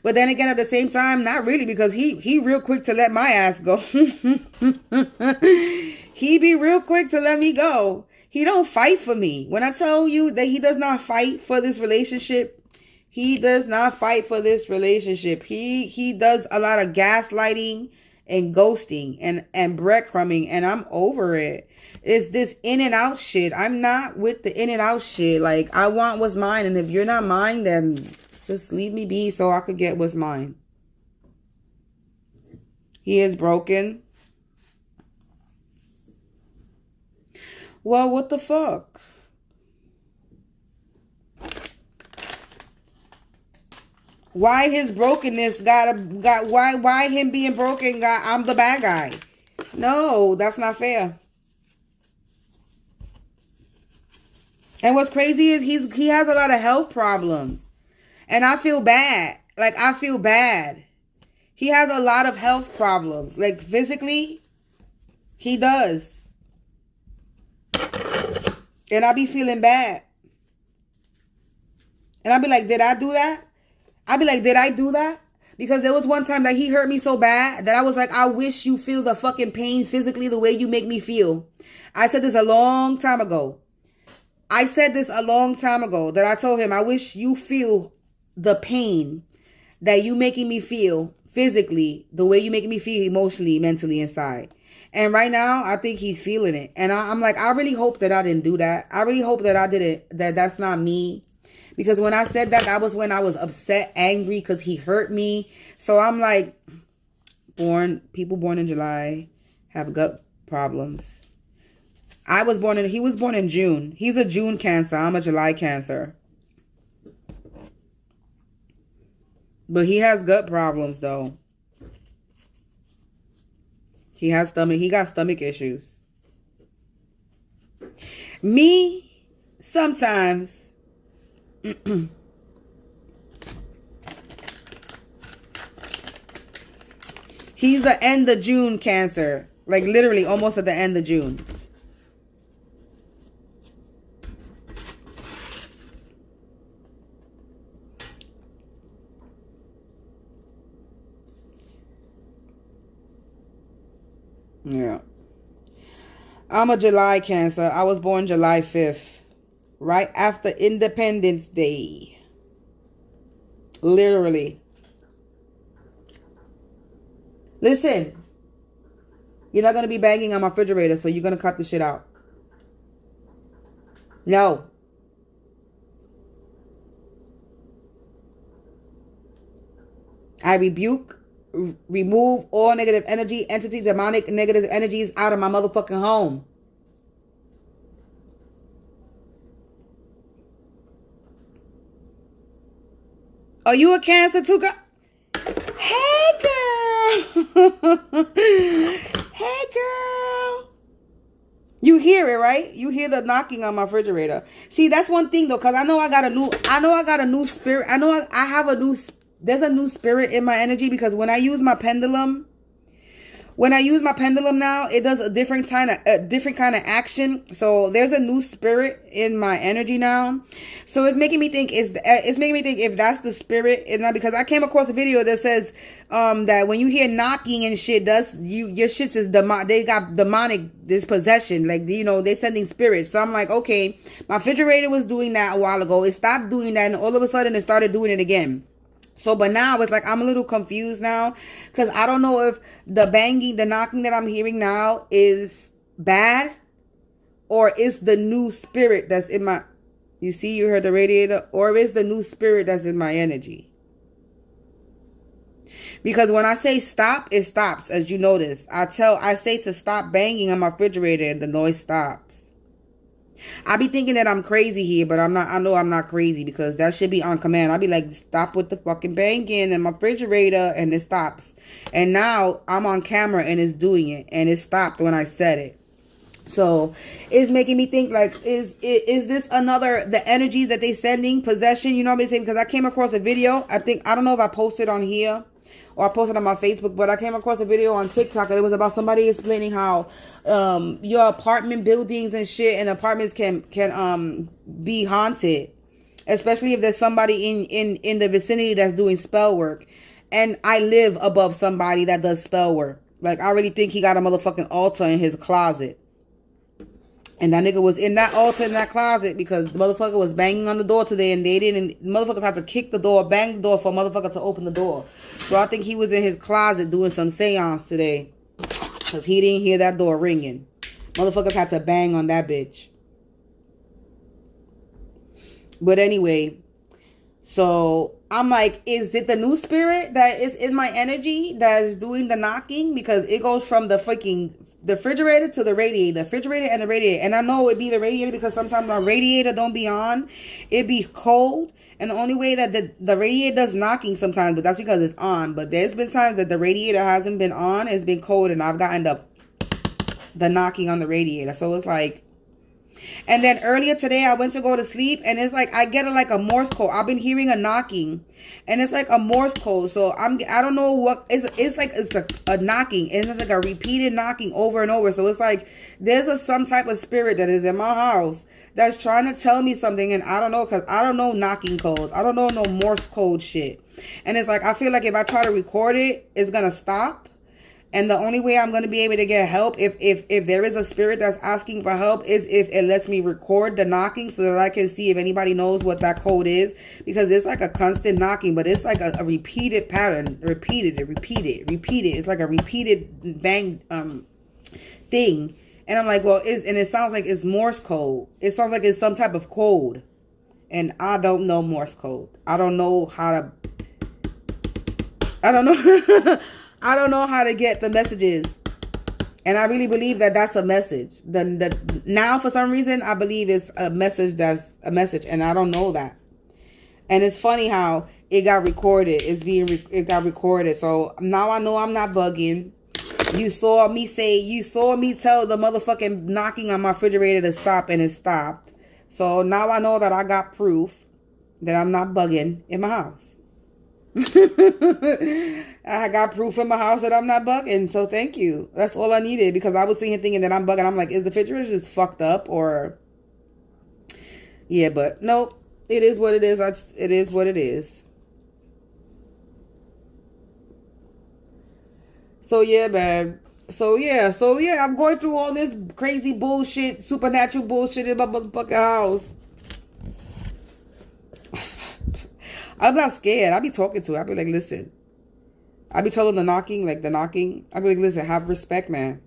But then again, at the same time, not really, because he real quick to let my ass go. He be real quick to let me go. He don't fight for me. When I tell you that he does not fight for this relationship, he does not fight for this relationship. He does a lot of gaslighting and ghosting and breadcrumbing, and I'm over it. It's this in and out shit. I'm not with the in and out shit. Like, I want what's mine, and if you're not mine, then just leave me be so I could get what's mine. He is broken. Well, what the fuck? Why his brokenness why him being broken I'm the bad guy? No, that's not fair. And what's crazy is he has a lot of health problems. And I feel bad. Like, I feel bad. He has a lot of health problems. Like, physically, he does. And I be feeling bad. And I be like, did I do that? I be like, did I do that? Because there was one time that he hurt me so bad that I was like, I wish you feel the fucking pain physically the way you make me feel. I said this a long time ago. That I told him, I wish you feel the pain that you making me feel physically, the way you making me feel emotionally, mentally, inside. And right now, I think he's feeling it. And I'm like, I really hope that I didn't do that. I really hope that I didn't, that's not me. Because when I said that, that was when I was upset, angry, because he hurt me. So I'm like, people born in July have gut problems. He was born in June. He's a June Cancer. I'm a July Cancer. But he has gut problems, though. He got stomach issues. Me, sometimes. He's the end of June Cancer. Like, literally, almost at the end of June. Yeah. I'm a July Cancer. I was born July 5th. Right after Independence Day. Literally. Listen. You're not going to be banging on my refrigerator, so you're going to cut the shit out. No. I rebuke, remove all negative energy, entity, demonic negative energies out of my motherfucking home. Are you a Cancer too, girl? Hey, girl. Hey, girl. You hear it, right? You hear the knocking on my refrigerator. See, that's one thing though, because I know I got a new spirit. I have there's a new spirit in my energy, because when I use my pendulum now, it does a different kind of action. So there's a new spirit in my energy now. So it's making me think if that's the spirit. And not, because I came across a video that says that when you hear knocking and shit, your shit is they got demonic dispossession, like, you know, they're sending spirits. So I'm like, okay, my refrigerator was doing that a while ago. It stopped doing that, and all of a sudden it started doing it again. So, but now it's like I'm a little confused now, because I don't know if the knocking that I'm hearing now is bad, or it's the new spirit that's in my, you see, you heard the radiator, or it's the new spirit that's in my energy. Because when I say stop, it stops, as you notice. I say to stop banging on my refrigerator and the noise stops. I be thinking that I'm crazy here, but I'm not. I know I'm not crazy, because that should be on command. I'll be like, stop with the fucking banging in my refrigerator, and it stops. And now I'm on camera and it's doing it, and it stopped when I said it. So it's making me think, like, is this the energy that they sending, possession? You know what I'm saying? Because I came across a video. I don't know if I posted on here or I posted on my Facebook, but I came across a video on TikTok, and it was about somebody explaining how your apartment buildings and shit and apartments can be haunted, especially if there's somebody in the vicinity that's doing spell work. And I live above somebody that does spell work. Like, I already think he got a motherfucking altar in his closet. And that nigga was in that altar in that closet because the motherfucker was banging on the door today, and motherfuckers had to kick the door, bang the door for a motherfucker to open the door. So I think he was in his closet doing some seance today, because he didn't hear that door ringing. Motherfuckers had to bang on that bitch. But anyway, so I'm like, is it the new spirit that is in my energy that is doing the knocking? Because it goes from the refrigerator to the radiator, the refrigerator and the radiator. And I know it be the radiator because sometimes my radiator don't be on. It be cold. And the only way that the radiator does knocking sometimes, but that's because it's on. But there's been times that the radiator hasn't been on. It's been cold, and I've gotten the knocking on the radiator. So it's like, and then earlier today I went to go to sleep, and it's like I get a Morse code. I've been hearing a knocking, and it's like a Morse code. So I don't know what it's like. It's a knocking, and it's like a repeated knocking over and over. So it's like there's some type of spirit that is in my house that's trying to tell me something, and I don't know, because I don't know knocking codes. I don't know no Morse code shit. And it's like I feel like if I try to record it, it's gonna stop. And the only way I'm going to be able to get help, if there is a spirit that's asking for help, is if it lets me record the knocking, so that I can see if anybody knows what that code is. Because it's like a constant knocking, but it's like a repeated pattern. Repeated. It's like a repeated bang thing. And I'm like, well, and it sounds like it's Morse code. It sounds like it's some type of code. And I don't know Morse code. I don't know how to... I don't know... I don't know how to get the messages. And I really believe that that's a message. Now, for some reason, I believe it's a message that's a message. And I don't know that. And it's funny how it got recorded. It got recorded. So now I know I'm not bugging. You saw me tell the motherfucking knocking on my refrigerator to stop, and it stopped. So now I know that I got proof that I'm not bugging in my house. I got proof in my house that I'm not bugging, so thank you. That's all I needed, because I was sitting here thinking that I'm bugging. I'm like, is the refrigerator just fucked up, or... Yeah, but nope. It is what it is. It is what it is. So yeah, man. So yeah, I'm going through all this crazy bullshit, supernatural bullshit in my motherfucking house. I'm not scared. I be talking to her. I be like, listen. I be telling the knocking. I be like, listen, have respect, man.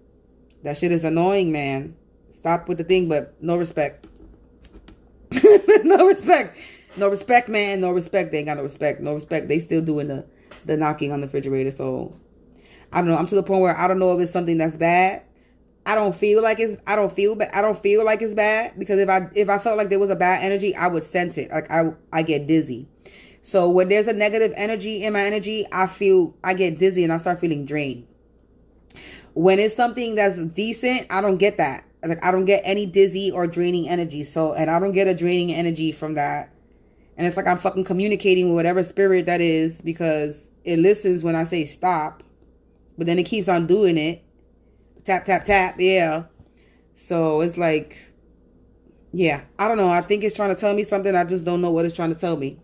That shit is annoying, man. Stop with the thing, but no respect. No respect. No respect, man. No respect. They ain't got no respect. No respect. They still doing the knocking on the refrigerator. So, I don't know. I'm to the point where I don't know if it's something that's bad. I don't feel like it's bad, because if I felt like there was a bad energy, I would sense it. Like I get dizzy. So when there's a negative energy in my energy, I get dizzy and I start feeling drained. When it's something that's decent, I don't get that. Like, I don't get any dizzy or draining energy. So, and I don't get a draining energy from that. And it's like I'm fucking communicating with whatever spirit that is, because it listens when I say stop, but then it keeps on doing it. Tap, tap, tap. Yeah. So it's like, yeah, I don't know. I think it's trying to tell me something. I just don't know what it's trying to tell me.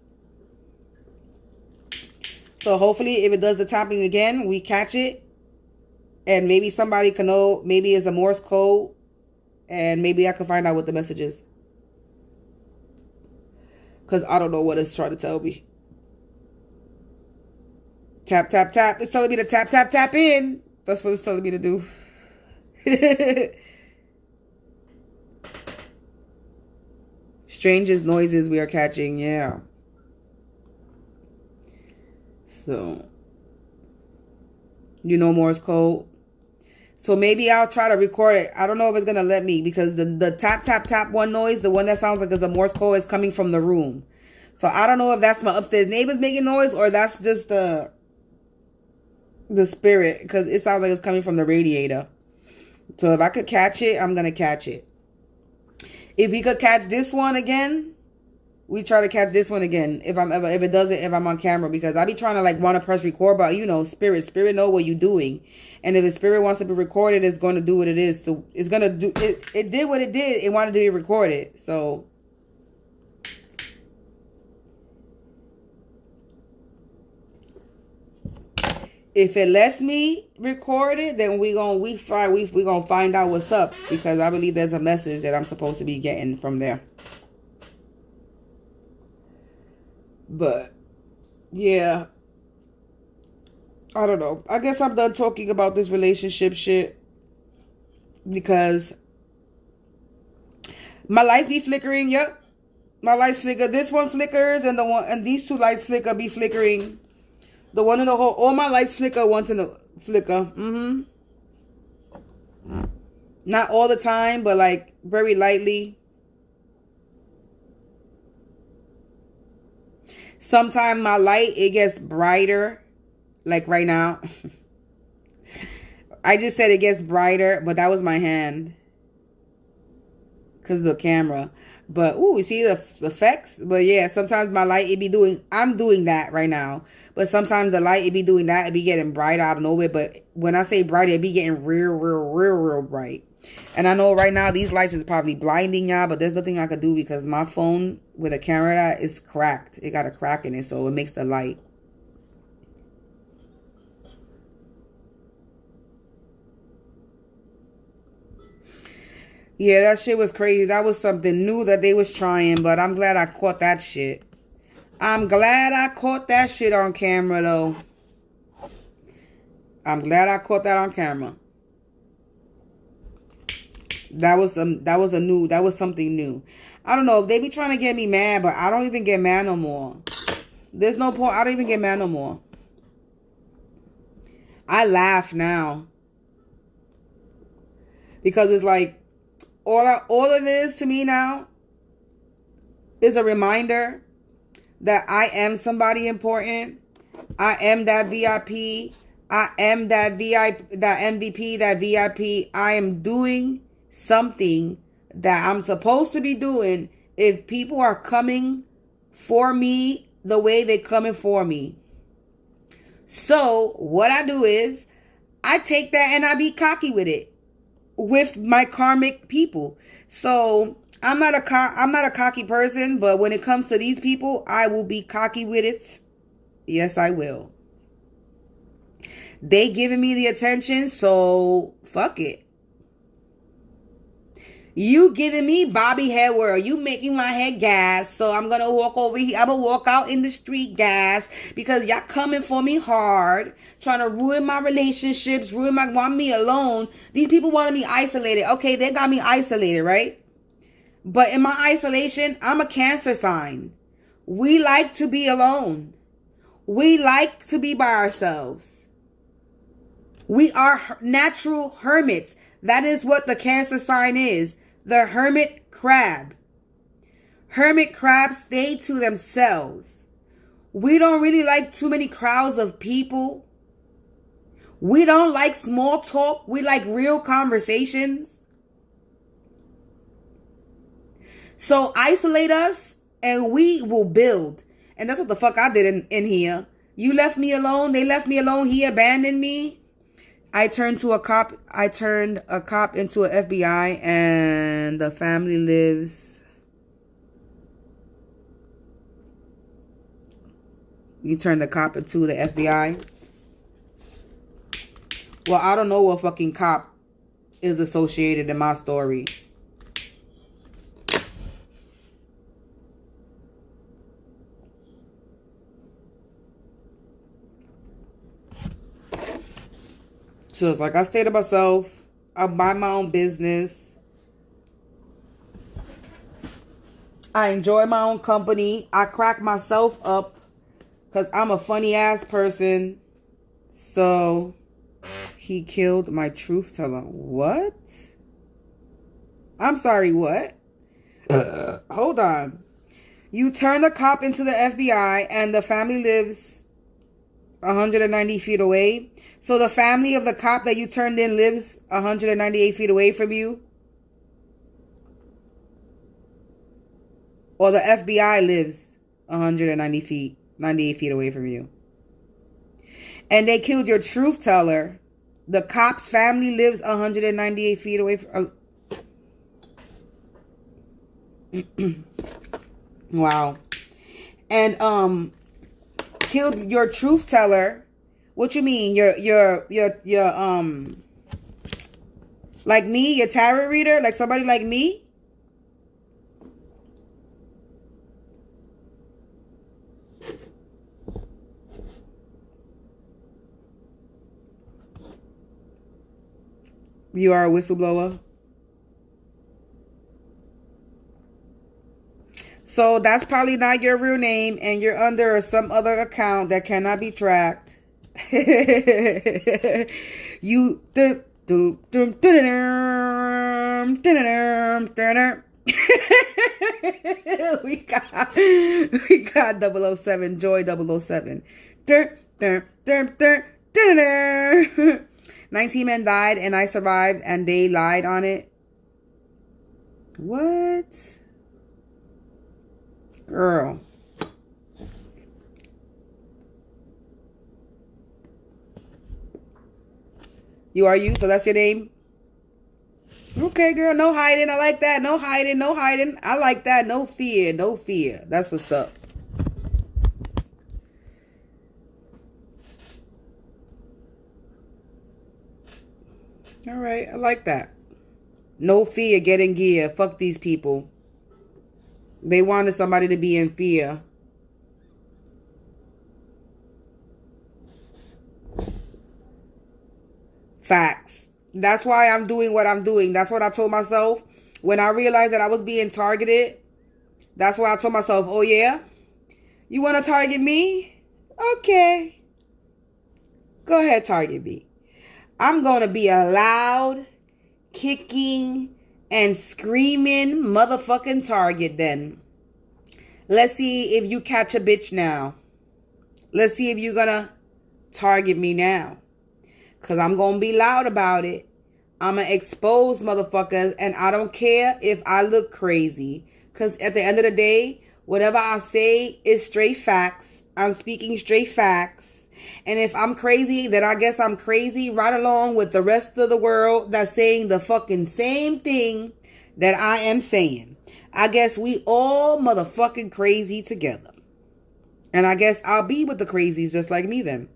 So hopefully if it does the tapping again, we catch it. And maybe somebody can know, maybe it's a Morse code. And maybe I can find out what the message is. Because I don't know what it's trying to tell me. Tap, tap, tap. It's telling me to tap, tap, tap in. That's what it's telling me to do. Strangest noises we are catching. Yeah. So, you know Morse code. So maybe I'll try to record it. I don't know if it's going to let me, because the tap, tap, tap one noise, the one that sounds like it's a Morse code, is coming from the room. So I don't know if that's my upstairs neighbors making noise or that's just the spirit, because it sounds like it's coming from the radiator. So if I could catch it, I'm going to catch it. If we could catch this one again, we try to catch this one again. If I'm on camera, because I be trying to like want to press record, but you know, spirit know what you're doing. And if the spirit wants to be recorded, it's going to do what it is. So it's going to do it. It did what it did. It wanted to be recorded. So if it lets me record it, then we're gonna find out what's up, because I believe there's a message that I'm supposed to be getting from there. But yeah, I don't know. I guess I'm done talking about this relationship shit, because my lights be flickering. Yep, my lights flicker. This one flickers, and these two lights be flickering. The one in the hole, all my lights flicker once in a flicker. Not all the time, but like very lightly. Sometimes my light, it gets brighter. Like right now. I just said it gets brighter, but that was my hand. Because of the camera. But, ooh, you see the effects? But yeah, sometimes my light, I'm doing that right now. But sometimes the light, it be doing that. It be getting bright out of nowhere. But when I say bright, it be getting real bright. And I know right now these lights is probably blinding y'all, but there's nothing I could do, because my phone with a camera is cracked. It got a crack in it, so it makes the light. Yeah, that shit was crazy. That was something new that they was trying, but I'm glad I caught that shit. I'm glad I caught that shit on camera, though. I'm glad I caught that on camera. That was something new. I don't know if they be trying to get me mad, but I don't even get mad no more. There's no point. I don't even get mad no more. I laugh now, because it's like all it is to me now is a reminder that I am somebody important. I am that VIP. I am that VIP, that MVP, that VIP. I am doing something that I'm supposed to be doing if people are coming for me the way they're coming for me. So what I do is I take that and I be cocky with it, with my karmic people. So I'm not a cocky person, but when it comes to these people, I will be cocky with it. Yes, I will. They giving me the attention, so fuck it. You giving me Bobby hair world. You making my head gas. So I'm going to walk over here. I'm going to walk out in the street gas, because y'all coming for me hard. Trying to ruin my relationships. Want me alone. These people wanted me isolated. Okay, they got me isolated, right? But in my isolation, I'm a Cancer sign. We like to be alone. We like to be by ourselves. We are natural hermits. That is what the Cancer sign is. The hermit crab. Hermit crabs stay to themselves. We don't really like too many crowds of people. We don't like small talk. We like real conversations. So isolate us and we will build. And that's what the fuck I did in here. You left me alone. They left me alone. He abandoned me. I turned a cop into an FBI, and the family lives. You turned the cop into the FBI. Well, I don't know what fucking cop is associated in my story. So it's like I stay to myself. I mind my own business. I enjoy my own company. I crack myself up because I'm a funny ass person. So he killed my truth teller. What? I'm sorry, what? Hold on. You turn the cop into the FBI and the family lives 190 feet away. So the family of the cop that you turned in lives 198 feet away from you? Or the FBI lives 98 feet away from you? And they killed your truth teller. The cop's family lives 198 feet away from... Wow. And killed your truth teller. What you mean? Your like me, your tarot reader, like somebody like me? You are a whistleblower? So that's probably not your real name, and you're under some other account that cannot be tracked. You we got 007, Joy 007. 19 men died and I survived, and they lied on it. What? Girl. You are you? So that's your name? Okay, girl. No hiding. I like that. No hiding. No hiding. I like that. No fear. No fear. That's what's up. All right. I like that. No fear. Get in gear. Fuck these people. They wanted somebody to be in fear. Facts. That's why I'm doing what I'm doing. That's what I told myself. When I realized that I was being targeted, that's why I told myself, oh yeah? You want to target me? Okay. Go ahead, target me. I'm going to be a loud, kicking, and screaming motherfucking target then. Let's see if you catch a bitch now. Let's see if you're going to target me now. Because I'm going to be loud about it. I'm going to expose motherfuckers. And I don't care if I look crazy. Because at the end of the day, whatever I say is straight facts. I'm speaking straight facts. And if I'm crazy, then I guess I'm crazy right along with the rest of the world that's saying the fucking same thing that I am saying. I guess we all motherfucking crazy together. And I guess I'll be with the crazies just like me then.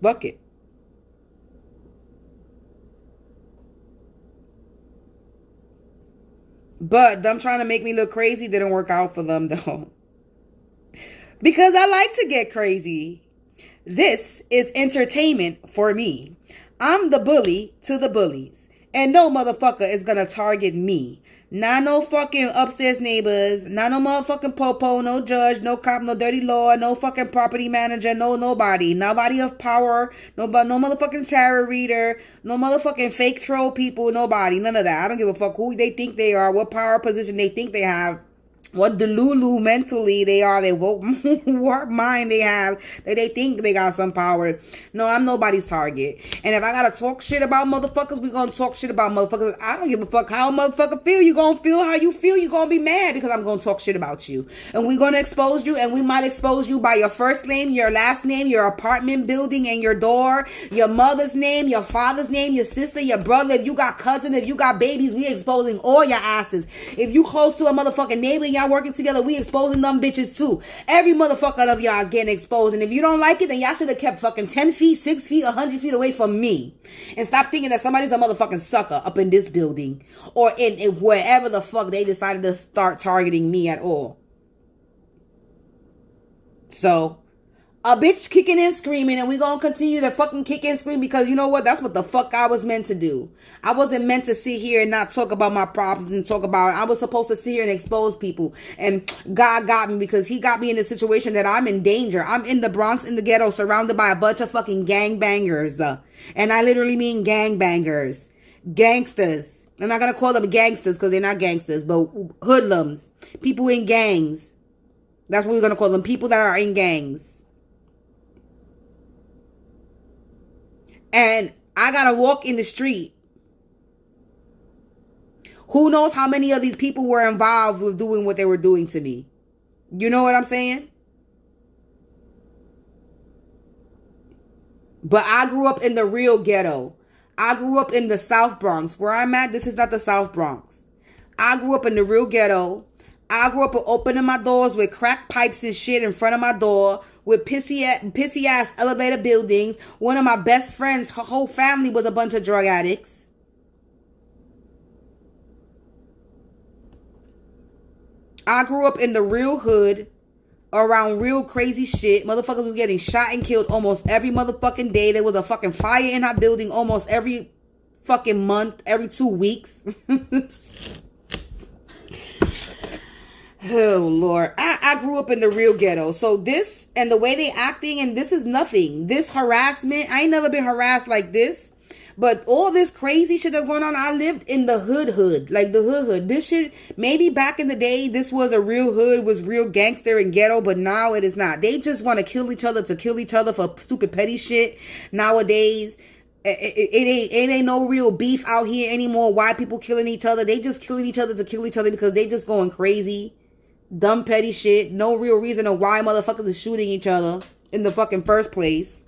Fuck it. But them trying to make me look crazy didn't work out for them though. Because I like to get crazy. This is entertainment for me. I'm the bully to the bullies. And no motherfucker is gonna target me. Not no fucking upstairs neighbors. Not no motherfucking popo, no judge, no cop, no dirty law, no fucking property manager, no nobody. Nobody of power, no motherfucking tarot reader, no motherfucking fake troll people, nobody. None of that. I don't give a fuck who they think they are, what power position they think they have. what delulu mentally they are, they warped mind they have, that they think they got some power. No, I'm nobody's target. And if I gotta talk shit about motherfuckers, we gonna talk shit about motherfuckers. I don't give a fuck how a motherfucker feel. You gonna feel how you feel. You gonna be mad because I'm gonna talk shit about you. And we gonna expose you, and we might expose you by your first name, your last name, your apartment building, and your door, your mother's name, your father's name, your sister, your brother. If you got cousins, if you got babies, we exposing all your asses. If you close to a motherfucking neighbor, y'all working together, we exposing them bitches too. Every motherfucker of y'all is getting exposed. And if you don't like it, then y'all should have kept fucking 10 feet, 6 feet, 100 feet away from me. And stop thinking that somebody's a motherfucking sucker up in this building. Or in wherever the fuck they decided to start targeting me at all. So, a bitch kicking and screaming, and we gonna continue to fucking kick and scream, because you know what? That's what the fuck I was meant to do. I wasn't meant to sit here and not talk about my problems and talk about it. I was supposed to sit here and expose people. And God got me, because he got me in a situation that I'm in danger. I'm in the Bronx, in the ghetto, surrounded by a bunch of fucking gangbangers. And I literally mean gangbangers. Gangsters. I'm not gonna call them gangsters because they're not gangsters, but hoodlums. People in gangs. That's what we're gonna call them. People that are in gangs. And I gotta walk in the street. Who knows how many of these people were involved with doing what they were doing to me? You know what I'm saying? But I grew up in the real ghetto. I grew up in the South Bronx. Where I'm at, this is not the South Bronx. I grew up in the real ghetto. I grew up opening my doors with crack pipes and shit in front of my door, with pissy ass elevator buildings. One of my best friends, her whole family was a bunch of drug addicts. I grew up in the real hood, around real crazy shit. Motherfuckers was getting shot and killed almost every motherfucking day. There was a fucking fire in our building almost every fucking month, every 2 weeks. Oh, Lord. I grew up in the real ghetto. So this and the way they acting, and this is nothing. This harassment, I ain't never been harassed like this. But all this crazy shit that's going on, I lived in the hood. Like the hood. This shit, maybe back in the day, this was a real hood, was real gangster and ghetto, but now it is not. They just want to kill each other for stupid petty shit. Nowadays, it ain't no real beef out here anymore. Why people killing each other? They just killing each other to kill each other because they just going crazy. Dumb petty shit. No real reason of why motherfuckers is shooting each other in the fucking first place.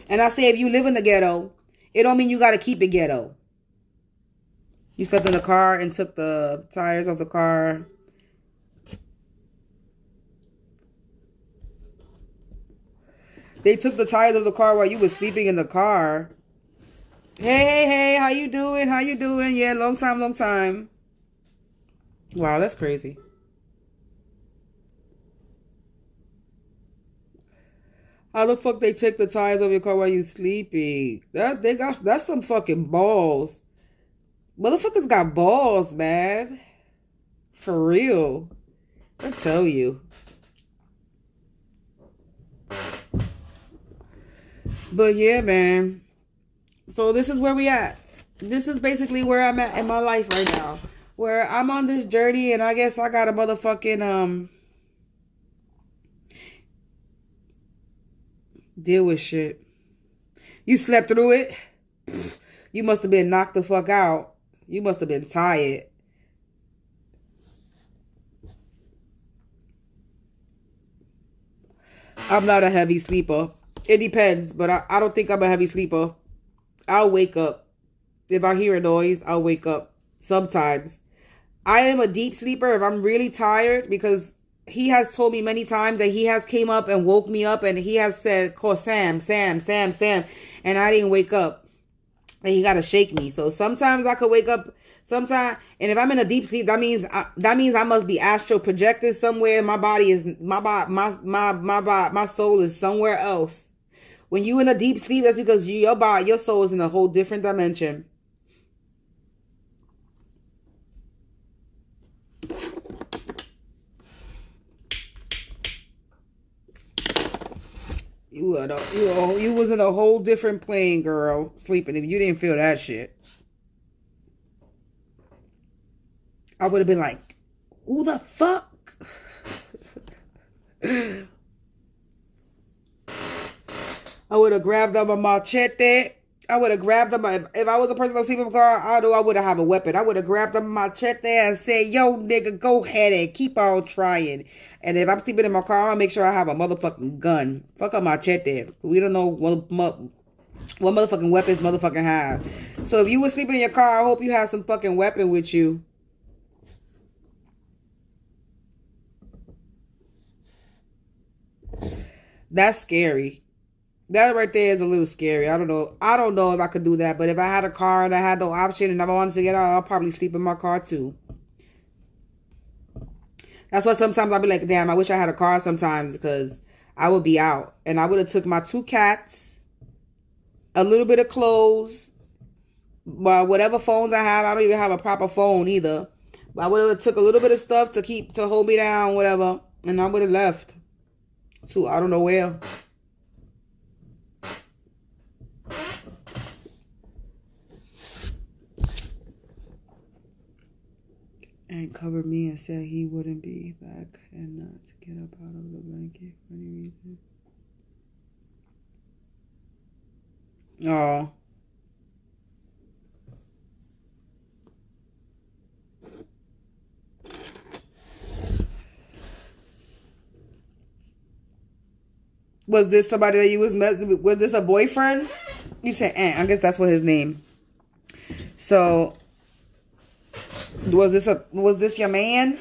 And I say, if you live in the ghetto, it don't mean you gotta keep it ghetto. You slept in the car and took the tires off the car. They took the tires of the car while you were sleeping in the car. Hey, how you doing? Yeah, long time. Wow, that's crazy. How the fuck they take the tires off your car while you sleeping? That's some fucking balls. Motherfuckers got balls, man. For real. I tell you. But yeah, man. So this is where we at. This is basically where I'm at in my life right now. Where I'm on this journey, and I guess I got a motherfucking deal with shit. You slept through it. You must have been knocked the fuck out. You must have been tired. I'm not a heavy sleeper. It depends, but I don't think I'm a heavy sleeper. I'll wake up. If I hear a noise, I'll wake up sometimes. I am a deep sleeper if I'm really tired, because he has told me many times that he has came up and woke me up, and he has said, call Sam, and I didn't wake up. And he got to shake me. So sometimes I could wake up sometimes, and if I'm in a deep sleep, that means I must be astral projected somewhere. My body is my soul is somewhere else. When you in a deep sleep, that's because your soul is in a whole different dimension. You was in a whole different plane, girl, sleeping, if you didn't feel that shit. I would have been like, who the fuck? I would have grabbed up a machete. I would have grabbed them. If I was a person that was sleeping in the car, I would have a weapon. I would have grabbed them machete and said, yo, nigga, go ahead and keep on trying. And if I'm sleeping in my car, I'll make sure I have a motherfucking gun. Fuck a machete. We don't know what motherfucking weapons motherfucking have. So if you were sleeping in your car, I hope you have some fucking weapon with you. That's scary. That right there is a little scary. I don't know if I could do that. But if I had a car and I had no option and I wanted to get out, I'll probably sleep in my car too. That's why sometimes I'll be like, damn, I wish I had a car sometimes, because I would be out. And I would have took my 2 cats, a little bit of clothes, well, whatever phones I have. I don't even have a proper phone either. But I would have took a little bit of stuff to hold me down, whatever. And I would have left to I don't know where. And covered me and said he wouldn't be back and not to get up out of the blanket for any reason. Oh. Was this somebody that you was messing with? Was this a boyfriend? You said, I guess that's what his name. So, was this your man?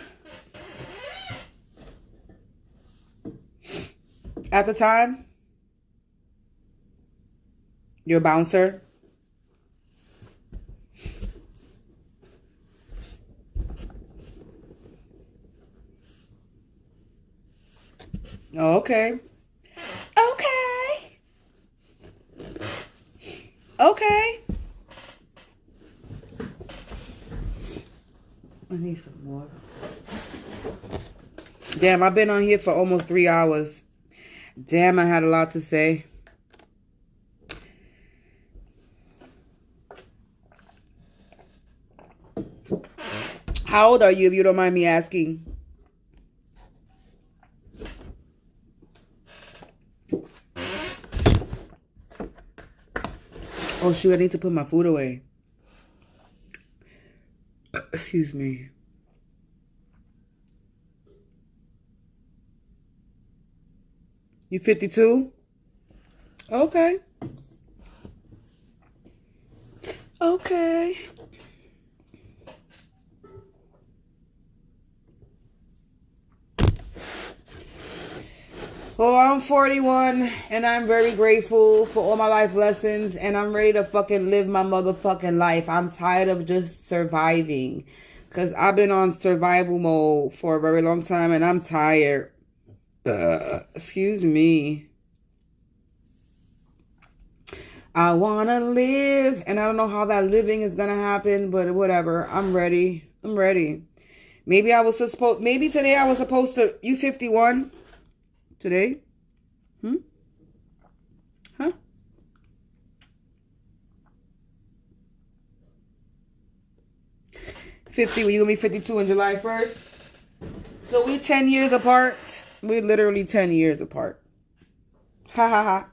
At the time? Your bouncer? Oh, okay. Okay. I need some water. Damn, I've been on here for almost 3 hours. Damn, I had a lot to say. How old are you, if you don't mind me asking? Oh, shoot, I need to put my food away. Excuse me. You 52? Okay. Okay. Well, I'm 41 and I'm very grateful for all my life lessons, and I'm ready to fucking live my motherfucking life. I'm tired of just surviving, because I've been on survival mode for a very long time and I'm tired. Excuse me. I want to live, and I don't know how that living is going to happen, but whatever. I'm ready. I'm ready. Maybe today I was supposed to, you 51? Today? Huh? 50, we're going to be 52 on July 1st. So we're 10 years apart. We're literally 10 years apart. Ha ha ha.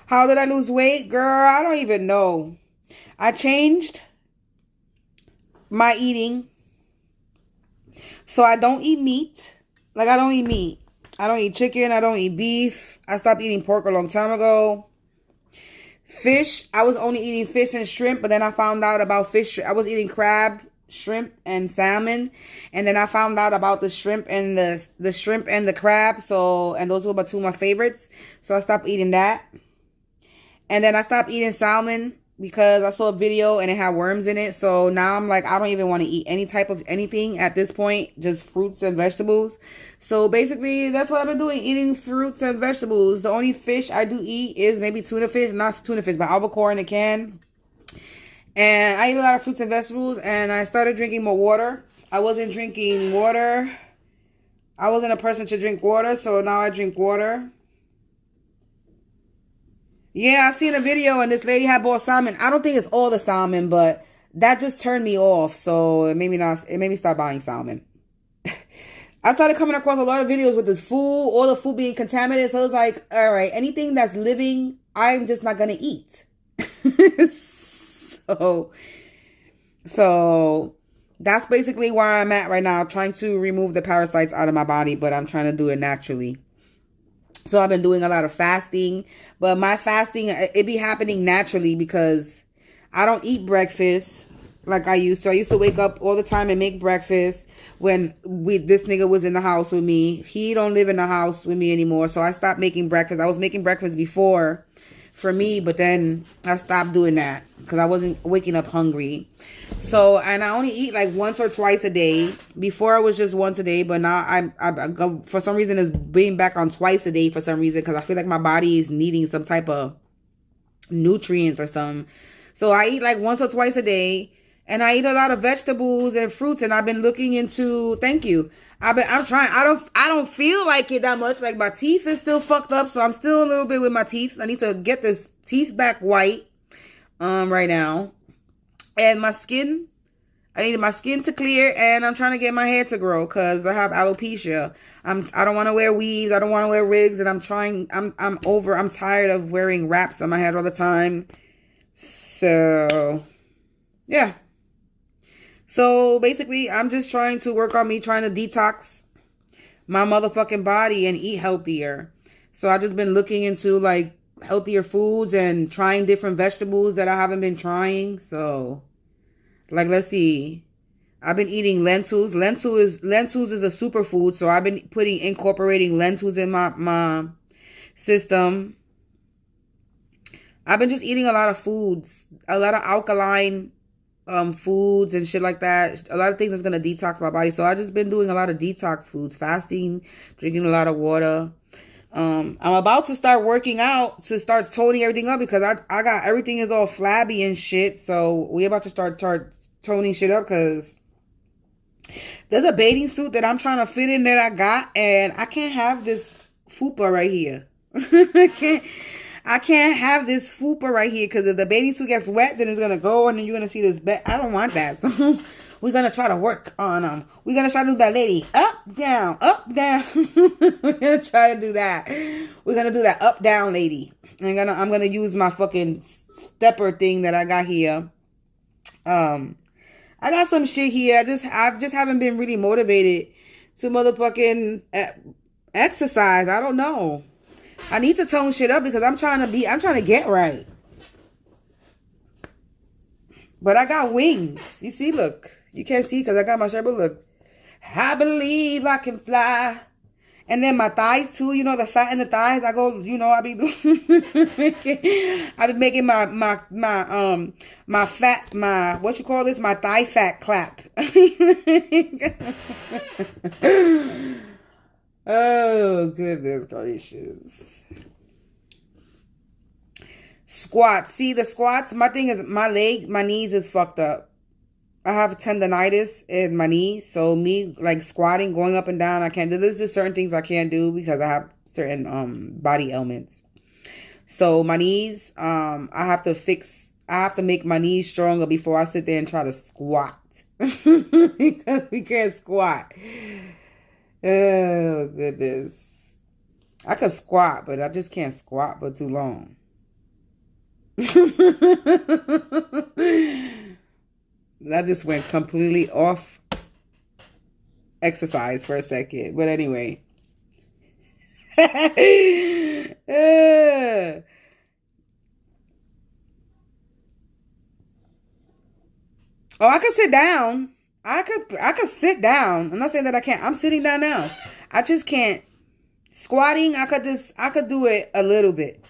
How did I lose weight? Girl, I don't even know. I changed my eating. So I don't eat meat. Like, I don't eat meat. I don't eat chicken. I don't eat beef. I stopped eating pork a long time ago. Fish. I was only eating fish and shrimp, but then I found out about fish. I was eating crab, shrimp, and salmon. And then I found out about the shrimp and the shrimp and the crab. And those were two of my favorites. So I stopped eating that. And then I stopped eating salmon because I saw a video and it had worms in it. So now I'm like, I don't even want to eat any type of anything at this point, just fruits and vegetables. So basically, that's what I've been doing, eating fruits and vegetables. The only fish I do eat is maybe tuna fish, not tuna fish, but albacore in a can. And I eat a lot of fruits and vegetables, and I started drinking more water. I wasn't drinking water. I wasn't a person to drink water, so now I drink water. Yeah, I seen a video and this lady had bought salmon. I don't think it's all the salmon, but that just turned me off. So it made me stop buying salmon. I started coming across a lot of videos with this food, all the food being contaminated. So it was like, all right, anything that's living, I'm just not gonna eat. So that's basically where I'm at right now, trying to remove the parasites out of my body, but I'm trying to do it naturally. So I've been doing a lot of fasting, but my fasting, it be happening naturally because I don't eat breakfast like I used to. I used to wake up all the time and make breakfast when this nigga was in the house with me. He don't live in the house with me anymore, so I stopped making breakfast. I was making breakfast before for me, but then I stopped doing that because I wasn't waking up hungry. So, and I only eat like once or twice a day. Before I was just once a day, but now I go, for some reason it's being back on twice a day for some reason because I feel like my body is needing some type of nutrients or something. So I eat like once or twice a day, and I eat a lot of vegetables and fruits, and I've been looking into, thank you. I'm trying. I don't feel like it that much. Like my teeth is still fucked up, so I'm still a little bit with my teeth. I need to get this teeth back white right now. And my skin, I need my skin to clear, and I'm trying to get my hair to grow because I have alopecia. I don't want to wear weaves. I don't want to wear wigs, and I'm tired of wearing wraps on my head all the time. So yeah. So basically, I'm just trying to work on me, trying to detox my motherfucking body and eat healthier. So I just been looking into like healthier foods and trying different vegetables that I haven't been trying. So like, let's see. I've been eating lentils. Lentils is a superfood. So I've been incorporating lentils in my system. I've been just eating a lot of foods, a lot of alkaline foods and shit like that. A lot of things that's gonna detox my body. So I just been doing a lot of detox foods, fasting, drinking a lot of water. I'm about to start working out to start toning everything up because I got everything is all flabby and shit. So we about to start toning shit up because there's a bathing suit that I'm trying to fit in that I got, and I can't have this fupa right here. I can't have this fupa right here because if the bathing suit gets wet, then it's going to go and then you're going to see this bed. I don't want that. So we're going to try to work on them. We're going to try to do that, lady. Up, down, up, down. We're going to try to do that. We're going to do that up, down, lady. I'm going to use my fucking stepper thing that I got here. I got some shit here. I just haven't been really motivated to motherfucking exercise. I don't know. I need to tone shit up because I'm trying to get right. But I got wings. You see, look. You can't see because I got my shirt, but look. I believe I can fly. And then my thighs too, you know, the fat in the thighs. I go, you know, I be making my fat, what you call this? My thigh fat clap. Oh, goodness gracious. Squats. See, the squats, my thing is my knees is fucked up. I have tendonitis in my knees. So me, like, squatting, going up and down, I can't do. There's just certain things I can't do because I have certain body ailments. So my knees, I have to make my knees stronger before I sit there and try to squat. Because we can't squat. Oh, goodness. I could squat, but I just can't squat for too long. That just went completely off exercise for a second. But anyway. Oh, I could sit down. I could sit down. I'm not saying that I can't. I'm sitting down now. I just can't. Squatting, I could do it a little bit.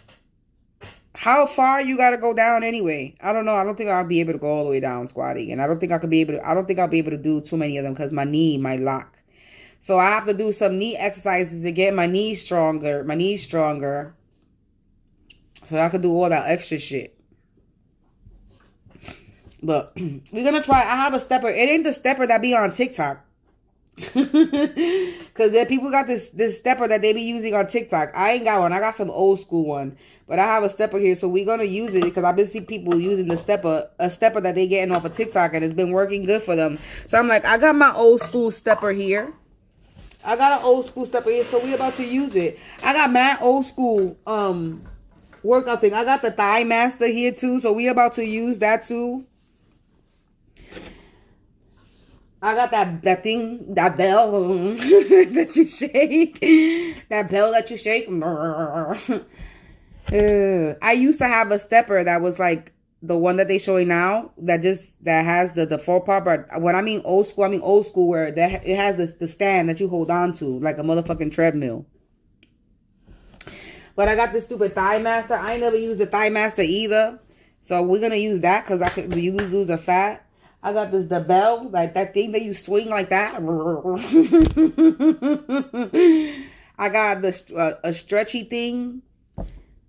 How far you gotta go down anyway? I don't know. I don't think I'll be able to go all the way down squatting. And I don't think I'll be able to do too many of them because my knee might lock. So I have to do some knee exercises to get my knees stronger. So I could do all that extra shit. But we're gonna try. I have a stepper. It ain't the stepper that be on TikTok. Cause then people got this stepper that they be using on TikTok. I ain't got one. I got some old school one. But I have a stepper here, so we're gonna use it because I've been seeing people using a stepper that they getting off of TikTok, and it's been working good for them. So I'm like, I got my old school stepper here. I got an old school stepper here, so we about to use it. I got my old school workout thing. I got the Thigh Master here too, so we about to use that too. I got that thing, that bell that you shake. That bell that you shake. I used to have a stepper that was like the one that they showing now that has the 4-part. But when I mean old school where it has the stand that you hold on to like a motherfucking treadmill. But I got this stupid Thigh Master. I ain't never used the Thigh Master either. So we're going to use that because I could lose the fat. I got the bell, like that thing that you swing like that. I got a stretchy thing.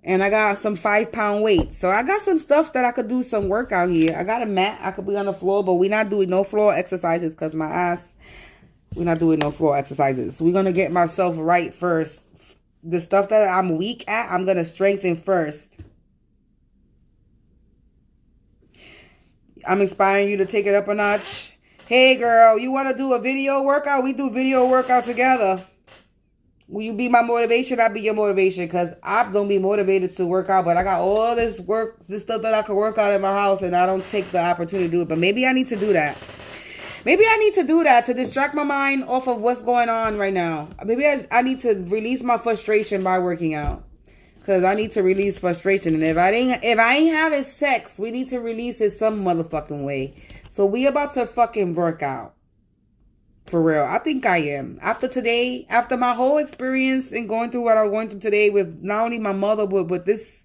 And I got some 5-pound weights. So I got some stuff that I could do some workout here. I got a mat. I could be on the floor, but we're not doing no floor exercises because my ass, we're not doing no floor exercises. So we're going to get myself right first. The stuff that I'm weak at, I'm going to strengthen first. I'm inspiring you to take it up a notch. Hey, girl, you want to do a video workout? We do video workout together. Will you be my motivation? I'll be your motivation because I don't be motivated to work out, but I got all this stuff that I can work out in my house and I don't take the opportunity to do it. But maybe I need to do that. Maybe I need to do that to distract my mind off of what's going on right now. Maybe I need to release my frustration by working out because I need to release frustration. And if I ain't having sex, we need to release it some motherfucking way. So we about to fucking work out. For real. I think I am. After today, after my whole experience and going through what I'm going through today with not only my mother, but with this,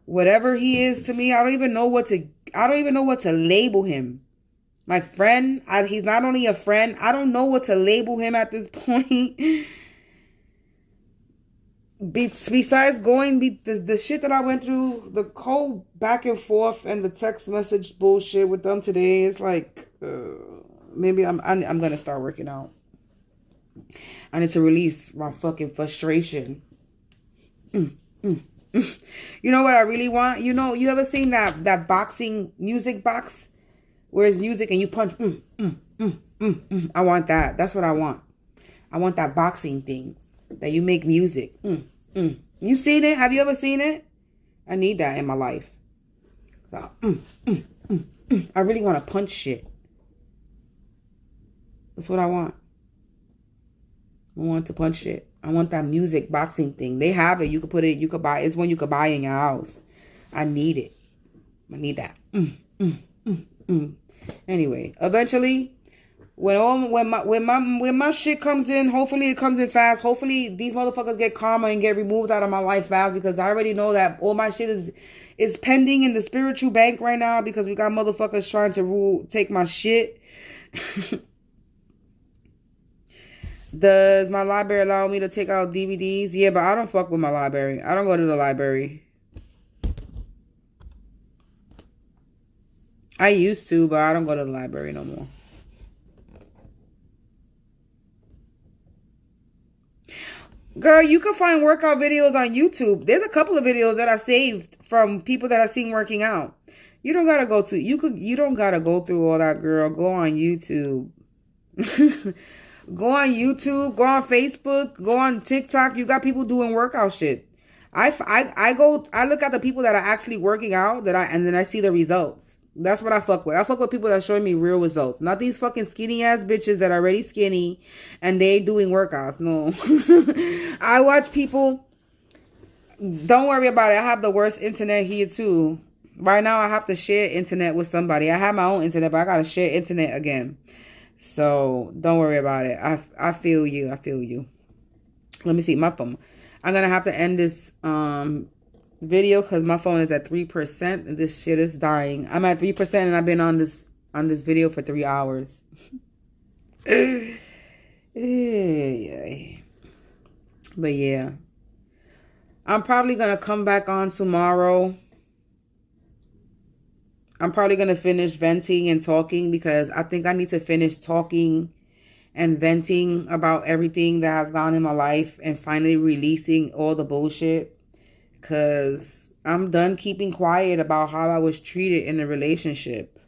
whatever he is to me, I don't even know what to label him. My friend, he's not only a friend, I don't know what to label him at this point. Besides the shit that I went through, the whole back and forth and the text message bullshit with them today, is like, maybe I'm gonna start working out. I need to release my fucking frustration. You know what I really want? You know, you ever seen that boxing music box where it's music and you punch? I want that. That's what I want. I want that boxing thing that you make music. You seen it? Have you ever seen it? I need that in my life. So, I really want to punch shit. That's what I want. I want to punch shit. I want that music boxing thing. They have it. You could put it. You could buy. It's one you could buy in your house. I need it. I need that. Anyway, eventually, when my shit comes in, hopefully it comes in fast. Hopefully these motherfuckers get karma and get removed out of my life fast because I already know that all my shit is pending in the spiritual bank right now because we got motherfuckers trying to take my shit. Does my library allow me to take out DVDs? Yeah, but I don't fuck with my library. I don't go to the library. I used to, but I don't go to the library no more. Girl, you can find workout videos on YouTube. There's a couple of videos that I saved from people that I've seen working out. You don't gotta go to you don't gotta go through all that, girl. Go on YouTube. Go on YouTube, go on Facebook, go on TikTok. You got people doing workout shit. I look at the people that are actually working out and then I see the results. That's what I fuck with. I fuck with people that are showing me real results. Not these fucking skinny ass bitches that are already skinny and they doing workouts. No. I watch people. Don't worry about it. I have the worst internet here too. Right now I have to share internet with somebody. I have my own internet, but I gotta share internet again. So don't worry about it. I feel you. I feel you. Let me see my phone. I'm gonna have to end this video because my phone is at 3% and this shit is dying. I'm at 3% and I've been on this video for 3 hours. But yeah, I'm probably gonna come back on tomorrow. I'm probably going to finish venting and talking because I think I need to finish talking
and venting about everything that has gone in my life and finally releasing all the bullshit. Because I'm done keeping quiet about how I was treated in a relationship.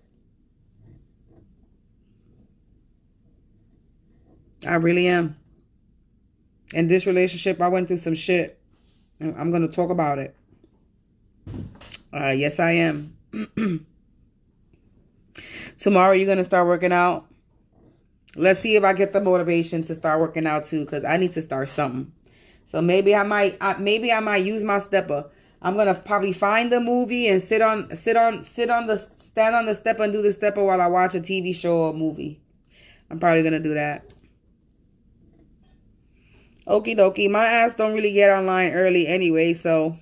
I really am. In this relationship, I went through some shit. I'm going to talk about it. Yes, I am. Tomorrow, you're going to start working out. Let's see if I get the motivation to start working out too, because I need to start something. So maybe I might use my stepper. I'm gonna probably find the movie and stand on the stepper and do the stepper while I watch a TV show or movie. I'm probably gonna do that. Okie dokie. My ass don't really get online early anyway, so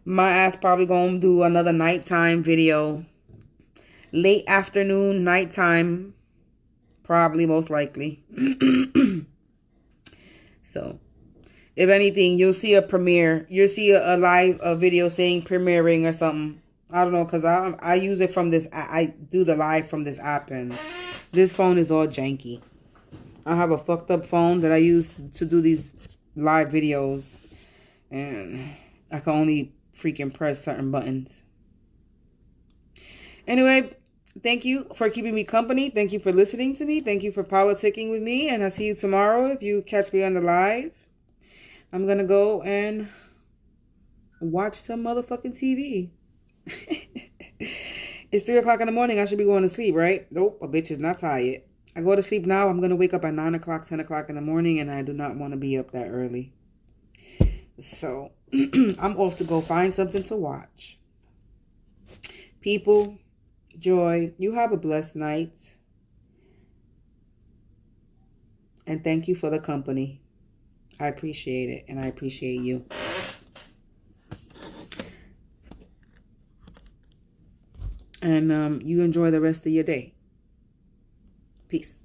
my ass probably gonna do another nighttime video. Late afternoon, nighttime. Probably, most likely. So, if anything, you'll see a premiere. You'll see a live video saying premiering or something. I don't know, because I use it from this. I do the live from this app, and this phone is all janky. I have a fucked up phone that I use to do these live videos, and I can only freaking press certain buttons. Anyway, thank you for keeping me company. Thank you for listening to me. Thank you for politicking with me. And I'll see you tomorrow if you catch me on the live. I'm going to go and watch some motherfucking TV. It's 3 o'clock in the morning. I should be going to sleep, right? Nope, a bitch is not tired. I go to sleep now. I'm going to wake up at 9 o'clock, 10 o'clock in the morning. And I do not want to be up that early. So I'm off to go find something to watch. People, Joy, you have a blessed night. And thank you for the company. I appreciate it, and I appreciate you. And you enjoy the rest of your day. Peace.